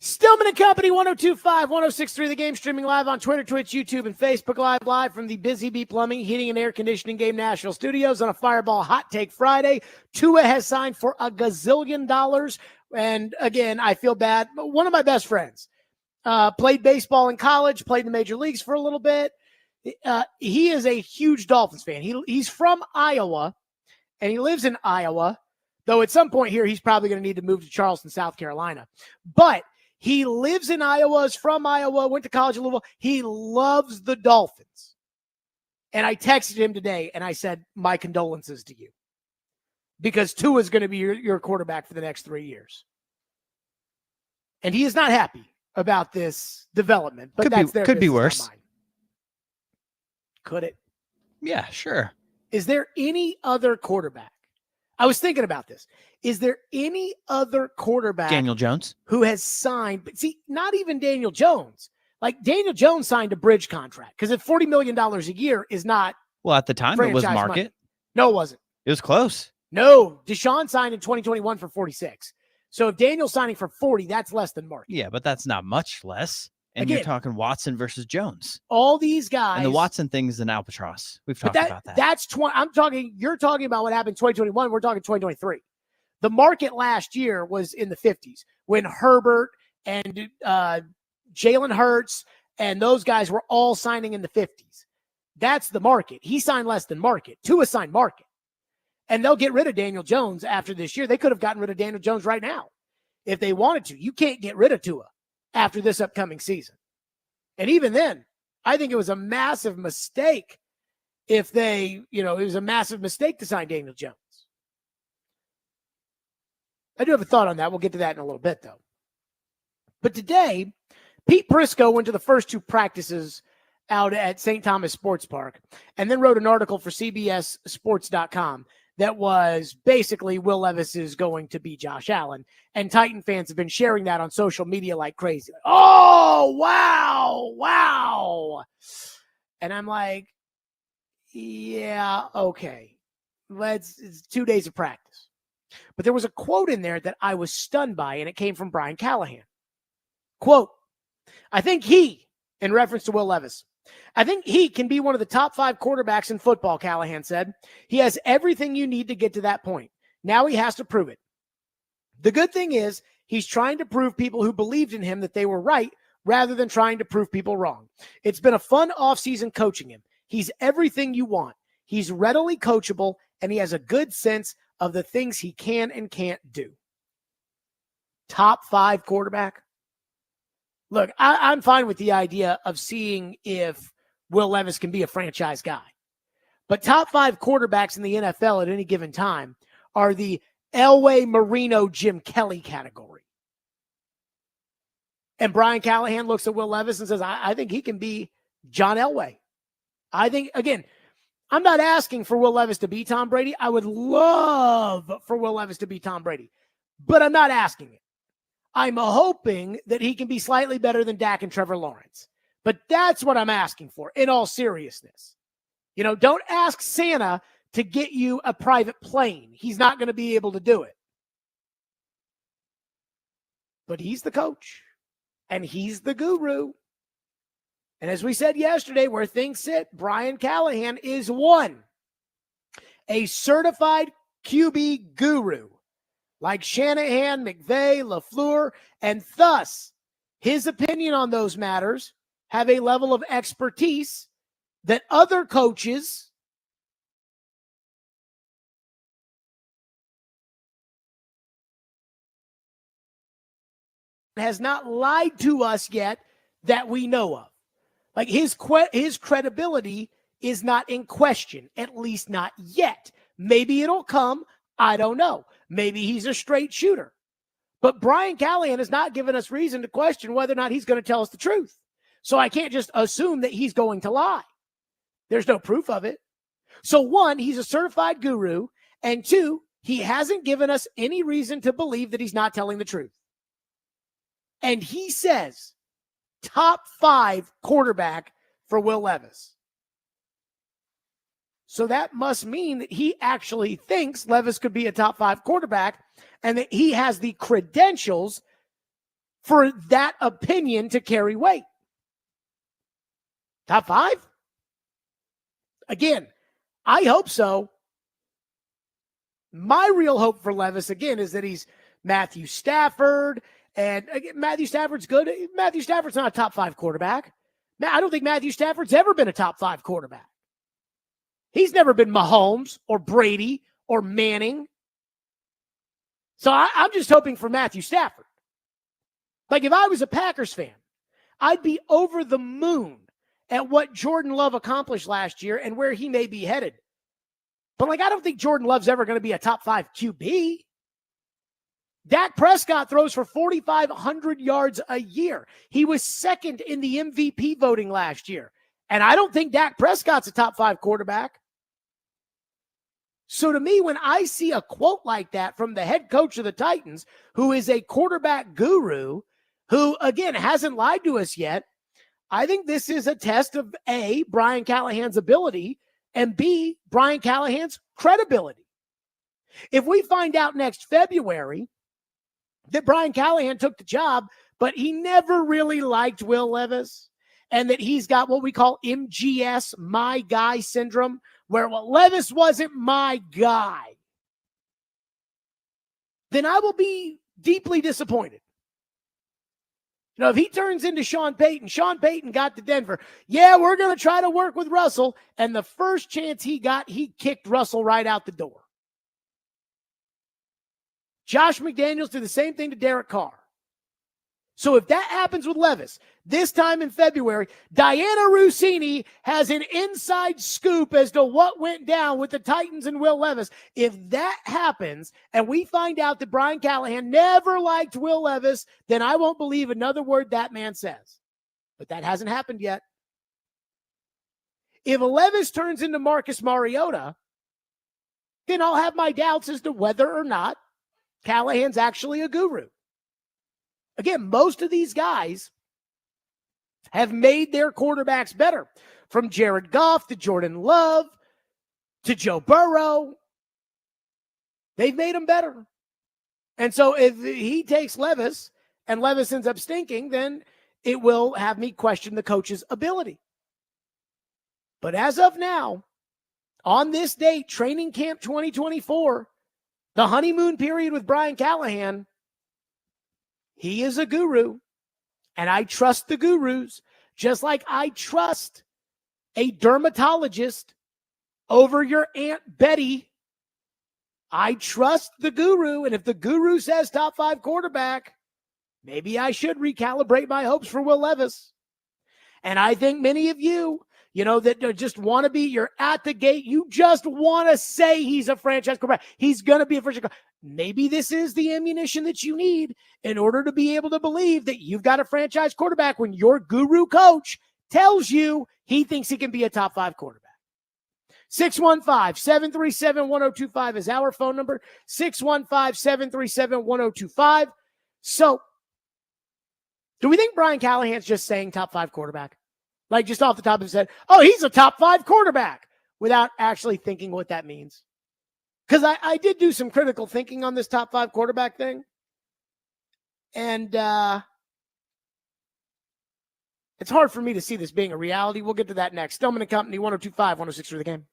[SPEAKER 1] Stillman and Company, 102.5, 106.3 The Game, streaming live on Twitter, Twitch, YouTube, and Facebook live from the Busy Bee Plumbing, Heating, and Air Conditioning Game Nashville Studios on a Fireball Hot Take Friday. Tua has signed for $1 gazillion. And again, I feel bad. One of my best friends played baseball in college, played in the major leagues for a little bit. He is a huge Dolphins fan. He's from Iowa, and he lives in Iowa, though at some point here, he's probably going to need to move to Charleston, South Carolina. But he lives in Iowa, is from Iowa, went to college in Louisville. He loves the Dolphins. And I texted him today, and I said, my condolences to you. Because Tua is going to be your quarterback for the next 3 years. And he is not happy about this development. But
[SPEAKER 2] could be worse.
[SPEAKER 1] Could it?
[SPEAKER 2] Yeah, sure.
[SPEAKER 1] Is there any other quarterback? I was thinking about this. Is there any other quarterback?
[SPEAKER 2] Daniel Jones,
[SPEAKER 1] who has signed, but see, not even Daniel Jones. Like Daniel Jones signed a bridge contract because at $40 million a year is not.
[SPEAKER 2] Well, at the time it was market.
[SPEAKER 1] Money. No, it wasn't.
[SPEAKER 2] It was close.
[SPEAKER 1] No, Deshaun signed in 2021 for 46. So if Daniel's signing for 40, that's less than market.
[SPEAKER 2] Yeah, but that's not much less. And
[SPEAKER 1] Again,
[SPEAKER 2] you're talking Watson versus Jones.
[SPEAKER 1] All these guys.
[SPEAKER 2] And the Watson thing is an albatross. We've talked about that.
[SPEAKER 1] That's 20. You're talking about what happened in 2021. We're talking 2023. The market last year was in the 50s when Herbert and Jalen Hurts and those guys were all signing in the 50s. That's the market. He signed less than market. Tua signed market. And they'll get rid of Daniel Jones after this year. They could have gotten rid of Daniel Jones right now if they wanted to. You can't get rid of Tua after this upcoming season. And even then, I think it was a massive mistake it was a massive mistake to sign Daniel Jones. I do have a thought on that. We'll get to that in a little bit, though. But today, Pete Prisco went to the first two practices out at St. Thomas Sports Park and then wrote an article for CBSSports.com that was basically Will Levis is going to be Josh Allen. And Titan fans have been sharing that on social media like crazy. Like, oh, wow. And I'm like, yeah, okay. It's 2 days of practice. But there was a quote in there that I was stunned by, and it came from Brian Callahan. Quote, I think he, in reference to Will Levis, I think he can be one of the top 5 quarterbacks in football, Callahan said. He has everything you need to get to that point. Now he has to prove it. The good thing is he's trying to prove people who believed in him that they were right rather than trying to prove people wrong. It's been a fun offseason coaching him. He's everything you want. He's readily coachable, and he has a good sense of the things he can and can't do. Top 5 quarterback? Look, I'm fine with the idea of seeing if Will Levis can be a franchise guy. But top 5 quarterbacks in the NFL at any given time are the Elway, Marino, Jim Kelly category. And Brian Callahan looks at Will Levis and says, I think he can be John Elway. I think, again, I'm not asking for Will Levis to be Tom Brady. I would love for Will Levis to be Tom Brady, but I'm not asking it. I'm hoping that he can be slightly better than Dak and Trevor Lawrence. But that's what I'm asking for in all seriousness. Don't ask Santa to get you a private plane. He's not going to be able to do it. But he's the coach, and he's the guru. And as we said yesterday, where things sit, Brian Callahan is a certified QB guru, like Shanahan, McVay, LaFleur, and thus his opinion on those matters have a level of expertise that other coaches has not lied to us yet that we know of. Like his credibility is not in question, at least not yet. Maybe it'll come. I don't know. Maybe he's a straight shooter. But Brian Callahan has not given us reason to question whether or not he's going to tell us the truth. So I can't just assume that he's going to lie. There's no proof of it. So 1, he's a certified guru. And 2, he hasn't given us any reason to believe that he's not telling the truth. And he says, top 5 quarterback for Will Levis. So that must mean that he actually thinks Levis could be a top 5 quarterback and that he has the credentials for that opinion to carry weight. Top 5? Again, I hope so. My real hope for Levis, again, is that he's Matthew Stafford. And again, Matthew Stafford's good. Matthew Stafford's not a top 5 quarterback. I don't think Matthew Stafford's ever been a top 5 quarterback. He's never been Mahomes or Brady or Manning. So I'm just hoping for Matthew Stafford. Like if I was a Packers fan, I'd be over the moon at what Jordan Love accomplished last year and where he may be headed. But I don't think Jordan Love's ever going to be a top 5 QB. Dak Prescott throws for 4,500 yards a year. He was second in the MVP voting last year. And I don't think Dak Prescott's a top 5 quarterback. So to me, when I see a quote like that from the head coach of the Titans, who is a quarterback guru, who, again, hasn't lied to us yet, I think this is a test of A, Brian Callahan's ability, and B, Brian Callahan's credibility. If we find out next February that Brian Callahan took the job, but he never really liked Will Levis, and that he's got what we call MGS, my guy syndrome, where Levis wasn't my guy, then I will be deeply disappointed. If he turns into Sean Payton got to Denver. Yeah, we're going to try to work with Russell. And the first chance he got, he kicked Russell right out the door. Josh McDaniels did the same thing to Derek Carr. So if that happens with Levis, this time in February, Diana Rossini has an inside scoop as to what went down with the Titans and Will Levis. If that happens and we find out that Brian Callahan never liked Will Levis, then I won't believe another word that man says. But that hasn't happened yet. If Levis turns into Marcus Mariota, then I'll have my doubts as to whether or not Callahan's actually a guru. Again, most of these guys have made their quarterbacks better, from Jared Goff to Jordan Love to Joe Burrow. They've made them better. And so if he takes Levis and Levis ends up stinking, then it will have me question the coach's ability. But as of now, on this date, training camp 2024, the honeymoon period with Brian Callahan, he is a guru, and I trust the gurus just like I trust a dermatologist over your Aunt Betty. I trust the guru, and if the guru says top 5 quarterback, maybe I should recalibrate my hopes for Will Levis. And I think many of you, that just want to be, you're at the gate, you just want to say he's a franchise quarterback. He's going to be a franchise quarterback. Maybe this is the ammunition that you need in order to be able to believe that you've got a franchise quarterback when your guru coach tells you he thinks he can be a top 5 quarterback. 615-737-1025 is our phone number. 615-737-1025. So, do we think Brian Callahan's just saying top 5 quarterback? Like just off the top of his head, oh, he's a top 5 quarterback, without actually thinking what that means. Because I did do some critical thinking on this top 5 quarterback thing. And it's hard for me to see this being a reality. We'll get to that next. Stillman and Company, 102.5, 106 for the game.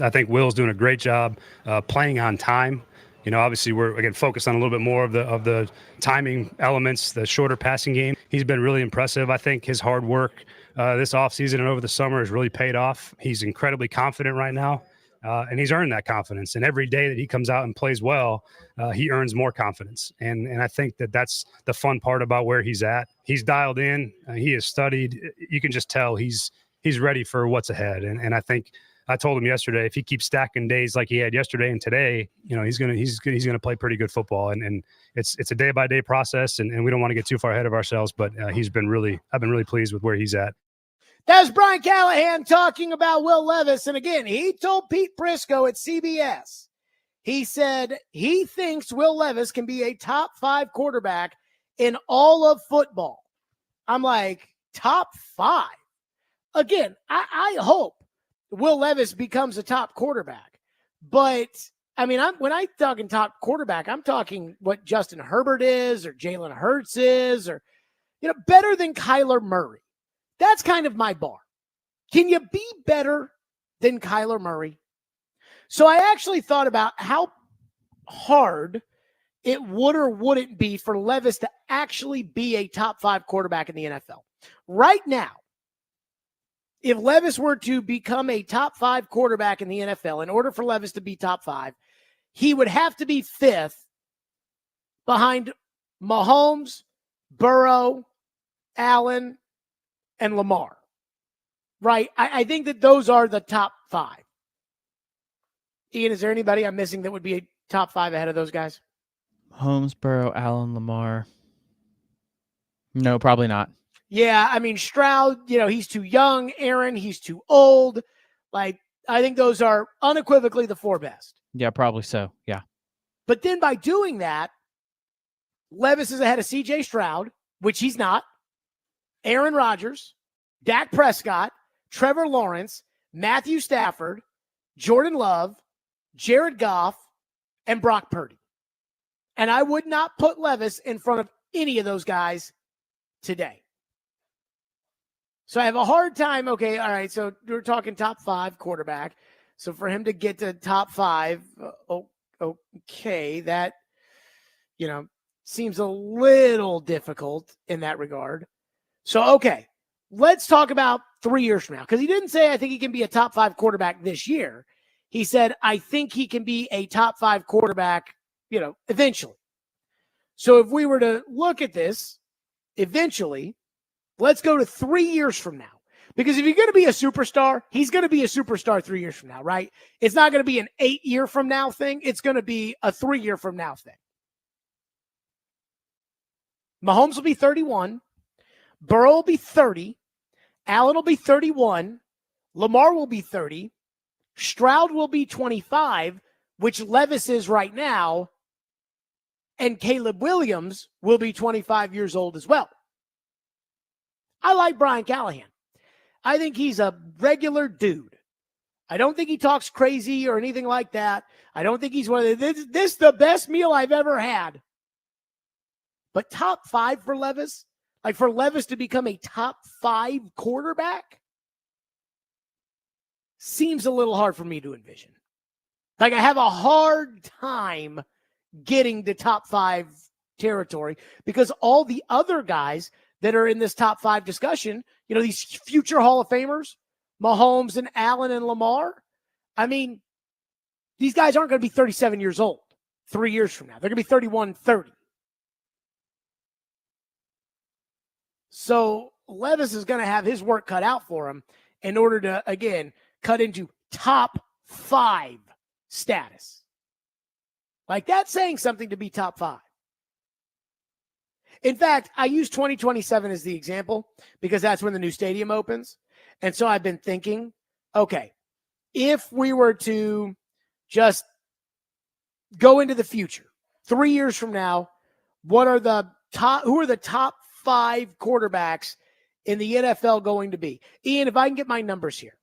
[SPEAKER 13] I think Will's doing a great job playing on time. Obviously we're again focused on a little bit more of the timing elements, the shorter passing game. He's been really impressive. I think his hard work this offseason and over the summer has really paid off. He's incredibly confident right now, and he's earned that confidence. And every day that he comes out and plays well, he earns more confidence. And I think that's the fun part about where he's at. He's dialed in. He has studied. You can just tell he's ready for what's ahead. And I think I told him yesterday, if he keeps stacking days like he had yesterday and today, he's gonna play pretty good football. And it's a day by day process, and we don't want to get too far ahead of ourselves. But I've been really pleased with where he's at.
[SPEAKER 1] That's Brian Callahan talking about Will Levis, and again, he told Pete Prisco at CBS. He said he thinks Will Levis can be a top 5 quarterback in all of football. I'm like, top 5? Again, I hope Will Levis becomes a top quarterback. But, I mean, when I'm talking top quarterback, I'm talking what Justin Herbert is or Jalen Hurts is or, better than Kyler Murray. That's kind of my bar. Can you be better than Kyler Murray? So I actually thought about how hard it would or wouldn't be for Levis to actually be a top 5 quarterback in the NFL. Right now, if Levis were to become a top 5 quarterback in the NFL, in order for Levis to be top 5, he would have to be 5th behind Mahomes, Burrow, Allen, and Lamar. Right? I think that those are the top 5. Ian, is there anybody I'm missing that would be a top 5 ahead of those guys?
[SPEAKER 2] Holmes, Burrow, Allen, Lamar. No, probably not.
[SPEAKER 1] Yeah, I mean, Stroud, he's too young. Aaron, he's too old. I think those are unequivocally the 4 best.
[SPEAKER 2] Yeah, probably so. Yeah.
[SPEAKER 1] But then by doing that, Levis is ahead of C.J. Stroud, which he's not, Aaron Rodgers, Dak Prescott, Trevor Lawrence, Matthew Stafford, Jordan Love, Jared Goff, and Brock Purdy. And I would not put Levis in front of any of those guys today. So I have a hard time. Okay, all right, so we're talking top 5 quarterback. So for him to get to top 5, okay, that, seems a little difficult in that regard. So, okay, let's talk about 3 years from now. Because he didn't say, I think he can be a top 5 quarterback this year. He said, I think he can be a top 5 quarterback, eventually. So if we were to look at this, eventually, let's go to 3 years from now. Because if you're going to be a superstar, he's going to be a superstar 3 years from now, right? It's not going to be an 8-year from now thing. It's going to be a 3-year from now thing. Mahomes will be 31. Burrow will be 30. Allen will be 31. Lamar will be 30. Stroud will be 25, which Levis is right now. And Caleb Williams will be 25 years old as well. I like Brian Callahan. I think he's a regular dude. I don't think he talks crazy or anything like that. I don't think he's one of the, this is the best meal I've ever had. But top 5 for Levis, for Levis to become a top 5 quarterback, seems a little hard for me to envision. I have a hard time getting to top 5 territory because all the other guys that are in this top 5 discussion, these future Hall of Famers, Mahomes and Allen and Lamar, I mean, these guys aren't going to be 37 years old 3 years from now. They're going to be 31, 30. So Levis is going to have his work cut out for him in order to, again, cut into top 5 status. That's saying something to be top 5. In fact, I use 2027 as the example because that's when the new stadium opens. And so I've been thinking, okay, if we were to just go into the future, 3 years from now, who are the top 5 quarterbacks in the NFL going to be? Ian, if I can get my numbers here.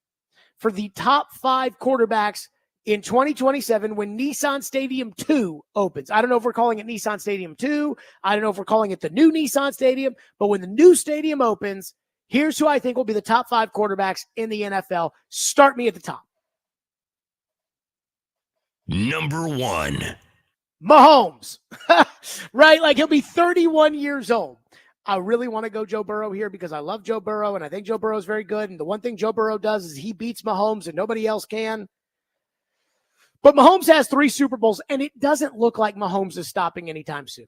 [SPEAKER 1] For the top 5 quarterbacks in 2027 when Nissan Stadium 2 opens. I don't know if we're calling it Nissan Stadium 2. I don't know if we're calling it the new Nissan Stadium. But when the new stadium opens, here's who I think will be the top 5 quarterbacks in the NFL. Start me at the top.
[SPEAKER 11] Number 1.
[SPEAKER 1] Mahomes, right? Like he'll be 31 years old. I really want to go Joe Burrow here because I love Joe Burrow and I think Joe Burrow is very good. And the one thing Joe Burrow does is he beats Mahomes and nobody else can. But Mahomes has 3 Super Bowls and it doesn't look like Mahomes is stopping anytime soon.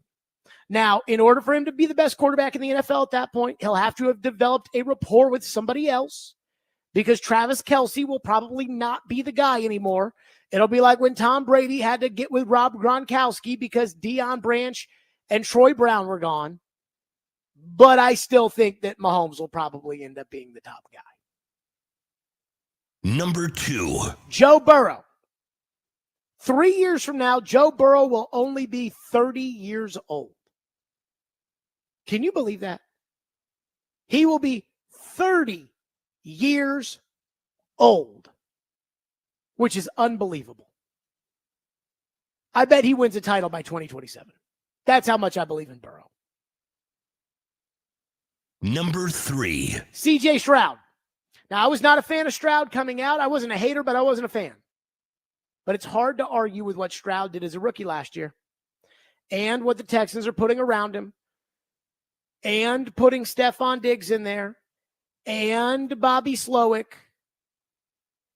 [SPEAKER 1] Now, in order for him to be the best quarterback in the NFL at that point, he'll have to have developed a rapport with somebody else because Travis Kelce will probably not be the guy anymore. It'll be like when Tom Brady had to get with Rob Gronkowski because Deion Branch and Troy Brown were gone. But I still think that Mahomes will probably end up being the top guy.
[SPEAKER 11] Number 2.
[SPEAKER 1] Joe Burrow. 3 years from now, Joe Burrow will only be 30 years old. Can you believe that? He will be 30 years old, which is unbelievable. I bet he wins a title by 2027. That's how much I believe in Burrow.
[SPEAKER 11] Number 3.
[SPEAKER 1] CJ Stroud. Now, I was not a fan of Stroud coming out. I wasn't a hater, but I wasn't a fan. But it's hard to argue with what Stroud did as a rookie last year and what the Texans are putting around him and putting Stephon Diggs in there and Bobby Slowick.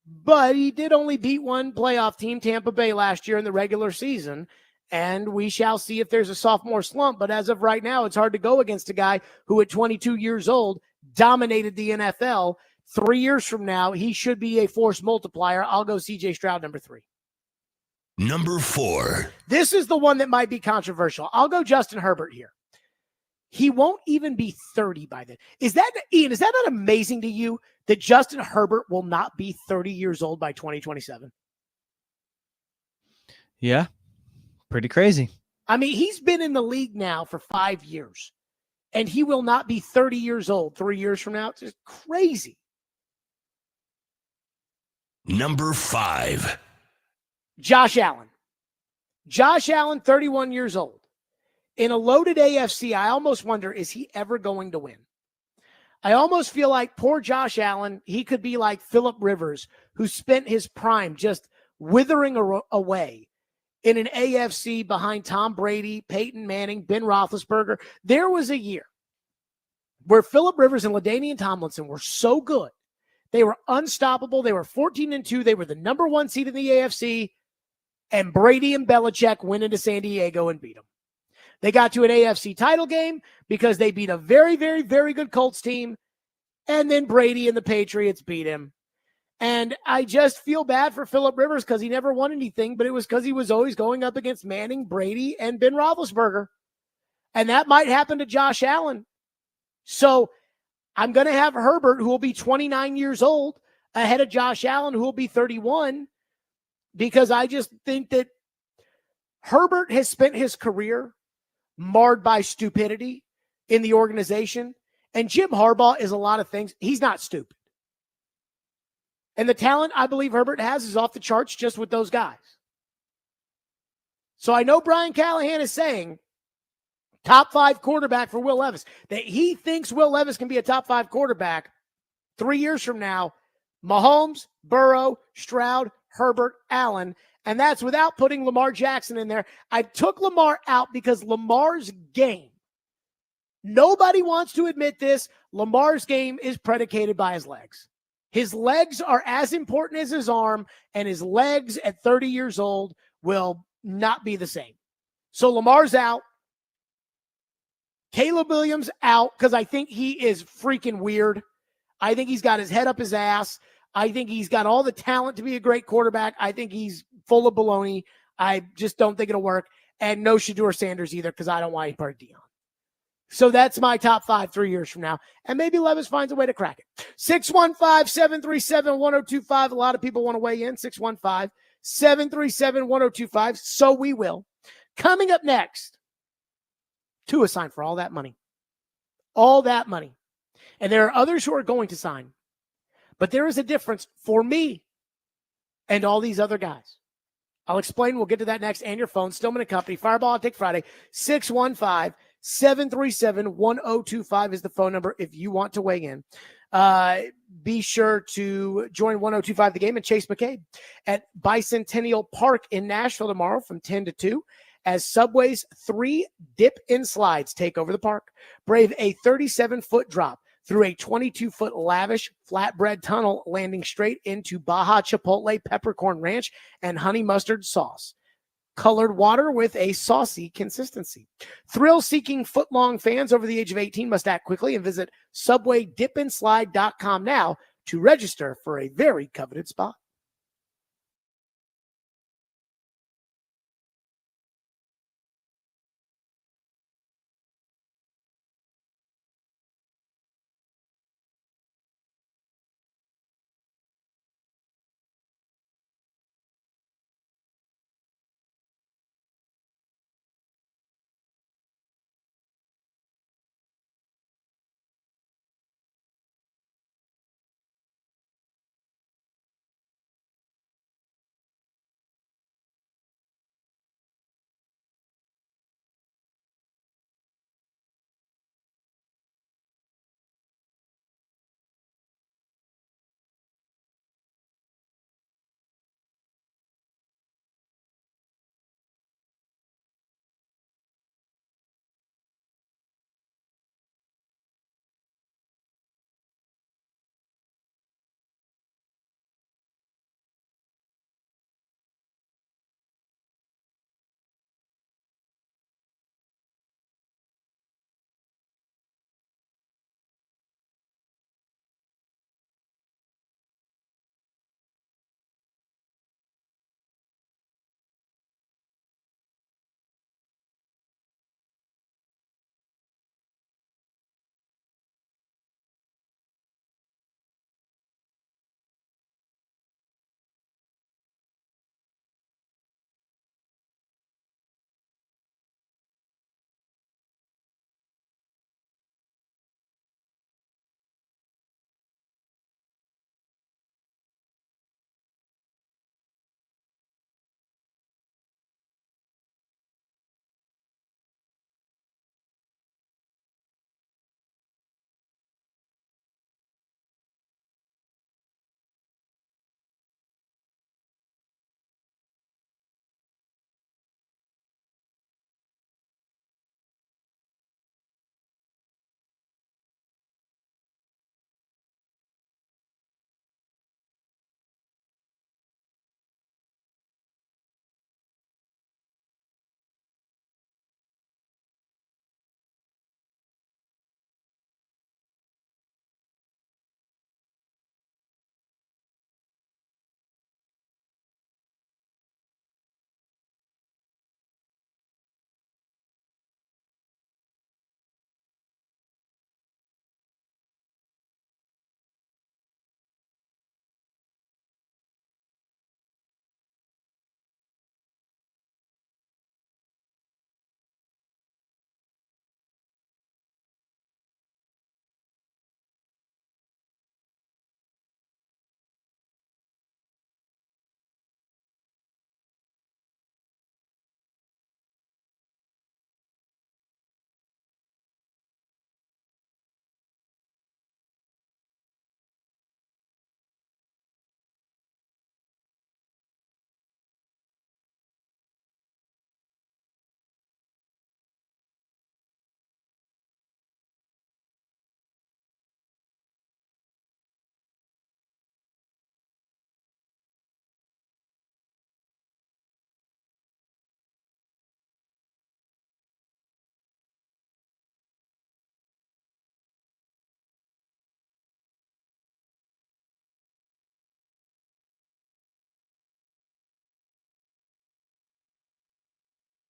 [SPEAKER 1] But he did only beat one playoff team, Tampa Bay, last year in the regular season. And we shall see if there's a sophomore slump. But as of right now, it's hard to go against a guy who at 22 years old dominated the NFL. 3 years from now, he should be a force multiplier. I'll go CJ Stroud, number 3.
[SPEAKER 11] Number 4.
[SPEAKER 1] This is the one that might be controversial. I'll go Justin Herbert here. He won't even be 30 by then. Ian, is that not amazing to you that Justin Herbert will not be 30 years old by 2027?
[SPEAKER 2] Yeah. Pretty crazy.
[SPEAKER 1] I mean, he's been in the league now for 5 years, and he will not be 30 years old 3 years from now. It's just crazy.
[SPEAKER 11] Number 5.
[SPEAKER 1] Josh Allen. Josh Allen, 31 years old. In a loaded AFC, I almost wonder, is he ever going to win? I almost feel like poor Josh Allen, he could be like Phillip Rivers, who spent his prime just withering away in an AFC behind Tom Brady, Peyton Manning, Ben Roethlisberger. There was a year where Phillip Rivers and LaDainian Tomlinson were so good. They were unstoppable. They were 14-2. They were the number 1 seed in the AFC. And Brady and Belichick went into San Diego and beat them. They got to an AFC title game because they beat a very, very, very good Colts team. And then Brady and the Patriots beat him. And I just feel bad for Phillip Rivers because he never won anything, but it was because he was always going up against Manning, Brady, and Ben Roethlisberger. And that might happen to Josh Allen. So I'm going to have Herbert, who will be 29 years old, ahead of Josh Allen, who will be 31, because I just think that Herbert has spent his career marred by stupidity in the organization. And Jim Harbaugh is a lot of things. He's not stupid. And the talent I believe Herbert has is off the charts just with those guys. So I know Brian Callahan is saying top 5 quarterback for Will Levis, that he thinks Will Levis can be a top 5 quarterback 3 years from now. Mahomes, Burrow, Stroud, Herbert, Allen. And that's without putting Lamar Jackson in there. I took Lamar out because Lamar's game, nobody wants to admit this, Lamar's game is predicated by his legs. His legs are as important as his arm, and his legs at 30 years old will not be the same. So Lamar's out. Caleb Williams out because I think he is freaking weird. I think he's got his head up his ass. I think he's got all the talent to be a great quarterback. I think he's full of baloney. I just don't think it'll work. And no Shedeur Sanders either because I don't want any part of Deion. So that's my top 5 3 years from now. And maybe Levis finds a way to crack it. 615-737-1025. A lot of people want to weigh in. 615-737-1025. So we will. Coming up next, Tua signed for all that money. All that money. And there are others who are going to sign. But there is a difference for me and all these other guys. I'll explain. We'll get to that next. And your phone. Stillman & Company. Fireball on Take Friday. 615-737-1025 is the phone number if you want to weigh in. be sure to join 102.5 The Game and Chase McCabe at Bicentennial Park in Nashville tomorrow from 10 to 2 as Subway's 3 dip and slides take over the park. Brave a 37-foot drop through a 22-foot lavish flatbread tunnel landing straight into Baja Chipotle peppercorn ranch and honey mustard sauce. Colored water with a saucy consistency. Thrill-seeking foot-long fans over the age of 18 must act quickly and visit subwaydipandslide.com now to register for a very coveted spot.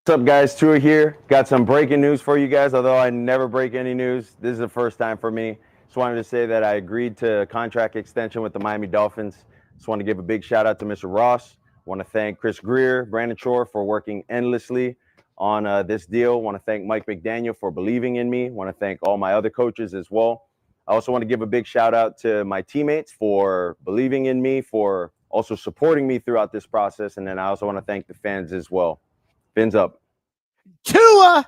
[SPEAKER 4] What's up, guys? Tua here. Got some breaking news for you guys. Although I never break any news, this is the first time for me. Just wanted to say that I agreed to a contract extension with the Miami Dolphins. Just want to give a big shout out to Mr. Ross. Want to thank Chris Greer, Brandon Chore for working endlessly on this deal. Want to thank Mike McDaniel for believing in me. Want to thank all my other coaches as well. I also want to give a big shout out to my teammates for believing in me, for also supporting me throughout this process. And then I also want to thank the fans as well. Fins up.
[SPEAKER 1] Tua,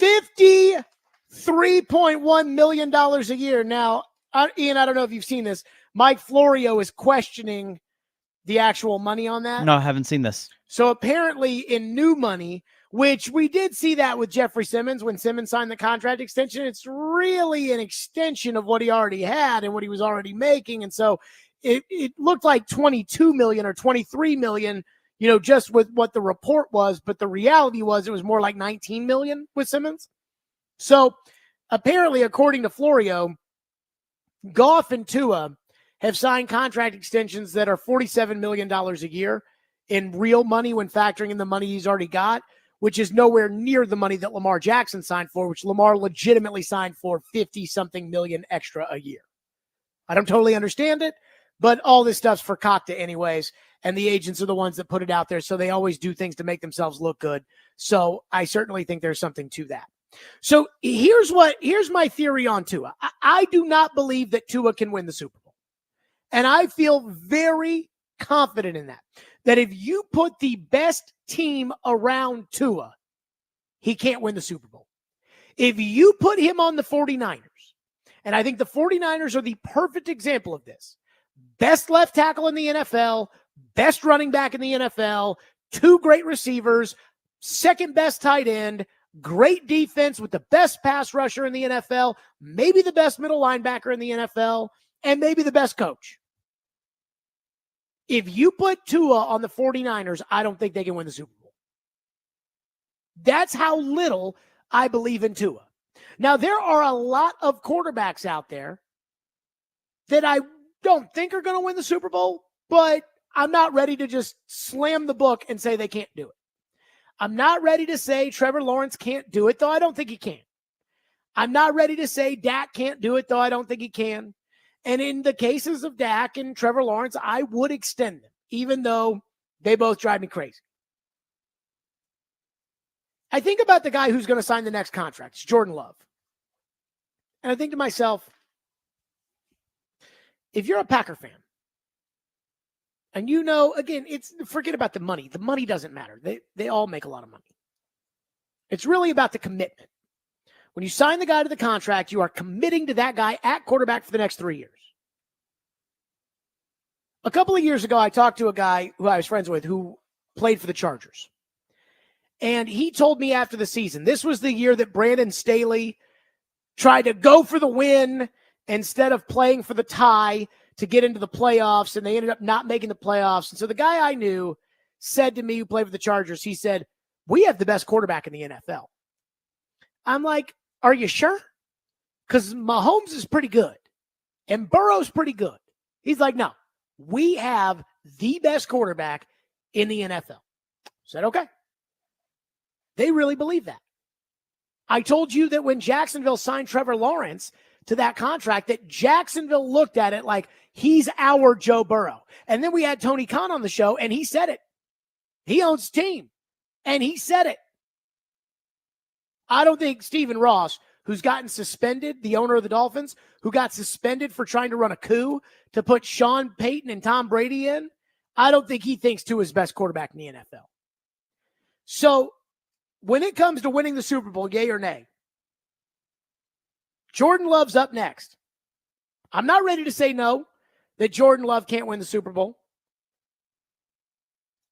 [SPEAKER 1] $53.1 million a year. Now, Ian, I don't know if you've seen this. Mike Florio is questioning the actual money on that.
[SPEAKER 2] No, I haven't seen this.
[SPEAKER 1] So apparently in new money, which we did see that with Jeffrey Simmons when Simmons signed the contract extension, it's really an extension of what he already had and what he was already making. And so it looked like 22 million or 23 million, just with what the report was. But the reality was it was more like 19 million with Simmons. So apparently, according to Florio, Goff and Tua have signed contract extensions that are $47 million a year in real money when factoring in the money he's already got, which is nowhere near the money that Lamar Jackson signed for, which Lamar legitimately signed for 50-something million extra a year. I don't totally understand it, but all this stuff's for Cockta anyways, and the agents are the ones that put it out there, so they always do things to make themselves look good. So I certainly think there's something to that. So here's my theory on Tua. I do not believe that Tua can win the Super Bowl. And I feel very confident in that if you put the best team around Tua, he can't win the Super Bowl. If you put him on the 49ers, and I think the 49ers are the perfect example of this, best left tackle in the NFL, best running back in the NFL, 2 great receivers, second best tight end, great defense with the best pass rusher in the NFL, maybe the best middle linebacker in the NFL, and maybe the best coach. If you put Tua on the 49ers, I don't think they can win the Super Bowl. That's how little I believe in Tua. Now, there are a lot of quarterbacks out there that I don't think are going to win the Super Bowl, but I'm not ready to just slam the book and say they can't do it. I'm not ready to say Trevor Lawrence can't do it, though I don't think he can. I'm not ready to say Dak can't do it, though I don't think he can. And in the cases of Dak and Trevor Lawrence, I would extend them, even though they both drive me crazy. I think about the guy who's going to sign the next contract. It's Jordan Love. And I think to myself, if you're a Packer fan, and again, forget about the money. The money doesn't matter. They all make a lot of money. It's really about the commitment. When you sign the guy to the contract, you are committing to that guy at quarterback for the next 3 years. A couple of years ago, I talked to a guy who I was friends with who played for the Chargers. And he told me after the season, this was the year that Brandon Staley tried to go for the win instead of playing for the tie to get into the playoffs, and they ended up not making the playoffs. And so the guy I knew said to me, who played for the Chargers, he said, "We have the best quarterback in the NFL." I'm like, "Are you sure?" Because Mahomes is pretty good, and Burrow's pretty good. He's like, "No, we have the best quarterback in the NFL." I said, "Okay." They really believe that. I told you that when Jacksonville signed Trevor Lawrence to that contract, that Jacksonville looked at it like he's our Joe Burrow. And then we had Tony Khan on the show, and he said it. He owns the team, and he said it. I don't think Stephen Ross, who's gotten suspended, the owner of the Dolphins, who got suspended for trying to run a coup to put Sean Payton and Tom Brady in, I don't think he thinks Tua's best quarterback in the NFL. So when it comes to winning the Super Bowl, yay or nay, Jordan Love's up next. I'm not ready to say no, that Jordan Love can't win the Super Bowl.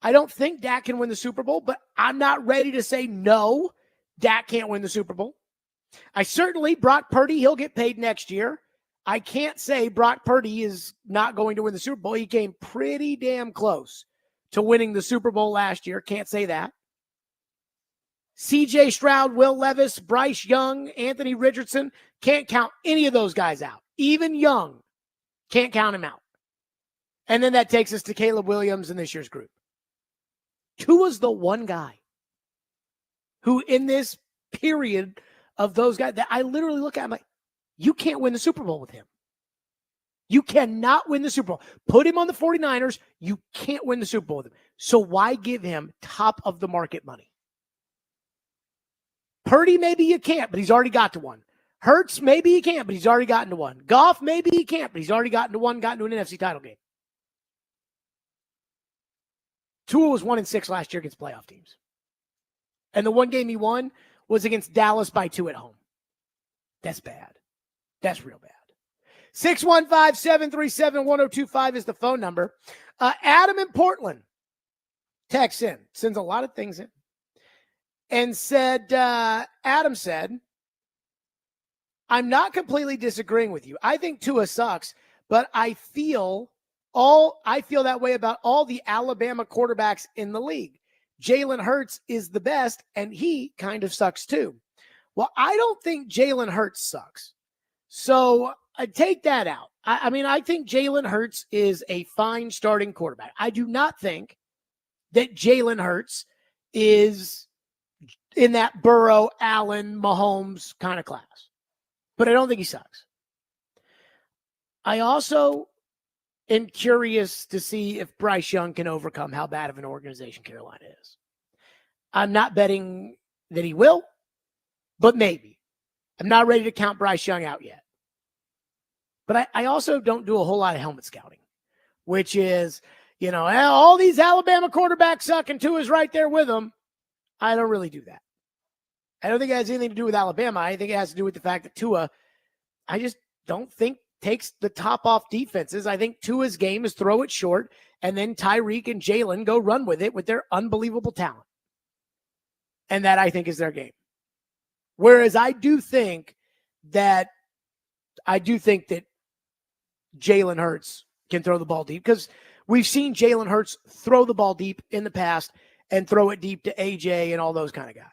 [SPEAKER 1] I don't think Dak can win the Super Bowl, but I'm not ready to say no, Dak can't win the Super Bowl. Brock Purdy, he'll get paid next year. I can't say Brock Purdy is not going to win the Super Bowl. He came pretty damn close to winning the Super Bowl last year. Can't say that. C.J. Stroud, Will Levis, Bryce Young, Anthony Richardson, can't count any of those guys out. Even Young, can't count him out. And then that takes us to Caleb Williams in this year's group. Tua's the one guy who in this period of those guys that I literally look at, I'm like, you can't win the Super Bowl with him. You cannot win the Super Bowl. Put him on the 49ers, you can't win the Super Bowl with him. So why give him top of the market money? Purdy, maybe you can't, but he's already got to one. Hurts, maybe he can't, but he's already gotten to one. Goff, maybe he can't, but he's already gotten to one, gotten to an NFC title game. Tua was 1-6 last year against playoff teams. And the one game he won was against Dallas by 2 at home. That's bad. That's real bad. 615-737-1025 is the phone number. Adam in Portland texts in, sends a lot of things in, and said, Adam said, I'm not completely disagreeing with you. I think Tua sucks, but I feel that way about all the Alabama quarterbacks in the league. Jalen Hurts is the best, and he kind of sucks too. Well, I don't think Jalen Hurts sucks. So I take that out. I mean, I think Jalen Hurts is a fine starting quarterback. I do not think that Jalen Hurts is in that Burrow, Allen, Mahomes kind of class. But I don't think he sucks. I also am curious to see if Bryce Young can overcome how bad of an organization Carolina is. I'm not betting that he will, but maybe. I'm not ready to count Bryce Young out yet. But I also don't do a whole lot of helmet scouting, which is, all these Alabama quarterbacks suck and Tua's right there with them. I don't really do that. I don't think it has anything to do with Alabama. I think it has to do with the fact that Tua, I just don't think takes the top off defenses. I think Tua's game is throw it short, and then Tyreek and Jalen go run with it with their unbelievable talent. And that, I think, is their game. Whereas I do think that Jalen Hurts can throw the ball deep, because we've seen Jalen Hurts throw the ball deep in the past and throw it deep to AJ and all those kind of guys.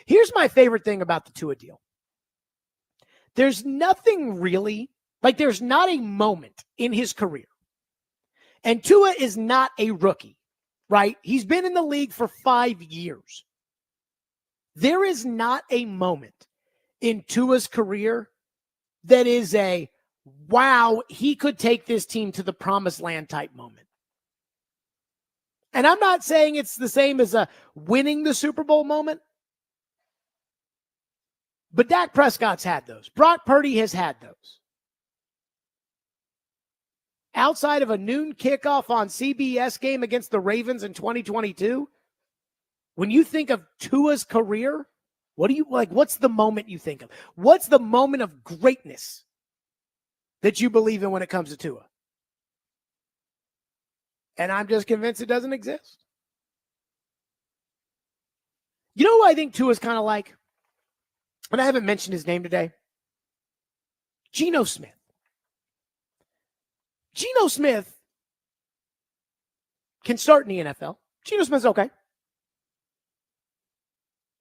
[SPEAKER 1] Here's my favorite thing about the Tua deal. There's nothing really, there's not a moment in his career. And Tua is not a rookie, right? He's been in the league for 5 years. There is not a moment in Tua's career that is a, wow, he could take this team to the promised land type moment. And I'm not saying it's the same as a winning the Super Bowl moment, but Dak Prescott's had those. Brock Purdy has had those. Outside of a noon kickoff on CBS game against the Ravens in 2022, when you think of Tua's career, what's the moment you think of? What's the moment of greatness that you believe in when it comes to Tua? And I'm just convinced it doesn't exist. You know who I think Tua's kind of like? And I haven't mentioned his name today. Geno Smith. Geno Smith can start in the NFL. Geno Smith's okay.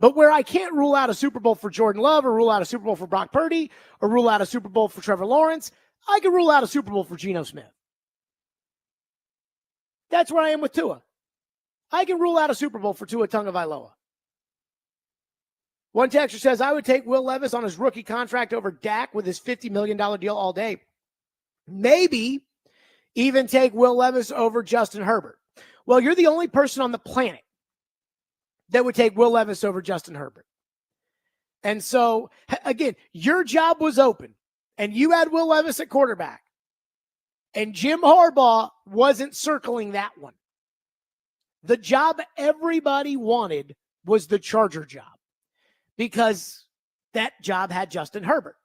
[SPEAKER 1] But where I can't rule out a Super Bowl for Jordan Love, or rule out a Super Bowl for Brock Purdy, or rule out a Super Bowl for Trevor Lawrence, I can rule out a Super Bowl for Geno Smith. That's where I am with Tua. I can rule out a Super Bowl for Tua Tagovailoa. One texter says, I would take Will Levis on his rookie contract over Dak with his $50 million deal all day. Maybe even take Will Levis over Justin Herbert. Well, you're the only person on the planet that would take Will Levis over Justin Herbert. And so, again, your job was open, and you had Will Levis at quarterback, and Jim Harbaugh wasn't circling that one. The job everybody wanted was the Charger job, because that job had Justin Herbert.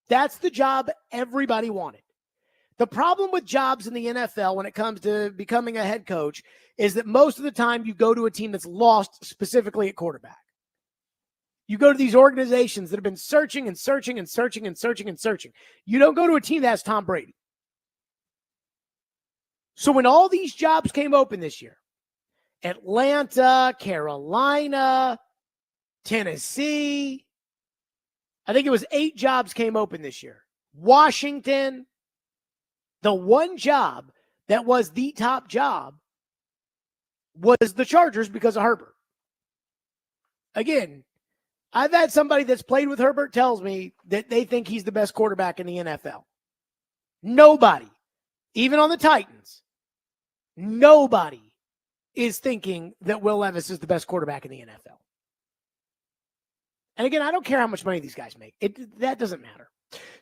[SPEAKER 1] That's the job everybody wanted. The problem with jobs in the NFL when it comes to becoming a head coach is that most of the time you go to a team that's lost specifically at quarterback. You go to these organizations that have been searching and searching and searching and searching and searching. You don't go to a team that has Tom Brady. So when all these jobs came open this year, Atlanta, Carolina, Tennessee, I think it was 8 jobs came open this year. Washington, the one job that was the top job was the Chargers because of Herbert. Again, I've had somebody that's played with Herbert tells me that they think he's the best quarterback in the NFL. Nobody, even on the Titans, nobody is thinking that Will Levis is the best quarterback in the NFL. And again, I don't care how much money these guys make. That doesn't matter.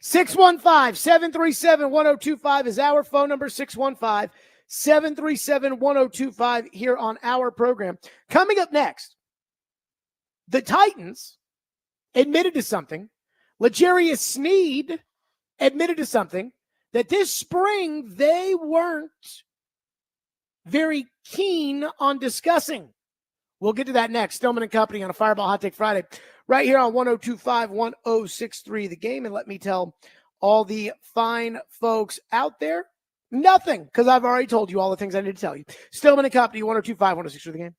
[SPEAKER 1] 615-737-1025 is our phone number, 615-737-1025 here on our program. Coming up next, the Titans admitted to something. L'Jarius Sneed admitted to something that this spring they weren't very keen on discussing. We'll get to that next. Stillman and Company on a Fireball Hot Take Friday, right here on 102.5, 106.3 The Game. And let me tell all the fine folks out there, nothing, because I've already told you all the things I need to tell you. Stillman and Company, 102.5, 106.3 The Game.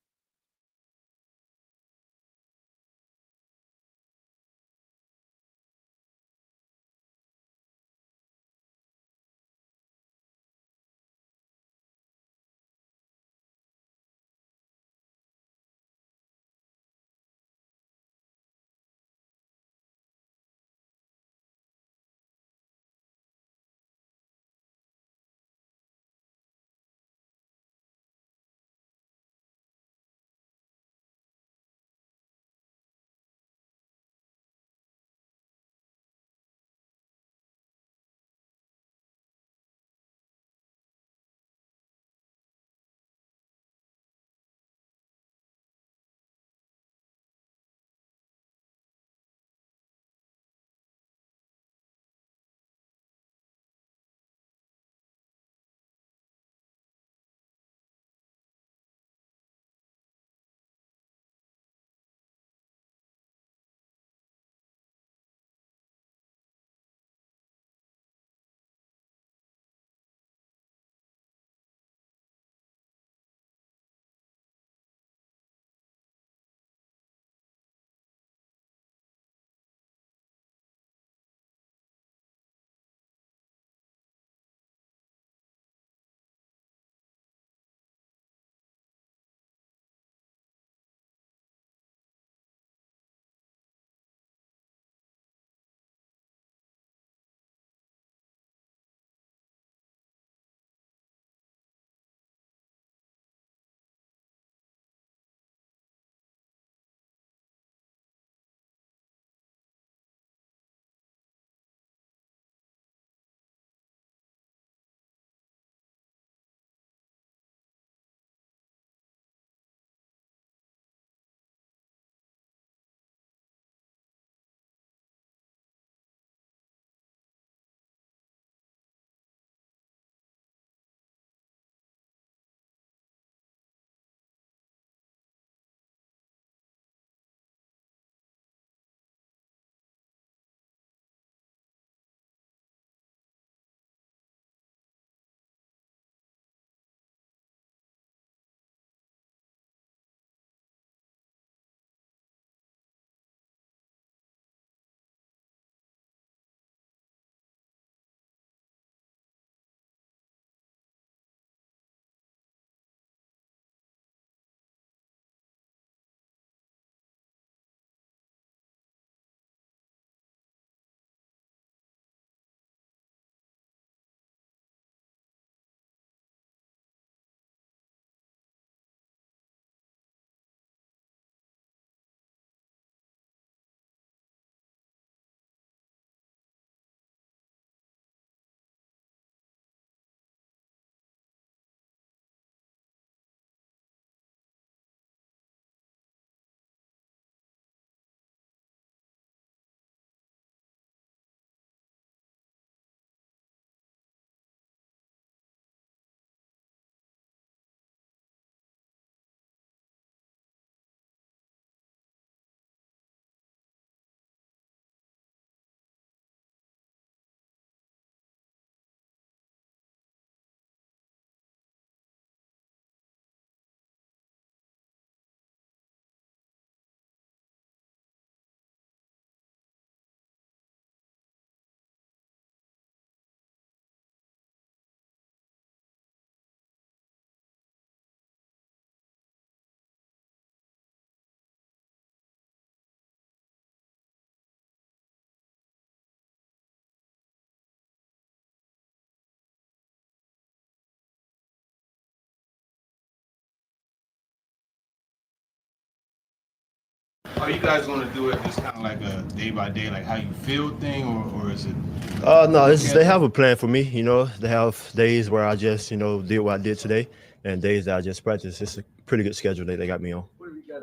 [SPEAKER 14] Are you guys going to do it just kind of like a day by day, like how you feel thing, or is it?
[SPEAKER 15] No, they have a plan for me. You know, they have days where I just, did what I did today, and days that I just practice. It's a pretty good schedule that they got me on.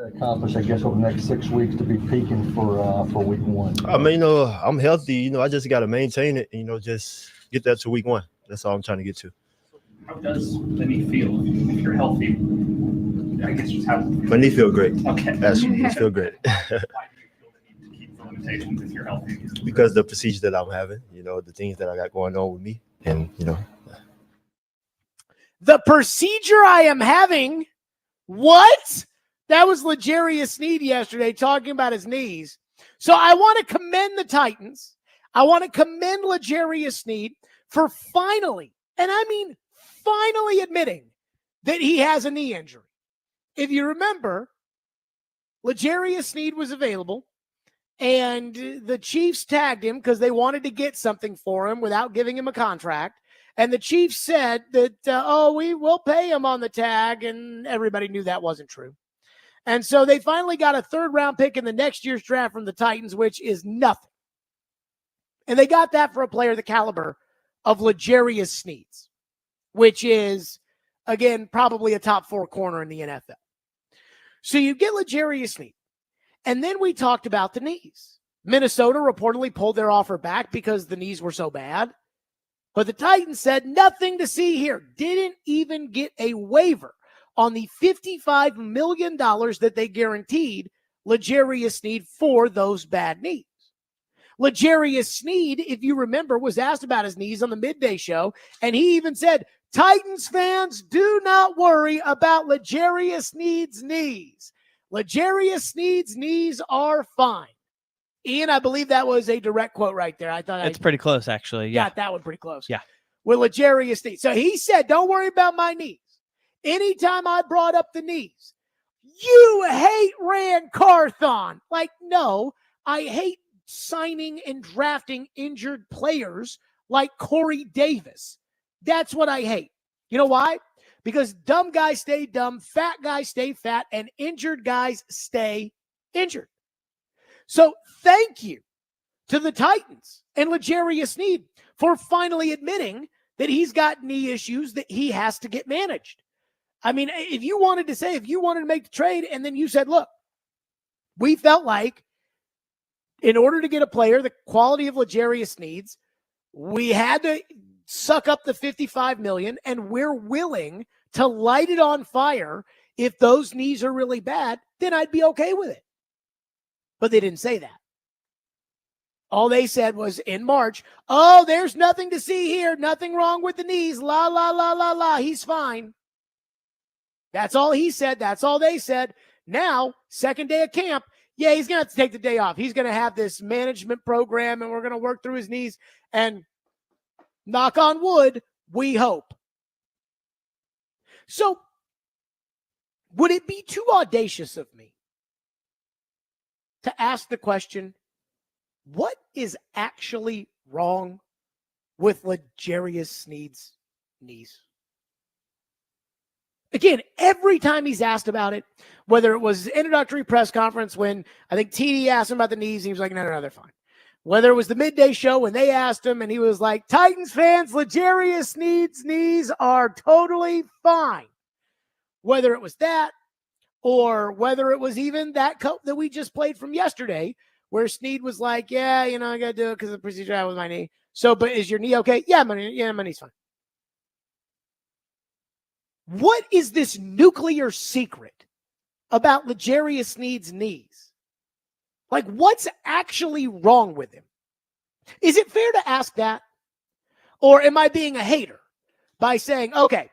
[SPEAKER 12] accomplish, I guess, over the next 6 weeks to be peaking for week one?
[SPEAKER 15] I mean, I'm healthy. I just got to maintain it. Just get that to week one. That's all I'm trying to get to.
[SPEAKER 16] How does the knee feel if you're healthy? I guess just how.
[SPEAKER 15] My knee feel great.
[SPEAKER 16] Okay.
[SPEAKER 15] Actually, it feel great.
[SPEAKER 16] Why do you feel the need to keep the limitations if you're healthy?
[SPEAKER 15] Because the procedure that I'm having, the things that I got going on with me, and
[SPEAKER 1] The procedure I am having. What? That was L'Jarius Sneed yesterday talking about his knees. So I want to commend the Titans. I want to commend L'Jarius Sneed for finally, and I mean finally, admitting that he has a knee injury. If you remember, L'Jarius Sneed was available, and the Chiefs tagged him because they wanted to get something for him without giving him a contract. And the Chiefs said that, we will pay him on the tag, and everybody knew that wasn't true. And so they finally got a third-round pick in the next year's draft from the Titans, which is nothing. And they got that for a player the caliber of L'Jarius Sneed, which is, again, probably a top 4 corner in the NFL. So you get L'Jarius Sneed. And then we talked about the knees. Minnesota reportedly pulled their offer back because the knees were so bad. But the Titans said nothing to see here. Didn't even get a waiver on the $55 million that they guaranteed L'Jarius Sneed for those bad knees. L'Jarius Sneed, if you remember, was asked about his knees on the midday show, and he even said, Titans fans, do not worry about L'Jarius Sneed's knees. L'Jarius Sneed's knees are fine. Ian, I believe that was a direct quote right there. I thought
[SPEAKER 2] it's pretty close, actually. Yeah,
[SPEAKER 1] got that one pretty close.
[SPEAKER 2] Yeah,
[SPEAKER 1] with L'Jarius Sneed. So he said, "Don't worry about my knees." Anytime I brought up the knees, you hate Rand Carthon. Like, no, I hate signing and drafting injured players like Corey Davis. That's what I hate. You know why? Because dumb guys stay dumb, fat guys stay fat, and injured guys stay injured. So thank you to the Titans and L'Jarius Sneed for finally admitting that he's got knee issues that he has to get managed. I mean, if you wanted to make the trade and then you said, look, we felt like in order to get a player the quality of L'Jarius Sneed's, we had to suck up the $55 million, and we're willing to light it on fire if those knees are really bad, then I'd be okay with it. But they didn't say that. All they said was in March, oh, there's nothing to see here. Nothing wrong with the knees. La, la, la, la, la. He's fine. That's all he said. That's all they said. Now, second day of camp, yeah, he's going to have to take the day off. He's going to have this management program, and we're going to work through his knees. And knock on wood, we hope. So, would it be too audacious of me to ask the question, what is actually wrong with L'Jarius Sneed's knees? Again, every time he's asked about it, whether it was his introductory press conference when I think TD asked him about the knees, and he was like, no, they're fine. Whether it was the midday show when they asked him, and he was like, Titans fans, L'Jarius Sneed's knees are totally fine. Whether it was that, or whether it was even that cut that we just played from yesterday, where Sneed was like, yeah, I got to do it because of the procedure I had with my knee. So, but is your knee okay? Yeah, my knee's fine. What is this nuclear secret about L'Jarius Sneed's knees? Like, what's actually wrong with him? Is it fair to ask that? Or am I being a hater by saying, okay,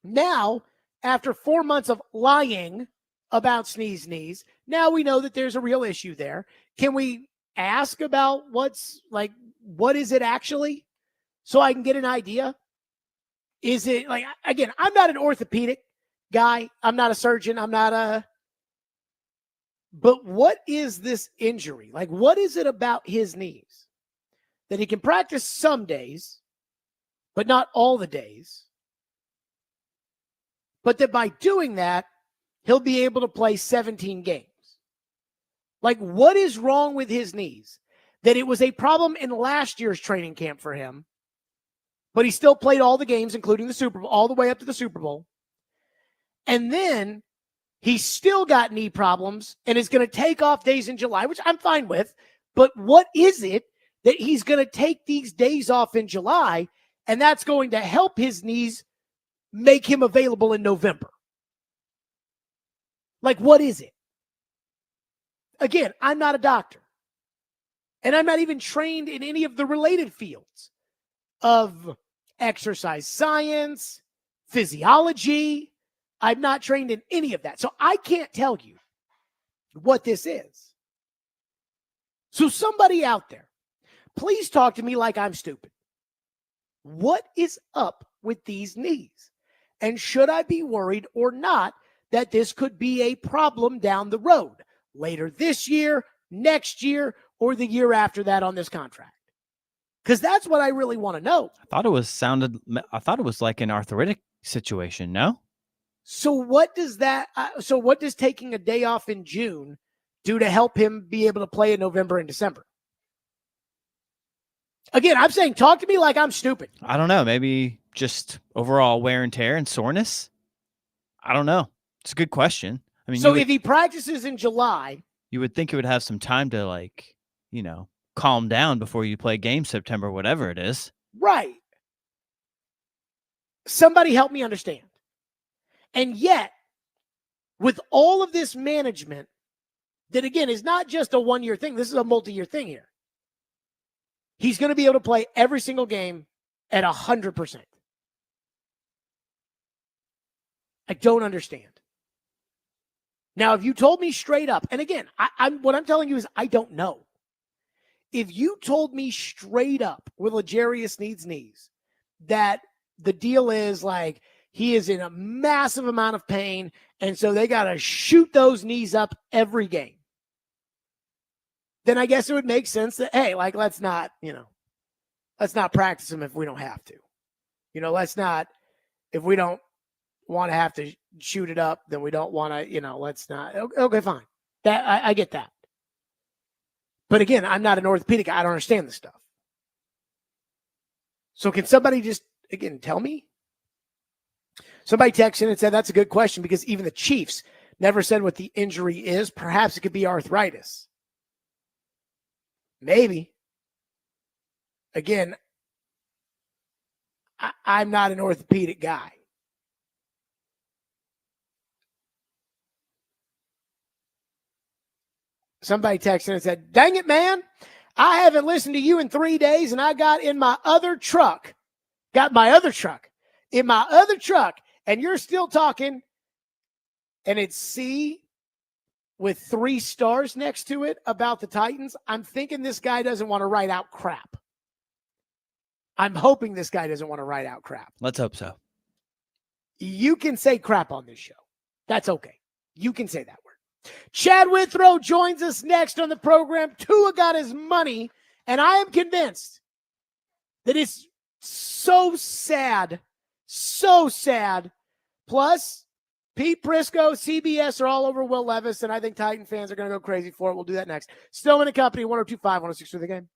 [SPEAKER 1] now, after 4 months of lying about Sneed's knees, now we know that there's a real issue there. Can we ask about what is it actually, so I can get an idea? Is it like, again, I'm not an orthopedic guy. I'm not a surgeon. But what is this injury? Like, what is it about his knees that he can practice some days, but not all the days? But that by doing that, he'll be able to play 17 games. Like, what is wrong with his knees? That it was a problem in last year's training camp for him, but he still played all the games, including the Super Bowl, all the way up to the Super Bowl. And then He's still got knee problems and is going to take off days in July, which I'm fine with. But what is it that he's going to take these days off in July, and that's going to help his knees make him available in November? Like, what is it? Again, I'm not a doctor, and I'm not even trained in any of the related fields of exercise science, physiology. I'm not trained in any of that. So I can't tell you what this is. So somebody out there, please talk to me like I'm stupid. What is up with these knees? And should I be worried or not that this could be a problem down the road, later this year, next year, or the year after that on this contract? Because that's what I really want to know.
[SPEAKER 2] I thought it was like an arthritic situation, no?
[SPEAKER 1] So what does what does taking a day off in June do to help him be able to play in November and December? Again, I'm saying talk to me like I'm stupid.
[SPEAKER 2] I don't know. Maybe just overall wear and tear and soreness. I don't know. It's a good question. I mean,
[SPEAKER 1] so if he practices in July,
[SPEAKER 2] you would think it would have some time to, like, calm down before you play game September, whatever it is.
[SPEAKER 1] Right. Somebody help me understand. And yet, with all of this management, that again is not just a one-year thing. This is a multi-year thing here. He's going to be able to play every single game at 100%. I don't understand. Now, if you told me straight up, and again, what I'm telling you is I don't know. If you told me straight up with L'Jarius Sneed's knees that the deal is like he is in a massive amount of pain, and so they got to shoot those knees up every game, then I guess it would make sense that, hey, like, let's not practice him if we don't have to. If we don't want to have to shoot it up, then we don't want to, let's not. Okay, fine. I get that. But again, I'm not an orthopedic. I don't understand this stuff. So can somebody just, again, tell me? Somebody texted in and said, that's a good question because even the Chiefs never said what the injury is. Perhaps it could be arthritis. Maybe. Again, I'm not an orthopedic guy. Somebody texted and said, dang it, man. I haven't listened to you in 3 days, and I got in my other truck. And you're still talking, and it's C with 3 stars next to it about the Titans. I'm thinking this guy doesn't want to write out crap. I'm hoping this guy doesn't want to write out crap.
[SPEAKER 2] Let's hope so.
[SPEAKER 1] You can say crap on this show. That's okay. You can say that word. Chad Withrow joins us next on the program. Tua got his money, and I am convinced that it's so sad. Plus, Pete Prisco, CBS are all over Will Levis, and I think Titan fans are going to go crazy for it. We'll do that next. Stillman and Company, 102.5, 106 for the game.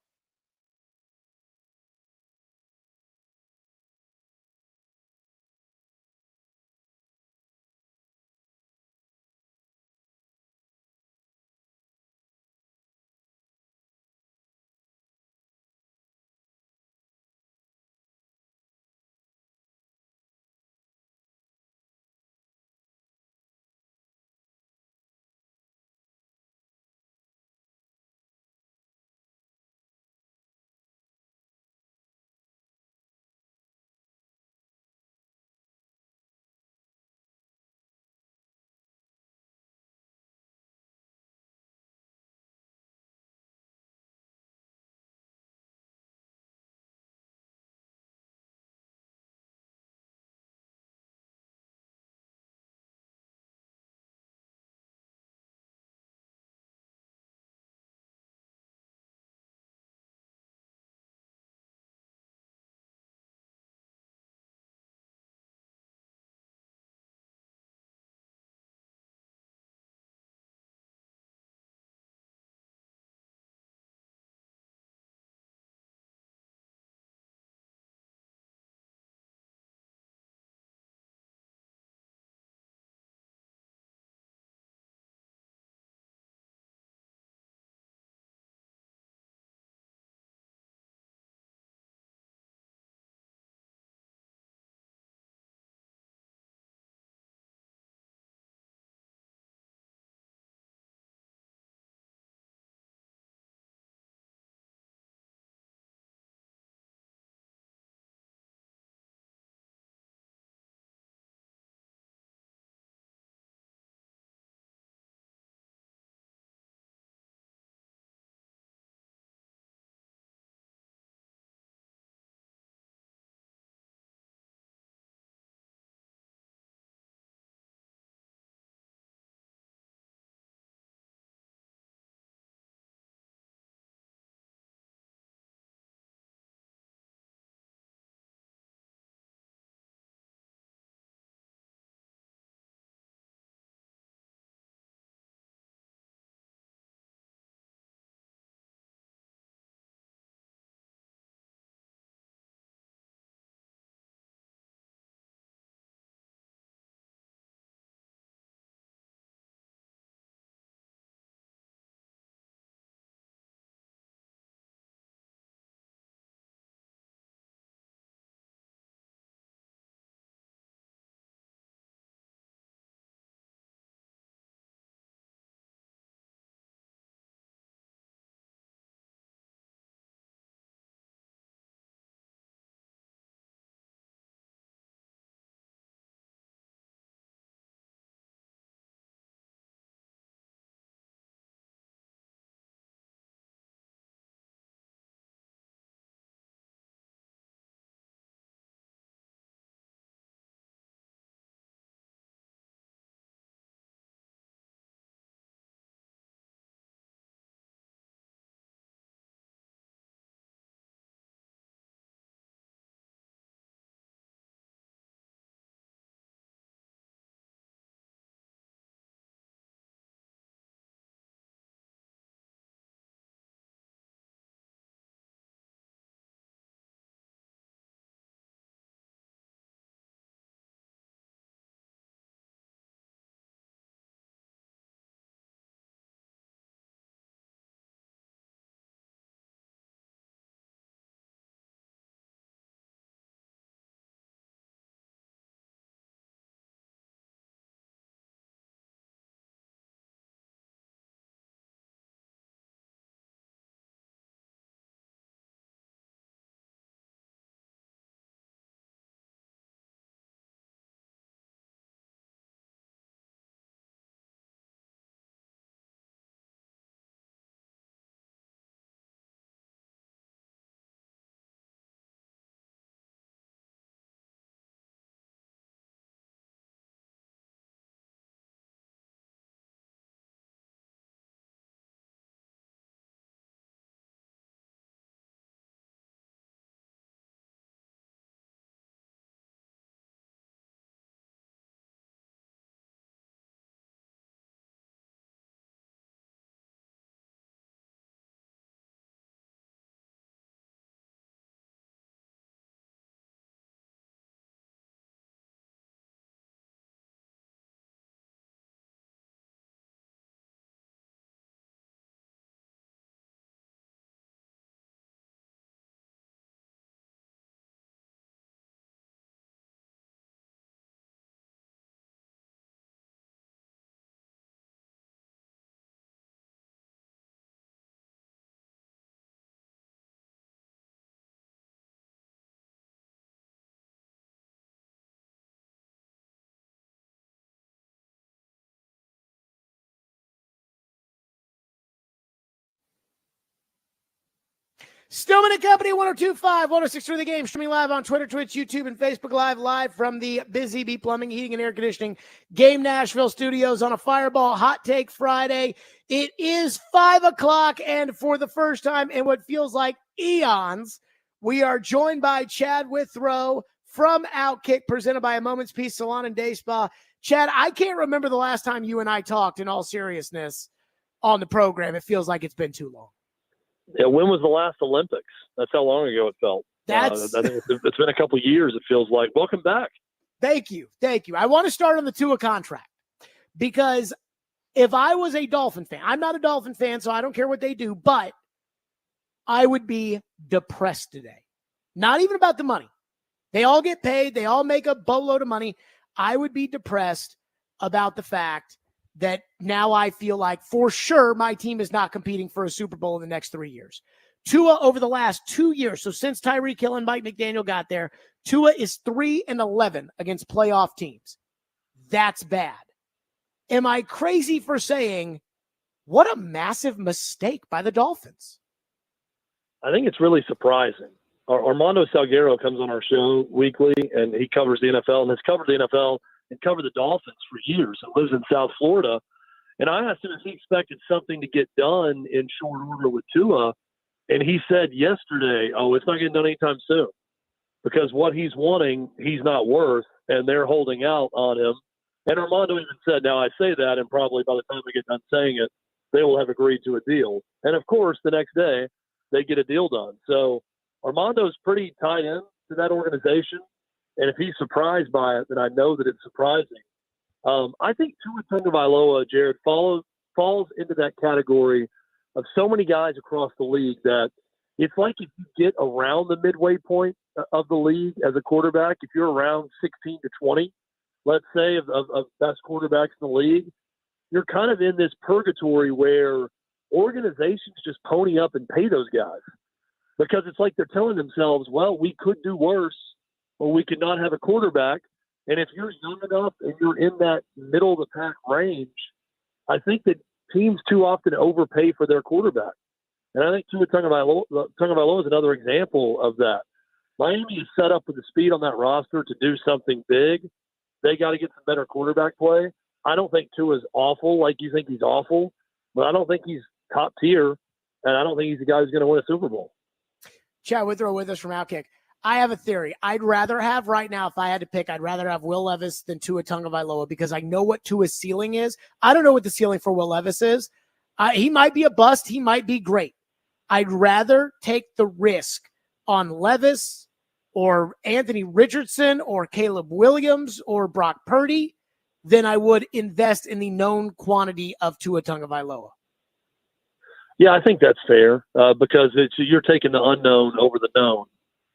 [SPEAKER 1] Stillman and Company, 102.5, 106.3 The Game, streaming live on Twitter, Twitch, YouTube, and Facebook live from the Busy Bee Plumbing, Heating, and Air Conditioning Game Nashville studios on a Fireball Hot Take Friday. It is 5 o'clock, and for the first time in what feels like eons, we are joined by Chad Withrow from Outkick, presented by A Moment's Peace Salon and Day Spa. Chad, I can't remember the last time you and I talked, in all seriousness, on the program. It feels like it's been too long.
[SPEAKER 17] Yeah, when was the last Olympics? That's how long ago it felt. I think it's been a couple of years, it feels like. Welcome back.
[SPEAKER 1] Thank you. I want to start on the Tua contract, because if I was a Dolphin fan, I'm not a Dolphin fan, so I don't care what they do, but I would be depressed today. Not even about the money. They all get paid. They all make a boatload of money. I would be depressed about the fact that now I feel like for sure my team is not competing for a Super Bowl in the next 3 years. Tua over the last 2 years, so since Tyreek Hill and Mike McDaniel got there, Tua is 3-11 against playoff teams. That's bad. Am I crazy for saying what a massive mistake by the Dolphins?
[SPEAKER 17] I think it's really surprising. Armando Salguero comes on our show weekly, and he covers the NFL and has covered the NFL and covered the Dolphins for years and lives in South Florida. And I asked him if he expected something to get done in short order with Tua. And he said yesterday, it's not getting done anytime soon, because what he's wanting, he's not worth, and they're holding out on him. And Armando even said, now I say that, and probably by the time I get done saying it, they will have agreed to a deal. And of course, the next day, they get a deal done. So Armando's pretty tied in to that organization. And if he's surprised by it, then I know that it's surprising. I think Tua Tagovailoa, Jared, falls into that category of so many guys across the league that it's like if you get around the midway point of the league as a quarterback, if you're around 16 to 20, let's say, of best quarterbacks in the league, you're kind of in this purgatory where organizations just pony up and pay those guys, because it's like they're telling themselves, well, we could do worse, or we could not have a quarterback. And if you're young enough and you're in that middle of the pack range, I think that teams too often overpay for their quarterback. And I think Tua Tagovailoa is another example of that. Miami is set up with the speed on that roster to do something big. They got to get some better quarterback play. I don't think Tua's awful like you think he's awful, but I don't think he's top tier, and I don't think he's the guy who's going to win a Super Bowl.
[SPEAKER 1] Chad Withrow with us from Outkick. I have a theory. I'd rather have right now, if I had to pick, I'd rather have Will Levis than Tua Tagovailoa, because I know what Tua's ceiling is. I don't know what the ceiling for Will Levis is. He might be a bust. He might be great. I'd rather take the risk on Levis or Anthony Richardson or Caleb Williams or Brock Purdy than I would invest in the known quantity of Tua Tagovailoa.
[SPEAKER 17] Yeah, I think that's fair, because you're taking the unknown over the known.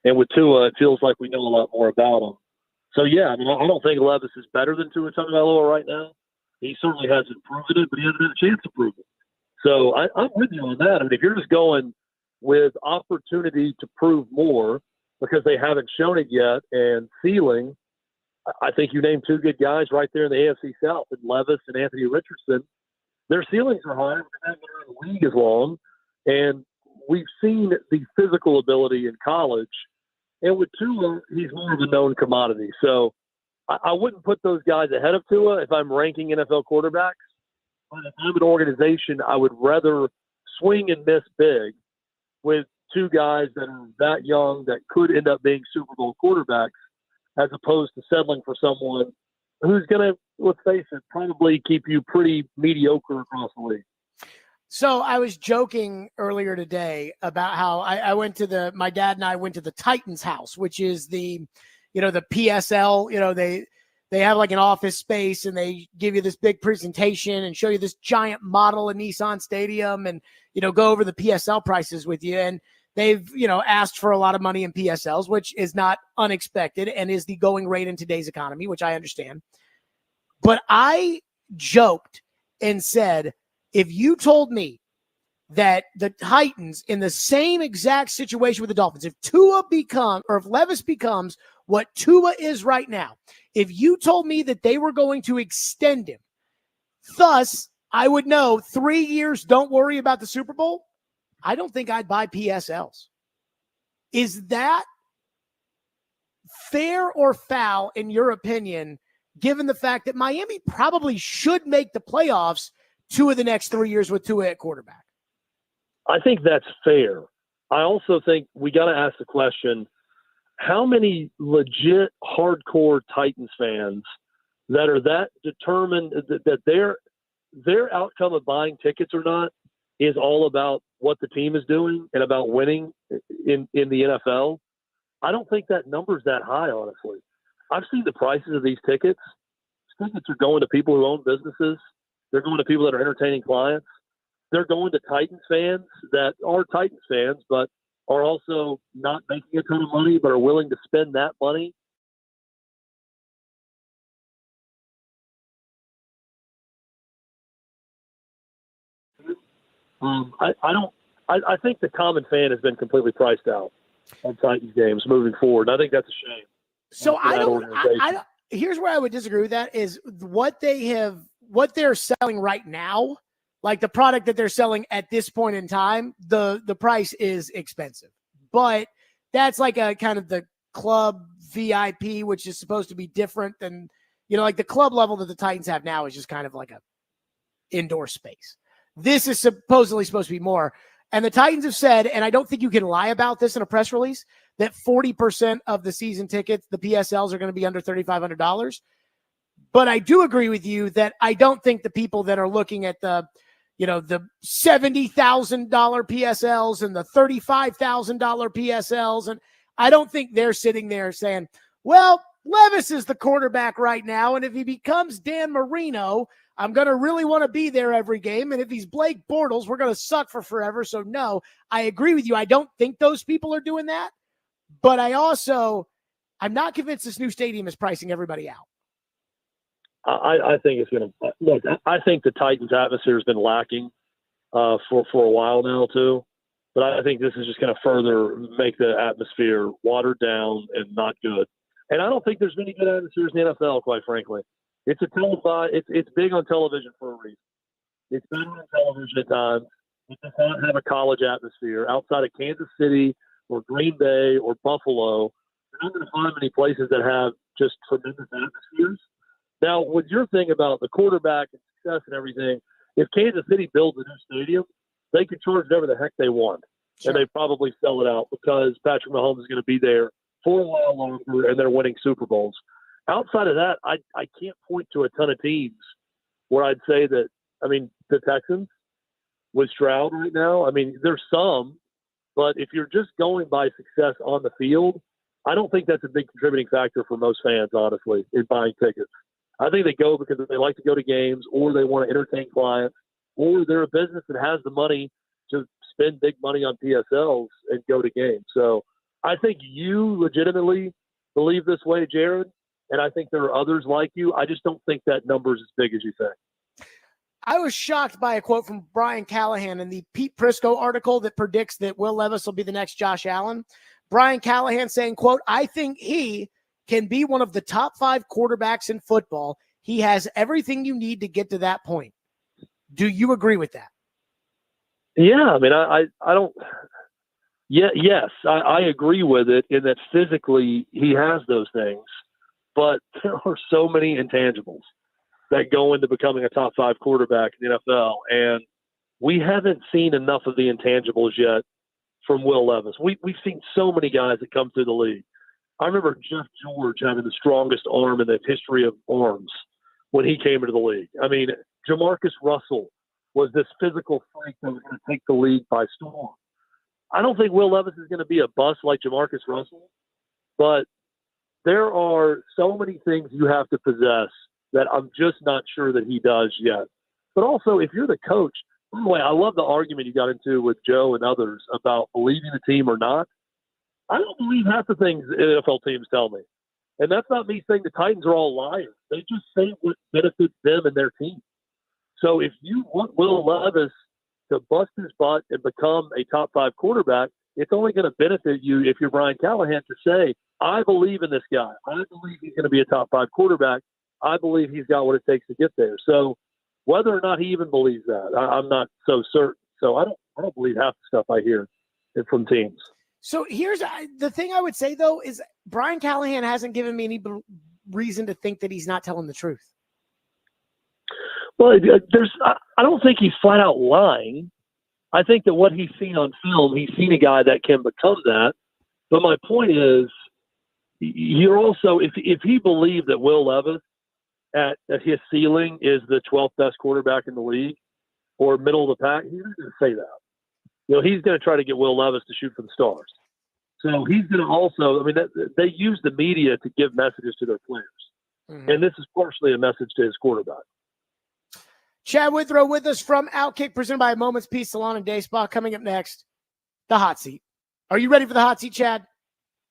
[SPEAKER 17] And with Tua, it feels like we know a lot more about him. So, yeah, I mean, I don't think Levis is better than Tua Tagovailoa right now. He certainly hasn't proven it, but he hasn't had a chance to prove it. So I'm with you on that. I mean, if you're just going with opportunity to prove more because they haven't shown it yet and ceiling, I think you named two good guys right there in the AFC South, and Levis and Anthony Richardson. Their ceilings are higher because they haven't been in the league as long. And we've seen the physical ability in college. And with Tua, he's more of a known commodity. So I wouldn't put those guys ahead of Tua if I'm ranking NFL quarterbacks. But if I'm an organization, I would rather swing and miss big with two guys that are that young that could end up being Super Bowl quarterbacks, as opposed to settling for someone who's going to, let's face it, probably keep you pretty mediocre across the league.
[SPEAKER 1] So I was joking earlier today about how I went to my dad and I went to the Titans house, which is the PSL, they have like an office space and they give you this big presentation and show you this giant model in Nissan Stadium and, go over the PSL prices with you. And they've, asked for a lot of money in PSLs, which is not unexpected and is the going rate in today's economy, which I understand. But I joked and said, if you told me that the Titans in the same exact situation with the Dolphins, if Levis becomes what Tua is right now, if you told me that they were going to extend him, thus I would know 3 years, don't worry about the Super Bowl, I don't think I'd buy PSLs. Is that fair or foul, in your opinion, given the fact that Miami probably should make the playoffs 2 of the next 3 years with Tua at quarterback?
[SPEAKER 17] I think that's fair. I also think we got to ask the question, how many legit hardcore Titans fans that are that determined that their outcome of buying tickets or not is all about what the team is doing and about winning in the NFL? I don't think that number's that high, honestly. I've seen the prices of these tickets. Tickets are going to people who own businesses. They're going to people that are entertaining clients. They're going to Titans fans that are Titans fans, but are also not making a ton of money, but are willing to spend that money. I think the common fan has been completely priced out on Titans games moving forward. And I think that's a shame.
[SPEAKER 1] So here's where I would disagree with that is what they're selling right now, like the product that they're selling at this point in time, the price is expensive. But that's like a kind of the club VIP, which is supposed to be different than, like the club level that the Titans have now is just kind of like a indoor space. This is supposedly supposed to be more. And the Titans have said, and I don't think you can lie about this in a press release, that 40% of the season tickets, the PSLs, are going to be under $3,500. But I do agree with you that I don't think the people that are looking at the $70,000 PSLs and the $35,000 PSLs, and I don't think they're sitting there saying, well, Levis is the quarterback right now, and if he becomes Dan Marino, I'm going to really want to be there every game. And if he's Blake Bortles, we're going to suck for forever. So no, I agree with you. I don't think those people are doing that. But I'm not convinced this new stadium is pricing everybody out.
[SPEAKER 17] I think it's going to look. I think the Titans atmosphere has been lacking for a while now too. But I think this is just going to further make the atmosphere watered down and not good. And I don't think there's many good atmospheres in the NFL, quite frankly. It's it's big on television for a reason. It's better on television at times. It does not have a college atmosphere outside of Kansas City or Green Bay or Buffalo. You're not going to find many places that have just tremendous atmospheres. Now, with your thing about the quarterback and success and everything, if Kansas City builds a new stadium, they can charge whatever the heck they want. Sure. And they probably sell it out because Patrick Mahomes is going to be there for a while longer and they're winning Super Bowls. Outside of that, I can't point to a ton of teams where I'd say that, the Texans with Stroud right now, there's some, but if you're just going by success on the field, I don't think that's a big contributing factor for most fans, honestly, in buying tickets. I think they go because they like to go to games or they want to entertain clients or they're a business that has the money to spend big money on PSLs and go to games. So I think you legitimately believe this way, Jared, and I think there are others like you. I just don't think that number is as big as you think.
[SPEAKER 1] I was shocked by a quote from Brian Callahan in the Pete Prisco article that predicts that Will Levis will be the next Josh Allen. Brian Callahan saying, quote, I think he can be one of the top 5 quarterbacks in football. He has everything you need to get to that point. Do you agree with that?
[SPEAKER 17] Yeah, I don't. Yeah, yes, I agree with it in that physically he has those things, but there are so many intangibles that go into becoming a top 5 quarterback in the NFL, and we haven't seen enough of the intangibles yet from Will Levis. We've seen so many guys that come through the league. I remember Jeff George having the strongest arm in the history of arms when he came into the league. Jamarcus Russell was this physical freak that was going to take the league by storm. I don't think Will Levis is going to be a bust like Jamarcus Russell, but there are so many things you have to possess that I'm just not sure that he does yet. But also, if you're the coach, by the way, I love the argument you got into with Joe and others about believing the team or not. I don't believe half the things NFL teams tell me. And that's not me saying the Titans are all liars. They just say what benefits them and their team. So if you want Will Levis to bust his butt and become a top 5 quarterback, it's only going to benefit you if you're Brian Callahan to say, I believe in this guy. I believe he's going to be a top 5 quarterback. I believe he's got what it takes to get there. So whether or not he even believes that, I'm not so certain. So I don't believe half the stuff I hear from teams.
[SPEAKER 1] So here's the thing I would say, though, is Brian Callahan hasn't given me any reason to think that he's not telling the truth.
[SPEAKER 17] Well, I don't think he's flat out lying. I think that what he's seen on film, he's seen a guy that can become that. But my point is, you're also, if he believed that Will Levis at his ceiling is the 12th best quarterback in the league or middle of the pack, he's not going to say that. He's going to try to get Will Levis to shoot for the stars. So he's going to also, they use the media to give messages to their players. Mm-hmm. And this is partially a message to his quarterback.
[SPEAKER 1] Chad Withrow with us from Outkick, presented by Moments Peace Salon and Day Spa. Coming up next, the hot seat. Are you ready for the hot seat, Chad?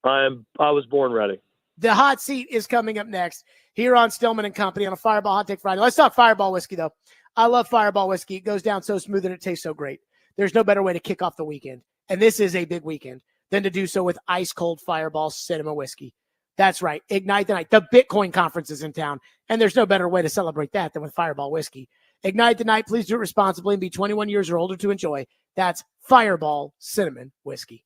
[SPEAKER 17] I was born ready.
[SPEAKER 1] The hot seat is coming up next here on Stillman and Company on a Fireball Hot Take Friday. Let's talk Fireball whiskey, though. I love Fireball whiskey. It goes down so smooth and it tastes so great. There's no better way to kick off the weekend, and this is a big weekend, than to do so with ice-cold Fireball Cinema whiskey. That's right. Ignite the night. The Bitcoin conference is in town, and there's no better way to celebrate that than with Fireball whiskey. Ignite the night. Please do it responsibly and be 21 years or older to enjoy. That's Fireball Cinnamon Whiskey.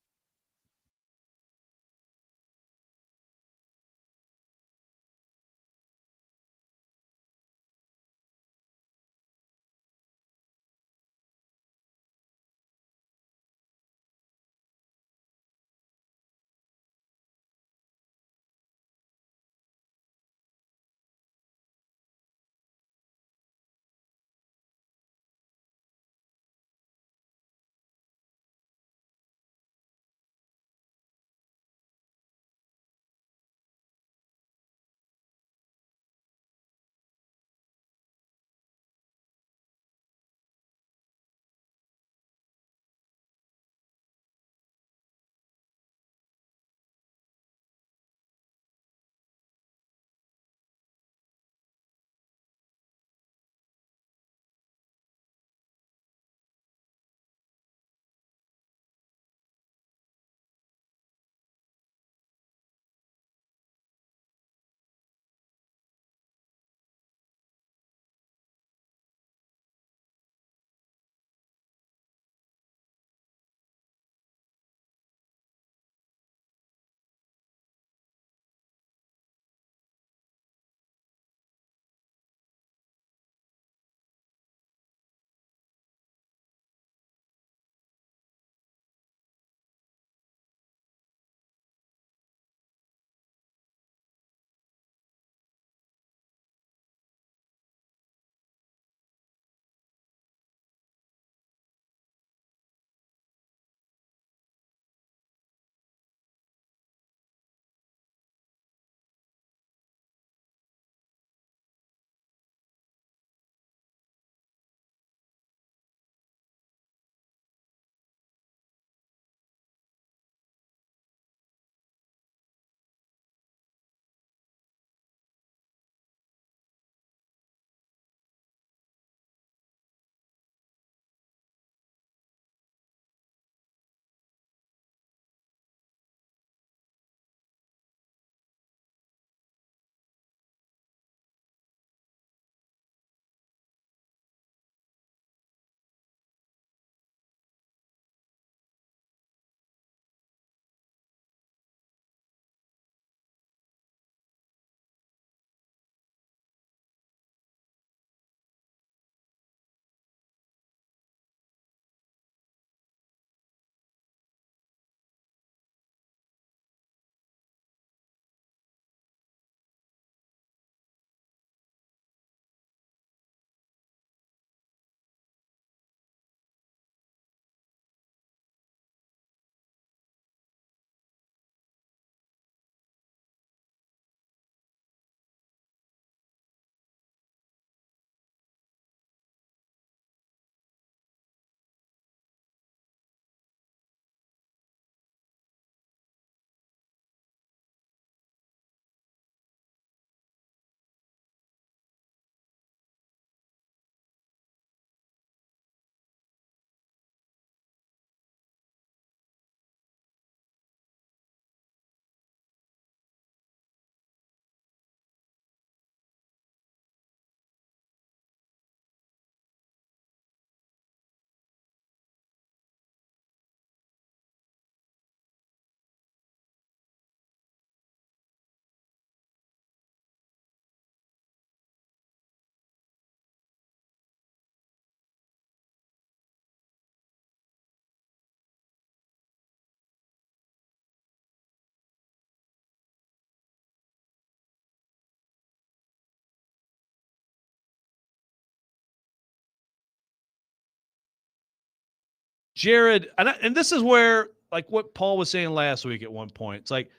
[SPEAKER 18] Jared, and this is where, like what Paul was saying last week at one point, it's like,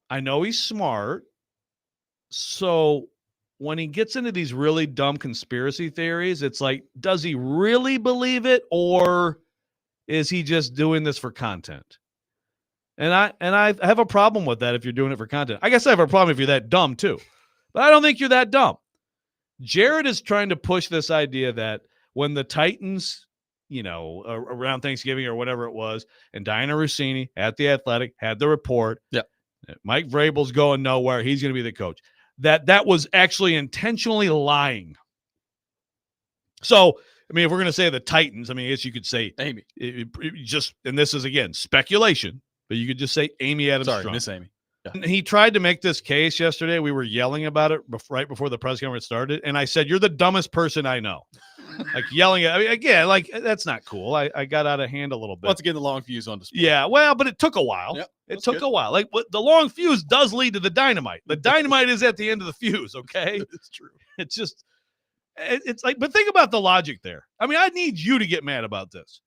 [SPEAKER 18] I know he's smart. So when he gets into these really dumb conspiracy theories, it's like, does he really believe it, or is he just doing this for content? And I have a problem with that if you're doing it for content. I guess I have a problem if you're that dumb too. But I don't think you're that dumb. Jared is trying to push this idea that when the Titans, around Thanksgiving or whatever it was, and Diana Rossini at The Athletic had the report, Mike Vrabel's going nowhere, he's going to be the coach, that was actually intentionally lying. So, I mean, if we're going to say the Titans, I mean, I guess you could say
[SPEAKER 19] Amy.
[SPEAKER 18] And this is, again, speculation, but you could just say Amy Adams
[SPEAKER 19] Sorry,
[SPEAKER 18] Strunk.
[SPEAKER 19] Miss Amy.
[SPEAKER 18] And he tried to make this case yesterday. We were yelling about it right before the press conference started. And I said, you're the dumbest person I know. Like yelling at, I mean, again, like that's not cool. I got out of hand a little bit.
[SPEAKER 19] Once again, the long fuse on display.
[SPEAKER 18] Yeah, well, but it took a while.
[SPEAKER 19] Yep,
[SPEAKER 18] it took a while. Like the long fuse does lead to the dynamite. The dynamite is at the end of the fuse, okay?
[SPEAKER 19] It's true.
[SPEAKER 18] It's just, it's like, but think about the logic there. I mean, I need you to get mad about this.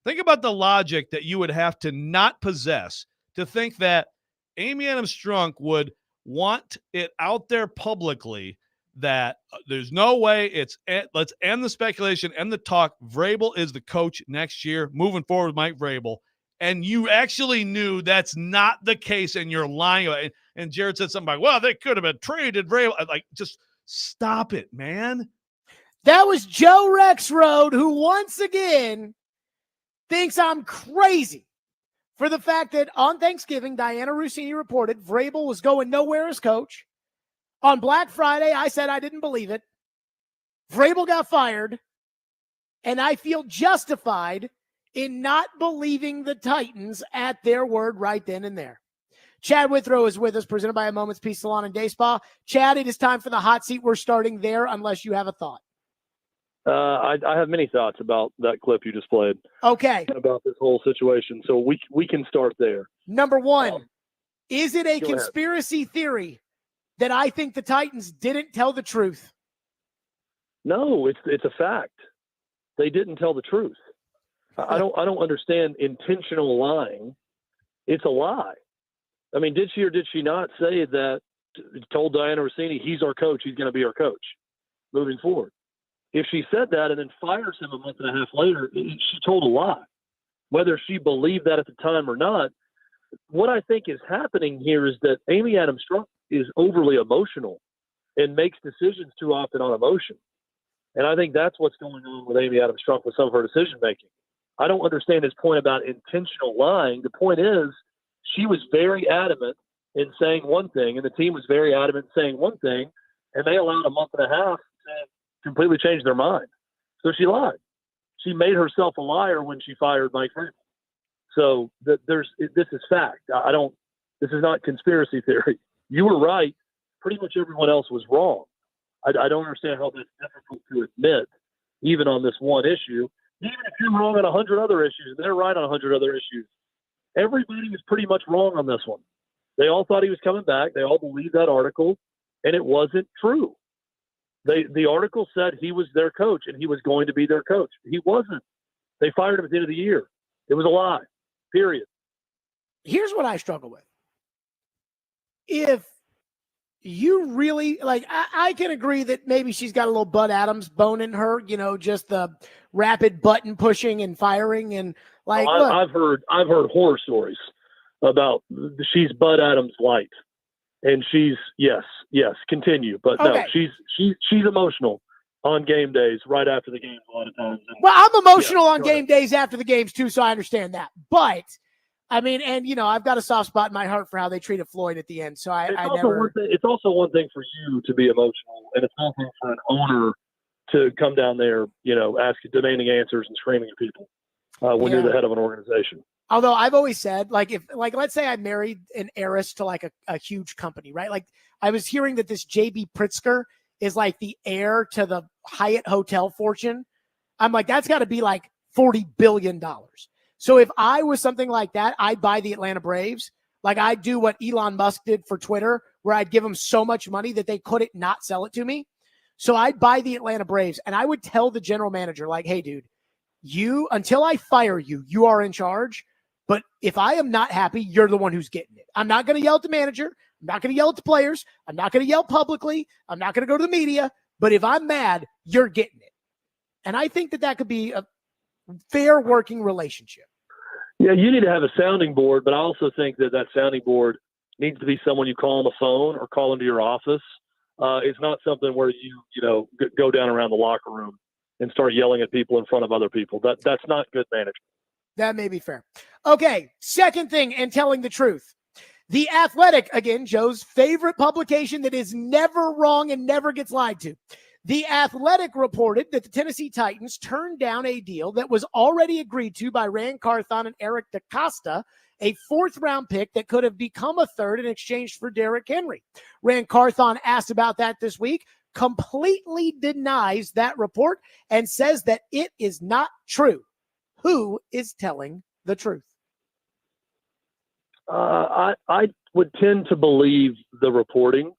[SPEAKER 18] Think about the logic that you would have to not possess to think that Amy Adams Strunk would want it out there publicly that there's no way let's end the speculation and the talk. Vrabel is the coach next year, moving forward with Mike Vrabel. And you actually knew that's not the case, and you're lying. And Jared said something like, well, they could have been traded. Vrabel. Like, just stop it, man.
[SPEAKER 1] That was Joe Rexroad, who once again thinks I'm crazy for the fact that on Thanksgiving, Diana Rossini reported Vrabel was going nowhere as coach. On Black Friday, I said I didn't believe it. Vrabel got fired, and I feel justified in not believing the Titans at their word right then and there. Chad Withrow is with us, presented by A Moment's Peace Salon and Day Spa. Chad, it is time for the hot seat. We're starting there unless you have a thought.
[SPEAKER 17] I have many thoughts about that clip you just played.
[SPEAKER 1] Okay.
[SPEAKER 17] About this whole situation. So we can start there.
[SPEAKER 1] Number one, is it a conspiracy theory that I think the Titans didn't tell the truth?
[SPEAKER 17] No, it's a fact. They didn't tell the truth. I don't understand intentional lying. It's a lie. I mean, did she or did she not say that, told Diana Rossini, he's our coach, he's going to be our coach moving forward? If she said that and then fires him a month and a half later, she told a lie. Whether she believed that at the time or not, what I think is happening here is that Amy Adams Strunk is overly emotional and makes decisions too often on emotion. And I think that's what's going on with Amy Adams Strunk with some of her decision making. I don't understand his point about intentional lying. The point is she was very adamant in saying one thing, and the team was very adamant in saying one thing, and they allowed a month and a half to completely change their mind. So she lied. She made herself a liar when she fired Mike Vrabel. So this is fact. This is not conspiracy theory. You were right. Pretty much everyone else was wrong. I don't understand how that's difficult to admit, even on this one issue. Even if you're wrong on 100 other issues, they're right on 100 other issues. Everybody was pretty much wrong on this one. They all thought he was coming back. They all believed that article, and it wasn't true. The article said he was their coach and he was going to be their coach. He wasn't. They fired him at the end of the year. It was a lie, period.
[SPEAKER 1] Here's what I struggle with. If you really, like, I can agree that maybe she's got a little Bud Adams bone in her, just the rapid button pushing and firing. And like,
[SPEAKER 17] I've heard horror stories about she's Bud Adams light. And she's yes, continue. But okay. No, she's emotional on game days right after the game a lot of times.
[SPEAKER 1] Well, I'm emotional on game days after the games too, so I understand that. But I mean, and I've got a soft spot in my heart for how they treated Floyd at the end. So
[SPEAKER 17] it's also one thing for you to be emotional, and it's one thing for an owner to come down there, demanding answers and screaming at people when you're the head of an organization.
[SPEAKER 1] Although I've always said, let's say I married an heiress to a huge company, right? Like I was hearing that this J.B. Pritzker is like the heir to the Hyatt hotel fortune. I'm like, that's got to be like $40 billion. So if I was something like that, I'd buy the Atlanta Braves. Like I'd do what Elon Musk did for Twitter, where I'd give them so much money that they couldn't not sell it to me. So I'd buy the Atlanta Braves and I would tell the general manager, like, hey, dude, until I fire you, you are in charge. But if I am not happy, you're the one who's getting it. I'm not going to yell at the manager. I'm not going to yell at the players. I'm not going to yell publicly. I'm not going to go to the media. But if I'm mad, you're getting it. And I think that could be a fair working relationship.
[SPEAKER 17] Yeah, you need to have a sounding board, but I also think that sounding board needs to be someone you call on the phone or call into your office. It's not something where you go down around the locker room and start yelling at people in front of other people. That's not good management.
[SPEAKER 1] That may be fair. Okay, second thing, and telling the truth. The Athletic, again, Joe's favorite publication that is never wrong and never gets lied to. The Athletic reported that the Tennessee Titans turned down a deal that was already agreed to by Rand Carthon and Eric DeCosta, a fourth-round pick that could have become a third in exchange for Derrick Henry. Rand Carthon asked about that this week, completely denies that report, and says that it is not true. Who is telling the truth?
[SPEAKER 17] I would tend to believe the reporting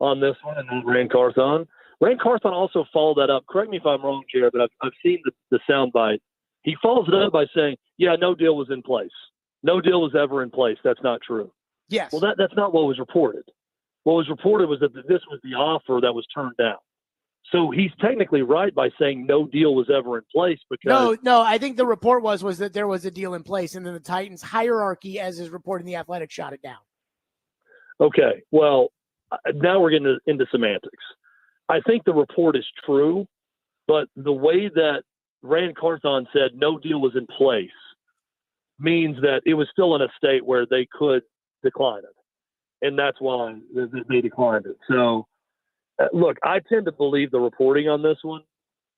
[SPEAKER 17] on this one and not Rand Carthon. Rand Carthon also followed that up. Correct me if I'm wrong, Jared, but I've seen the soundbite. He follows it up by saying, yeah, no deal was in place. No deal was ever in place. That's not true.
[SPEAKER 1] Yes.
[SPEAKER 17] Well, that's not what was reported. What was reported was that this was the offer that was turned down. So he's technically right by saying no deal was ever in place because
[SPEAKER 1] No, I think the report was that there was a deal in place, and then the Titans hierarchy, as is reported in the Athletic, shot it down.
[SPEAKER 17] Okay, well, now we're getting into semantics. I think the report is true, but the way that Rand Carthon said no deal was in place means that it was still in a state where they could decline it, and that's why they declined it. So, look, I tend to believe the reporting on this one,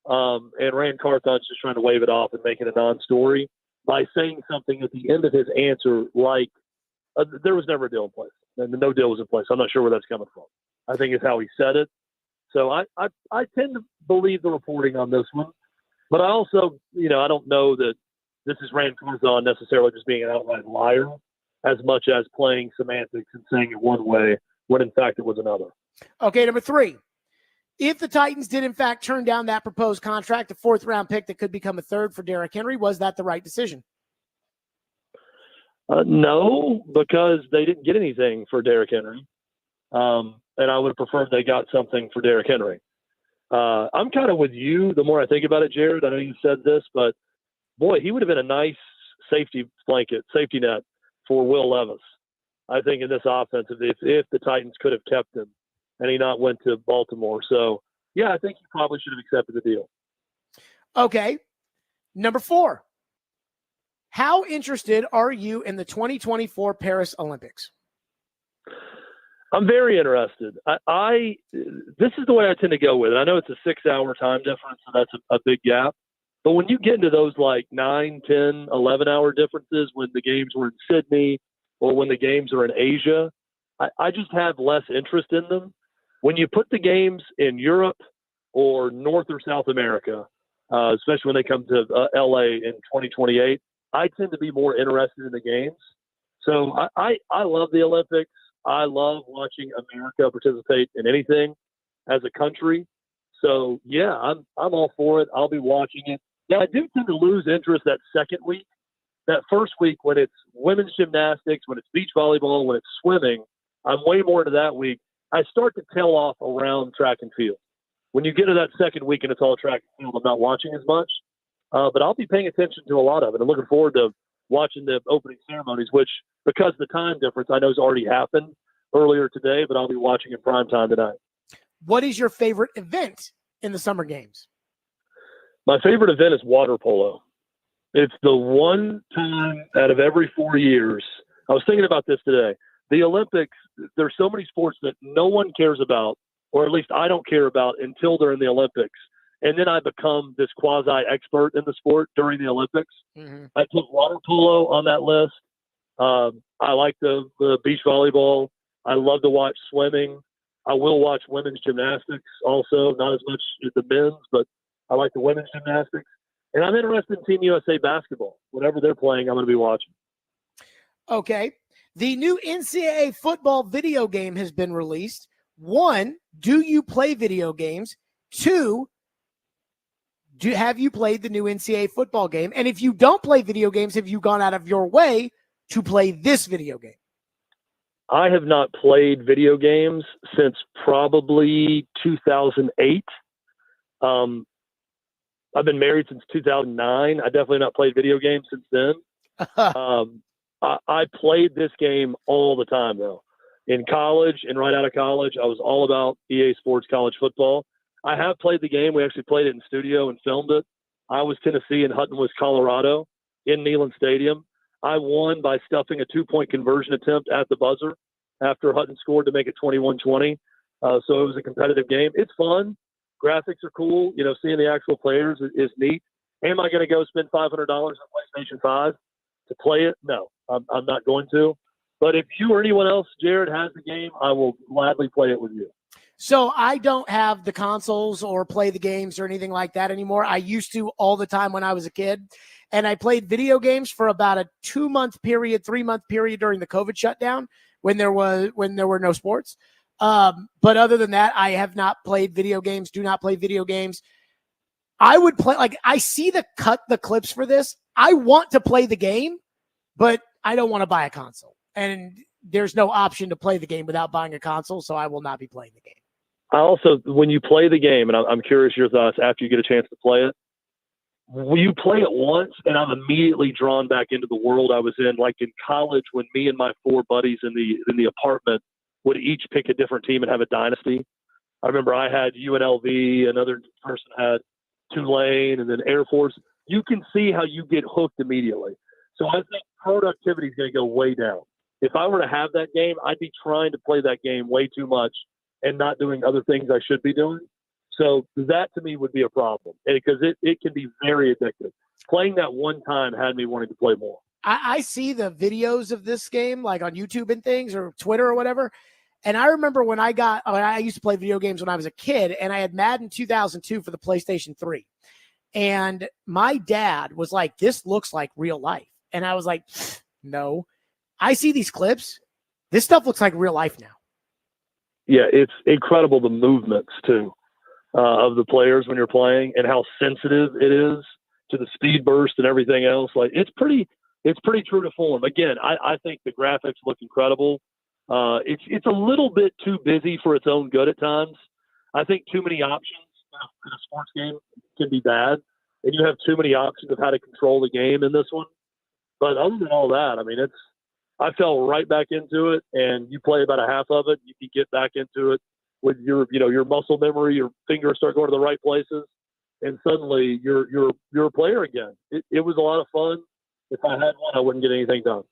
[SPEAKER 17] and Rand Carthon's just trying to wave it off and make it a non-story by saying something at the end of his answer like, there was never a deal in place, and no deal was in place. I'm not sure where that's coming from. I think it's how he said it. So I tend to believe the reporting on this one, but I also, I don't know that this is Rand Carthon necessarily just being an outright liar as much as playing semantics and saying it one way when in fact it was another.
[SPEAKER 1] Okay, number 3. If the Titans did in fact turn down that proposed contract, a fourth-round pick that could become a third for Derrick Henry, was that the right decision?
[SPEAKER 17] No, because they didn't get anything for Derrick Henry. And I would have preferred they got something for Derrick Henry. I'm kind of with you the more I think about it, Jared. I know you said this, but boy, he would have been a nice safety net for Will Levis. I think in this offense, if the Titans could have kept him and he not went to Baltimore. So, yeah, I think he probably should have accepted the deal.
[SPEAKER 1] Okay. Number 4. How interested are you in the 2024 Paris Olympics?
[SPEAKER 17] I'm very interested. This is the way I tend to go with it. I know it's a 6-hour time difference, so that's a big gap. But when you get into those like 9, 10, 11-hour differences when the games were in Sydney or when the games are in Asia, I just have less interest in them. When you put the games in Europe or North or South America, especially when they come to LA in 2028, I tend to be more interested in the games. So I love the Olympics. I love watching America participate in anything as a country. So, yeah, I'm all for it. I'll be watching it. Now, I do tend to lose interest that second week. That first week when it's women's gymnastics, when it's beach volleyball, when it's swimming, I'm way more into that week. I start to tail off around track and field. When you get to that second week and it's all track and field, I'm not watching as much. But I'll be paying attention to a lot of it. I'm looking forward to watching the opening ceremonies, which, because of the time difference, I know has already happened earlier today, but I'll be watching in prime time tonight.
[SPEAKER 1] What is your favorite event in the Summer Games?
[SPEAKER 17] My favorite event is water polo. It's the one time out of every 4 years. I was thinking about this today. The Olympics, there's so many sports that no one cares about, or at least I don't care about until they're in the Olympics. And then I become this quasi-expert in the sport during the Olympics.
[SPEAKER 1] Mm-hmm.
[SPEAKER 17] I put water polo on that list. I like the beach volleyball. I love to watch swimming. I will watch women's gymnastics also, not as much as the men's, but I like the women's gymnastics. And I'm interested in Team USA basketball. Whatever they're playing, I'm going to be watching.
[SPEAKER 1] Okay. The new NCAA football video game has been released. 1, do you play video games? 2, have you played the new NCAA football game? And if you don't play video games, have you gone out of your way to play this video game?
[SPEAKER 17] I have not played video games since probably 2008. I've been married since 2009. I definitely not played video games since then. I played this game all the time, though. In college and right out of college, I was all about EA Sports College Football. I have played the game. We actually played it in studio and filmed it. I was Tennessee and Hutton was Colorado in Neyland Stadium. I won by stuffing a 2-point conversion attempt at the buzzer after Hutton scored to make it 21-20. So it was a competitive game. It's fun. Graphics are cool. You know, seeing the actual players is neat. Am I going to go spend $500 on PlayStation 5 to play it? No, I'm not going to. But if you or anyone else, Jared, has the game, I will gladly play it with you.
[SPEAKER 1] So I don't have the consoles or play the games or anything like that anymore. I used to all the time when I was a kid. And I played video games for about a 2-month period, 3-month period during the COVID shutdown when there were no sports. But other than that, I have not played video games, do not play video games. I would play, like, I see the clips for this. I want to play the game, but I don't want to buy a console. And there's no option to play the game without buying a console, so I will not be playing the game.
[SPEAKER 17] I also, when you play the game, and I'm curious your thoughts after you get a chance to play it, when you play it once, and I'm immediately drawn back into the world I was in, like in college when me and my 4 buddies in the apartment would each pick a different team and have a dynasty. I remember I had UNLV, another person had Tulane, and then Air Force. You can see how you get hooked immediately. So I think productivity is going to go way down. If I were to have that game, I'd be trying to play that game way too much and not doing other things I should be doing. So that to me would be a problem because it can be very addictive. Playing that one time had me wanting to play more.
[SPEAKER 1] I see the videos of this game like on YouTube and things or Twitter or whatever. And I remember when I used to play video games when I was a kid, and I had Madden 2002 for the PlayStation 3. And my dad was like, this looks like real life. And I was like, no. I see these clips. This stuff looks like real life now.
[SPEAKER 17] Yeah, it's incredible, the movements, too, of the players when you're playing and how sensitive it is to the speed burst and everything else. Like, it's pretty true to form. Again, I think the graphics look incredible. It's a little bit too busy for its own good at times. I think too many options in a sports game can be bad, and you have too many options of how to control the game in this one. But other than all that, I mean, I fell right back into it, and you play about a half of it, you can get back into it with your muscle memory, your fingers start going to the right places, and suddenly you're a player again. It was a lot of fun. If I had one, I wouldn't get anything done.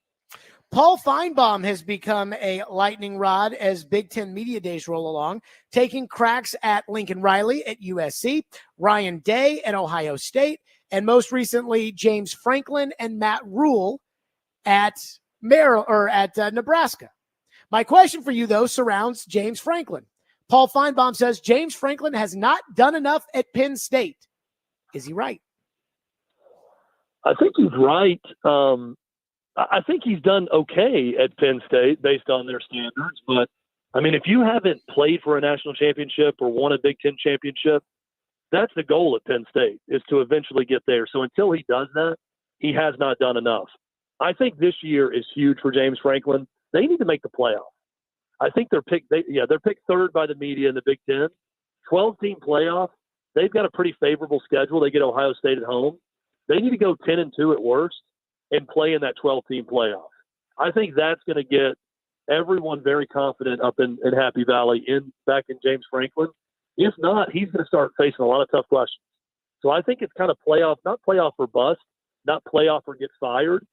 [SPEAKER 1] Paul Feinbaum has become a lightning rod as Big Ten Media Days roll along, taking cracks at Lincoln Riley at USC, Ryan Day at Ohio State, and most recently James Franklin and Matt Rule at Nebraska. My question for you, though, surrounds James Franklin. Paul Feinbaum says James Franklin has not done enough at Penn State. Is he right?
[SPEAKER 17] I think he's right. I think he's done okay at Penn State based on their standards. But, I mean, if you haven't played for a national championship or won a Big Ten championship, that's the goal at Penn State, is to eventually get there. So until he does that, he has not done enough. I think this year is huge for James Franklin. They need to make the playoff. I think they're picked third by the media in the Big Ten. 12-team playoff. They've got a pretty favorable schedule. They get Ohio State at home. They need to go 10-2 at worst and play in that 12-team playoff. I think that's going to get everyone very confident up in Happy Valley back in James Franklin. If not, he's going to start facing a lot of tough questions. So I think it's kind of playoff, not playoff or bust, not playoff or get fired.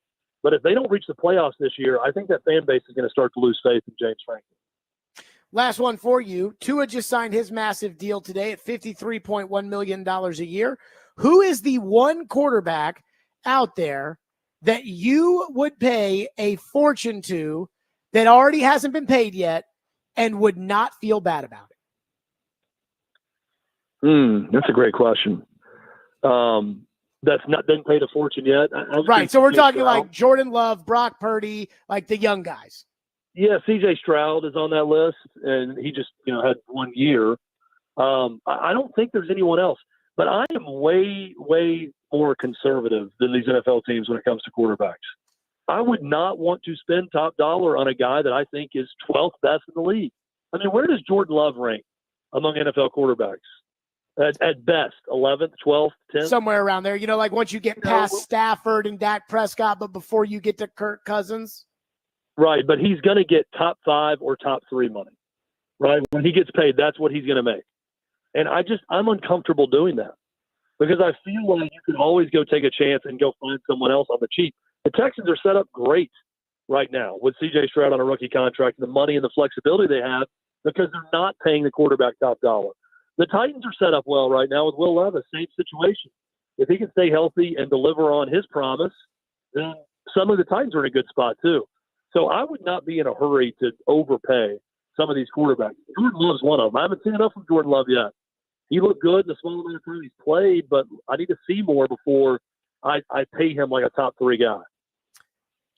[SPEAKER 17] But if they don't reach the playoffs this year, I think that fan base is going to start to lose faith in James Franklin.
[SPEAKER 1] Last one for you. Tua just signed his massive deal today at $53.1 million a year. Who is the one quarterback out there that you would pay a fortune to that already hasn't been paid yet and would not feel bad about it?
[SPEAKER 17] That's a great question. That's not been paid a fortune yet.
[SPEAKER 1] Right. So we're talking like Jordan Love, Brock Purdy, like the young guys.
[SPEAKER 17] Yeah, C.J. Stroud is on that list, and he just had 1 year. I don't think there's anyone else. But I am way, way more conservative than these NFL teams when it comes to quarterbacks. I would not want to spend top dollar on a guy that I think is 12th best in the league. I mean, where does Jordan Love rank among NFL quarterbacks? At best, 11th, 12th, 10th?
[SPEAKER 1] Somewhere around there. Like once you get past Stafford and Dak Prescott, but before you get to Kirk Cousins.
[SPEAKER 17] Right, but he's going to get top 5 or top 3 money, right? When he gets paid, that's what he's going to make. And I'm uncomfortable doing that because I feel like you can always go take a chance and go find someone else on the cheap. The Texans are set up great right now with C.J. Stroud on a rookie contract, and the money and the flexibility they have because they're not paying the quarterback top dollar. The Titans are set up well right now with Will Levis, same situation. If he can stay healthy and deliver on his promise, then some of the Titans are in a good spot too. So I would not be in a hurry to overpay some of these quarterbacks. Jordan Love's one of them. I haven't seen enough from Jordan Love yet. He looked good in the small amount of time he's played, but I need to see more before I pay him like a top 3 guy.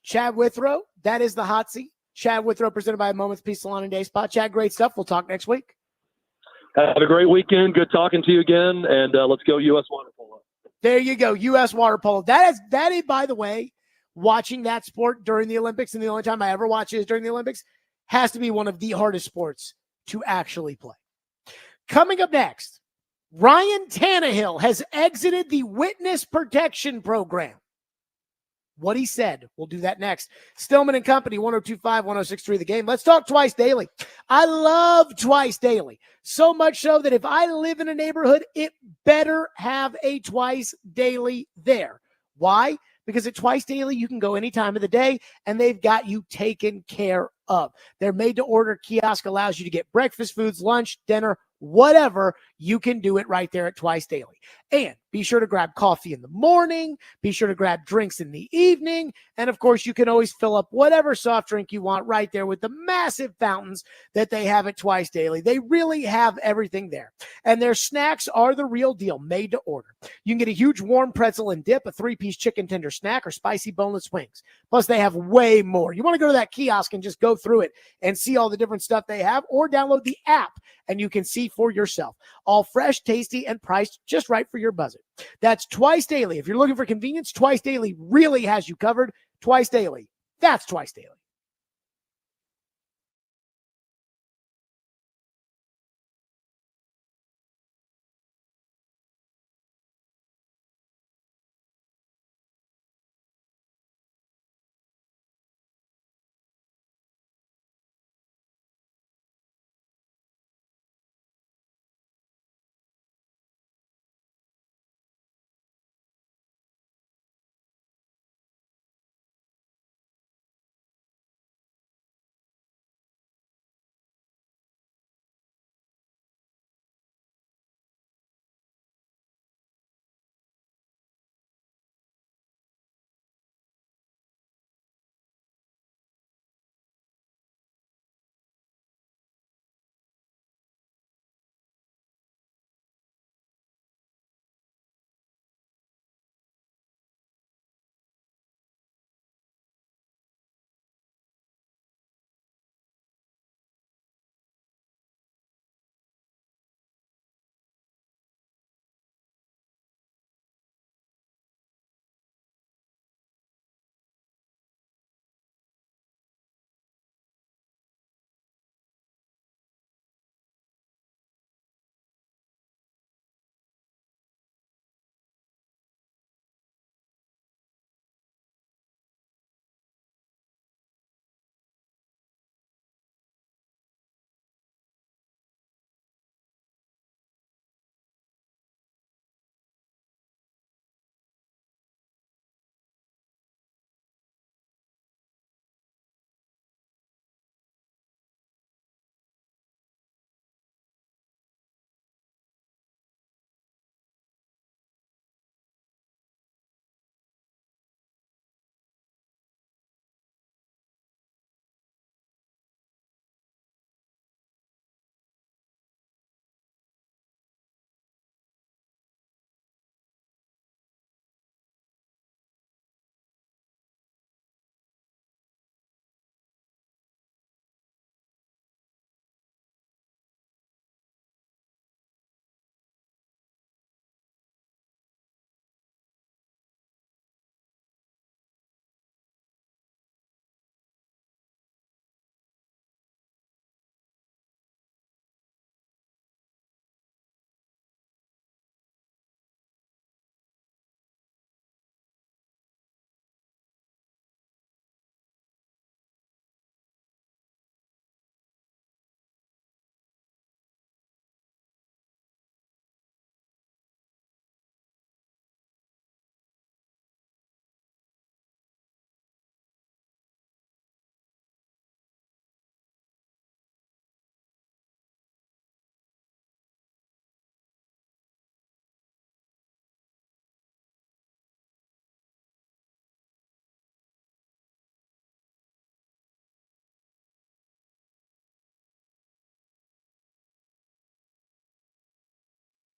[SPEAKER 1] Chad Withrow, that is the hot seat. Chad Withrow, presented by Moments Peace Salon and Day Spa. Chad, great stuff. We'll talk next week.
[SPEAKER 17] Have a great weekend. Good talking to you again, and let's go U.S. water polo.
[SPEAKER 1] There you go, U.S. water polo. That is, by the way, watching that sport during the Olympics, and the only time I ever watch it is during the Olympics, has to be one of the hardest sports to actually play. Coming up next, Ryan Tannehill has exited the witness protection program. What he said. We'll do that next. Stillman and Company, 102.5, 106.3 The Game. Let's talk Twice Daily. I love Twice Daily. So much so that if I live in a neighborhood, it better have a Twice Daily there. Why? Because at Twice Daily, you can go any time of the day, and they've got you taken care of. Their made-to-order kiosk allows you to get breakfast foods, lunch, dinner, whatever. You can do it right there at Twice Daily. And be sure to grab coffee in the morning. Be sure to grab drinks in the evening. And, of course, you can always fill up whatever soft drink you want right there with the massive fountains that they have at Twice Daily. They really have everything there. And their snacks are the real deal, made to order. You can get a huge warm pretzel and dip, a 3-piece chicken tender snack, or spicy boneless wings. Plus, they have way more. You want to go to that kiosk and just go through it and see all the different stuff they have, or download the app and you can see for yourself. All fresh, tasty, and priced just right for your budget. That's Twice Daily. If you're looking for convenience, Twice Daily really has you covered. Twice Daily. That's Twice Daily.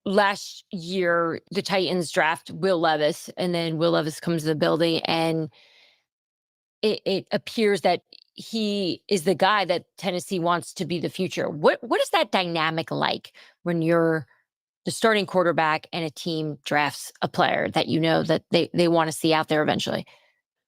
[SPEAKER 19] last year, the Titans draft Will Levis, and then Will Levis comes to the building, and it appears that he is the guy that Tennessee wants to be the future. What is that dynamic like when you're the starting quarterback and a team drafts a player that you know that they want to see out there eventually?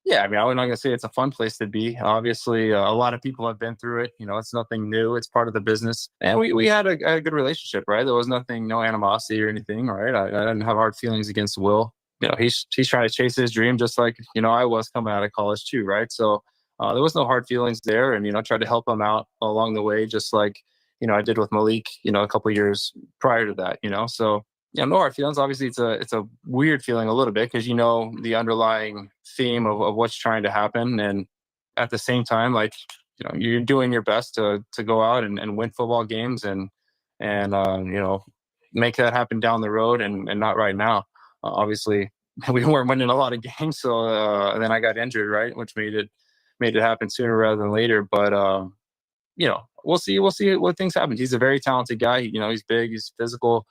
[SPEAKER 20] Yeah, I mean, I'm not going to say it's a fun place to be. Obviously, a lot of people have been through it. It's nothing new. It's part of the business. And we had a good relationship, right? There was nothing, no animosity or anything, right? I didn't have hard feelings against Will. He's trying to chase his dream just like, I was coming out of college too, right? So there was no hard feelings there. And, tried to help him out along the way, just like, I did with Malik, a couple of years prior to that, So no hard feelings. Obviously, it's a weird feeling a little bit because the underlying theme of what's trying to happen, and at the same time, like you're doing your best to go out and win football games and make that happen down the road and not right now. Obviously, we weren't winning a lot of games, so then I got injured, right, which made it happen sooner rather than later. But we'll see what things happen. He's a very talented guy. He's big, he's physical.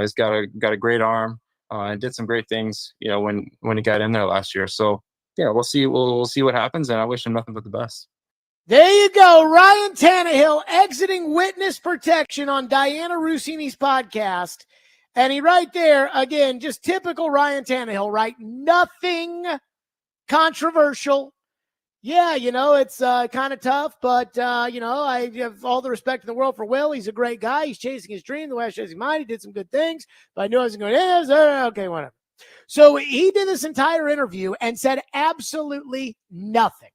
[SPEAKER 20] He's got a great arm and did some great things, when he got in there last year. So yeah, we'll see. We'll see what happens, and I wish him nothing but the best.
[SPEAKER 1] There you go, Ryan Tannehill exiting witness protection on Diana Rossini's podcast, and he right there again, just typical Ryan Tannehill, right? Nothing controversial. Yeah, it's kind of tough, but, I have all the respect in the world for Will. He's a great guy. He's chasing his dream the way I was chasing mine. He did some good things, but I knew I wasn't going to, okay, whatever. So he did this entire interview and said absolutely nothing,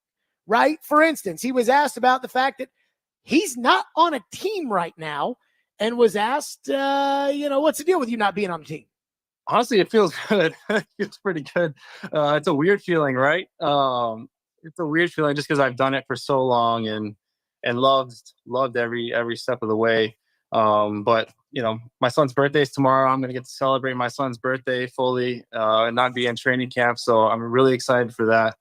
[SPEAKER 1] right? For instance, he was asked about the fact that he's not on a team right now and was asked, what's the deal with you not being on the team?
[SPEAKER 20] Honestly, it feels good. It's pretty good. It's a weird feeling, right? It's a weird feeling just because I've done it for so long and loved every step of the way. But my son's birthday is tomorrow. I'm gonna get to celebrate my son's birthday fully and not be in training camp. So I'm really excited for that.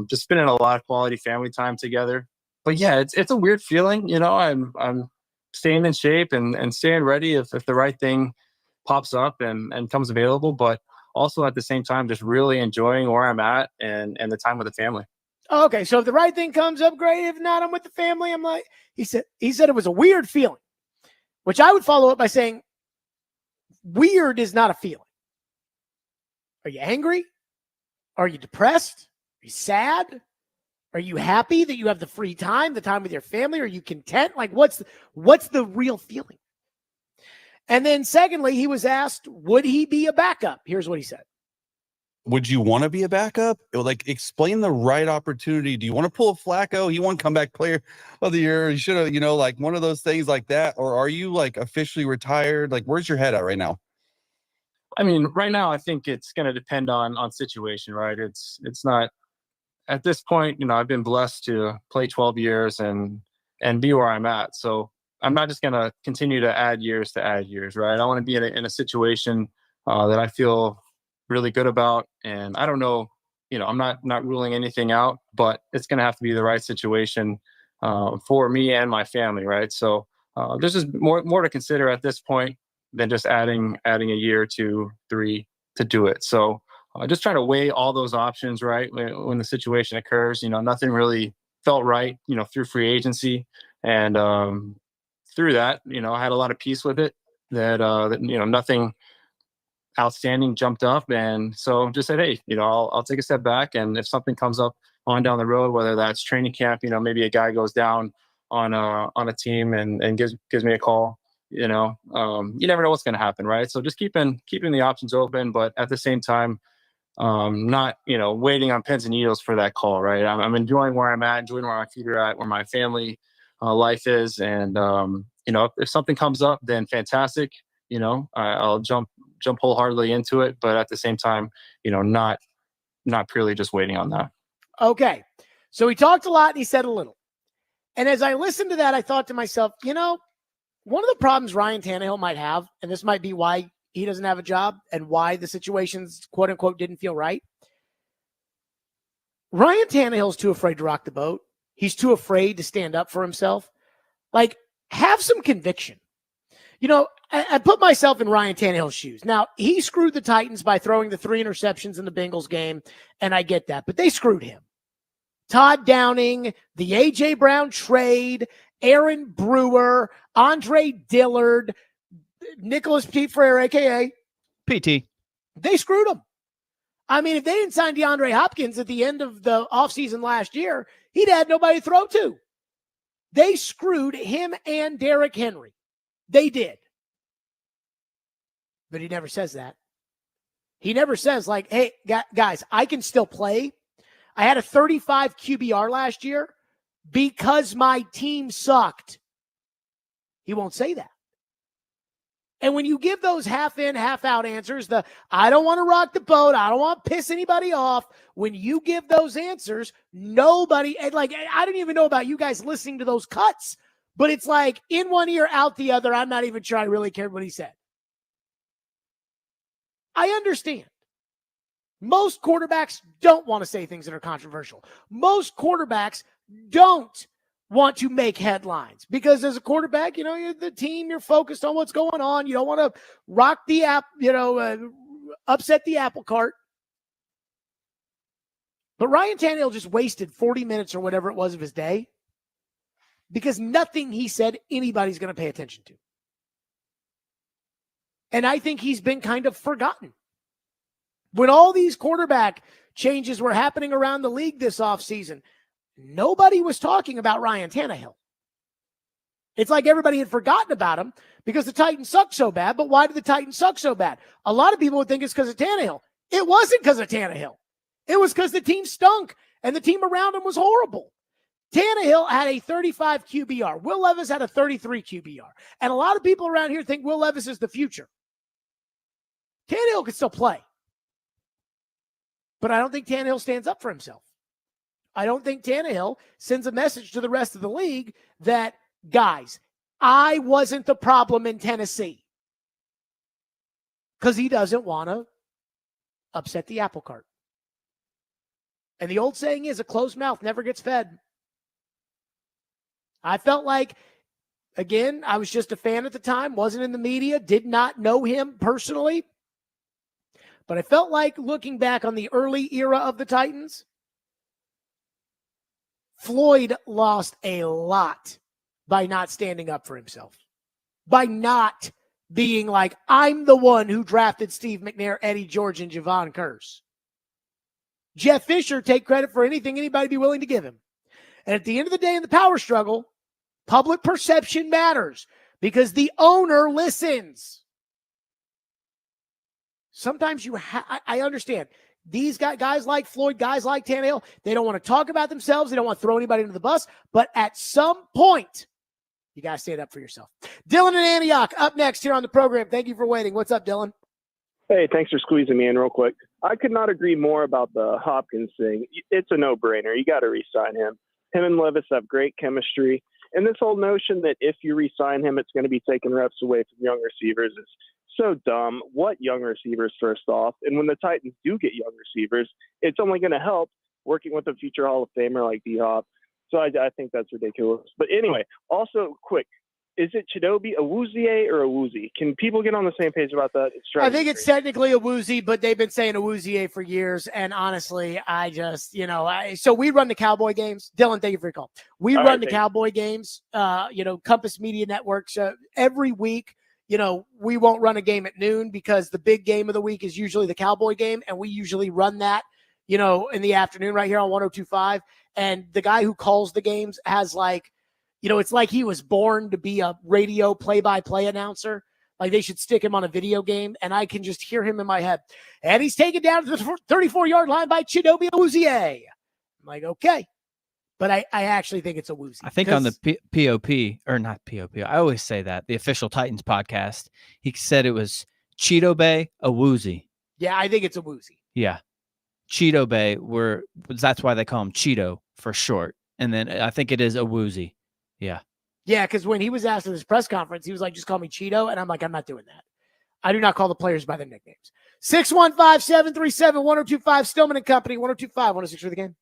[SPEAKER 20] Just spending a lot of quality family time together. But yeah, it's a weird feeling. I'm staying in shape and staying ready if the right thing pops up and comes available. But also at the same time, just really enjoying where I'm at and the time with the family.
[SPEAKER 1] Okay, so if the right thing comes up, great. If not, I'm with the family. I'm like, he said it was a weird feeling, which I would follow up by saying, weird is not a feeling. Are you angry? Are you depressed? Are you sad? Are you happy that you have the free time, the time with your family? Are you content? Like, what's the real feeling? And then secondly, he was asked, would he be a backup? Here's what he said.
[SPEAKER 21] Would you want to be a backup? Like, explain the right opportunity. Do you want to pull a Flacco? You want comeback player of the year? You should have, like one of those things like that. Or are you like officially retired? Like, where's your head at right now?
[SPEAKER 20] I mean, right now, I think it's going to depend on situation, right? It's not at this point, I've been blessed to play 12 years and be where I'm at. So I'm not just going to continue to add years, right? I want to be in a situation that I feel really good about. And I don't know, I'm not ruling anything out, but it's going to have to be the right situation for me and my family, right? So there's just more to consider at this point than just adding a year, 2, 3 to do it. So just trying to weigh all those options, right? When the situation occurs, nothing really felt right, through free agency. And through that, I had a lot of peace with it that nothing outstanding jumped up. And so just said, hey, I'll take a step back. And if something comes up on down the road, whether that's training camp, maybe a guy goes down on a team and gives me a call, you never know what's going to happen. Right. So just keeping the options open, but at the same time, not, waiting on pins and needles for that call. Right. I'm enjoying where I'm at, enjoying where my feet are at, where my family life is. And, if something comes up, then fantastic. I'll jump wholeheartedly into it, but at the same time, not purely just waiting on that.
[SPEAKER 1] Okay. So he talked a lot and he said a little. And as I listened to that, I thought to myself, one of the problems Ryan Tannehill might have, and this might be why he doesn't have a job and why the situations, quote unquote, didn't feel right. Ryan Tannehill's too afraid to rock the boat. He's too afraid to stand up for himself. Like, have some conviction. I put myself in Ryan Tannehill's shoes. Now, he screwed the Titans by throwing the 3 interceptions in the Bengals game, and I get that, but they screwed him. Todd Downing, the A.J. Brown trade, Aaron Brewer, Andre Dillard, Nicholas Pete Frere, a.k.a.
[SPEAKER 2] PT.
[SPEAKER 1] They screwed him. I mean, if they didn't sign DeAndre Hopkins at the end of the offseason last year, he'd had nobody to throw to. They screwed him and Derrick Henry. They did. But he never says that. He never says, like, hey, guys, I can still play. I had a 35 QBR last year because my team sucked. He won't say that. And when you give those half in, half out answers, I don't want to rock the boat, I don't want to piss anybody off. When you give those answers, nobody, like, I don't even know about you guys listening to those cuts, but it's like in one ear, out the other. I'm not even sure I really cared what he said. I understand. Most quarterbacks don't want to say things that are controversial. Most quarterbacks don't want to make headlines because as a quarterback, you're the team, you're focused on what's going on. You don't want to rock the upset the apple cart. But Ryan Tannehill just wasted 40 minutes or whatever it was of his day because nothing he said anybody's going to pay attention to. And I think he's been kind of forgotten. When all these quarterback changes were happening around the league this offseason, nobody was talking about Ryan Tannehill. It's like everybody had forgotten about him because the Titans suck so bad. But why did the Titans suck so bad? A lot of people would think it's because of Tannehill. It wasn't because of Tannehill. It was because the team stunk and the team around him was horrible. Tannehill had a 35 QBR. Will Levis had a 33 QBR. And a lot of people around here think Will Levis is the future. Tannehill can still play. But I don't think Tannehill stands up for himself. I don't think Tannehill sends a message to the rest of the league that, guys, I wasn't the problem in Tennessee. Because he doesn't want to upset the apple cart. And the old saying is, a closed mouth never gets fed. I felt like, again, I was just a fan at the time, wasn't in the media, did not know him personally. But I felt like looking back on the early era of the Titans, Floyd lost a lot by not standing up for himself, by not being like, I'm the one who drafted Steve McNair, Eddie George, and Javon Curse. Jeff Fisher take credit for anything anybody be willing to give him. And at the end of the day in the power struggle, public perception matters because the owner listens. Sometimes I understand. These guys like Floyd, guys like Tannehill, they don't want to talk about themselves. They don't want to throw anybody into the bus. But at some point, you got to stand up for yourself. Dylan and Antioch up next here on the program. Thank you for waiting. What's up, Dylan?
[SPEAKER 6] Hey, thanks for squeezing me in real quick. I could not agree more about the Hopkins thing. It's a no-brainer. You got to re-sign him. Him and Levis have great chemistry. And this whole notion that if you re-sign him, it's going to be taking reps away from young receivers is so dumb. What young receivers, first off? And when the Titans do get young receivers, it's only going to help working with a future Hall of Famer like D-Hop. So I think that's ridiculous. But anyway, also quick, is it Chidobe Awuzie or Awuzie? Can people get on the same page about that?
[SPEAKER 1] I think it's technically Awuzie, but they've been saying Awuzie for years. And honestly, I just, so we run the Cowboy games. Dylan, thank you for your call. We run the Cowboy games, Compass Media Networks every week. We won't run a game at noon because the big game of the week is usually the Cowboy game. And we usually run that, in the afternoon right here on 102.5. And the guy who calls the games has it's like he was born to be a radio play-by-play announcer. Like they should stick him on a video game, and I can just hear him in my head. And he's taken down to the 34-yard line by Chidobe Awuzie. I'm like, okay. But I actually think it's Awuzie.
[SPEAKER 2] I think on the POP, or not POP, I always say that, the official Titans podcast, he said it was Chidobe Awuzie.
[SPEAKER 1] Yeah, I think it's Awuzie.
[SPEAKER 2] Yeah. Chidobe, that's why they call him Cheeto for short. And then I think it is Awuzie. Yeah.
[SPEAKER 1] Yeah, because when he was asked at his press conference, he was like, just call me Cheeto. And I'm like, I'm not doing that. I do not call the players by their nicknames. 615-737-1025, Stillman and Company, 102.5, 106 for the game.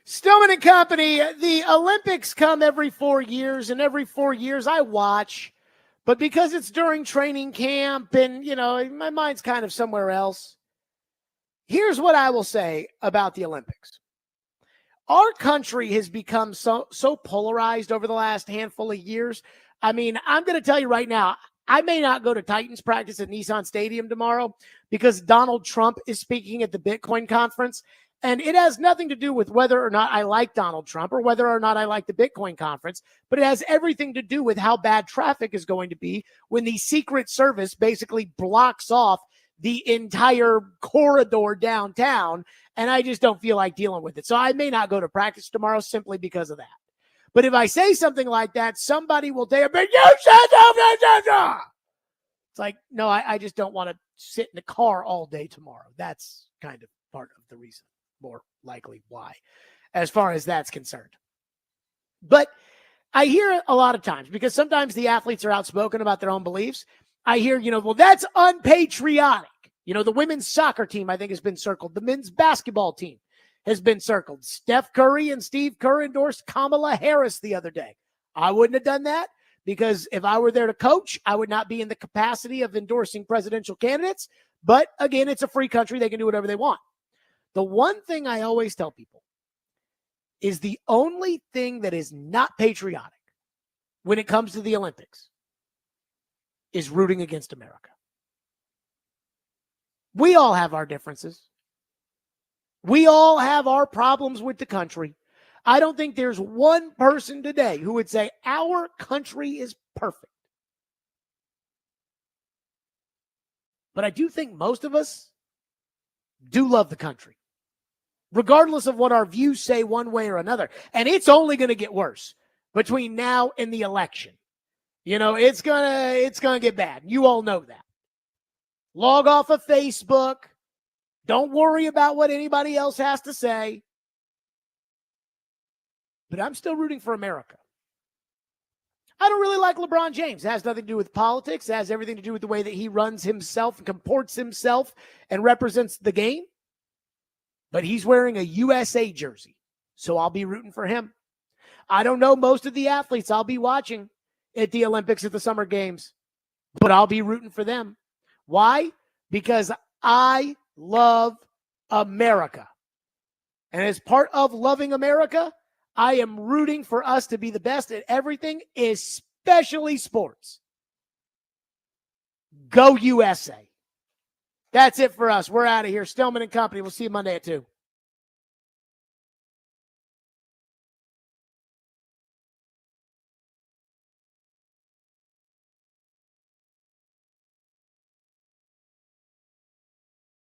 [SPEAKER 1] Stillman and Company, the Olympics come every 4 years, and every 4 years I watch. But because it's during training camp and, my mind's kind of somewhere else, here's what I will say about the Olympics. Our country has become so polarized over the last handful of years. I mean, I'm going to tell you right now, I may not go to Titans practice at Nissan Stadium tomorrow because Donald Trump is speaking at the Bitcoin conference. And it has nothing to do with whether or not I like Donald Trump or whether or not I like the Bitcoin conference, but it has everything to do with how bad traffic is going to be when the Secret Service basically blocks off the entire corridor downtown, and I just don't feel like dealing with it. So I may not go to practice tomorrow simply because of that. But if I say something like that, somebody will say, but you said it's like, no, I just don't want to sit in the car all day tomorrow. That's kind of part of the reason, more likely why, as far as that's concerned. But I hear a lot of times, because sometimes the athletes are outspoken about their own beliefs, I hear, well, that's unpatriotic. The women's soccer team, I think, has been circled. The men's basketball team has been circled. Steph Curry and Steve Kerr endorsed Kamala Harris the other day. I wouldn't have done that because if I were there to coach, I would not be in the capacity of endorsing presidential candidates. But again, it's a free country. They can do whatever they want. The one thing I always tell people is the only thing that is not patriotic when it comes to the Olympics is rooting against America. We all have our differences. We all have our problems with the country. I don't think there's one person today who would say our country is perfect. But I do think most of us do love the country, regardless of what our views say one way or another. And it's only going to get worse between now and the election. It's gonna get bad. You all know that. Log off of Facebook. Don't worry about what anybody else has to say. But I'm still rooting for America. I don't really like LeBron James. It has nothing to do with politics. It has everything to do with the way that he runs himself and comports himself and represents the game. But he's wearing a USA jersey, so I'll be rooting for him. I don't know most of the athletes I'll be watching at the Olympics at the Summer Games, but I'll be rooting for them. Why? Because I love America. And as part of loving America, I am rooting for us to be the best at everything, especially sports. Go USA. That's it for us. We're out of here. Stillman and Company. We'll see you Monday at 2.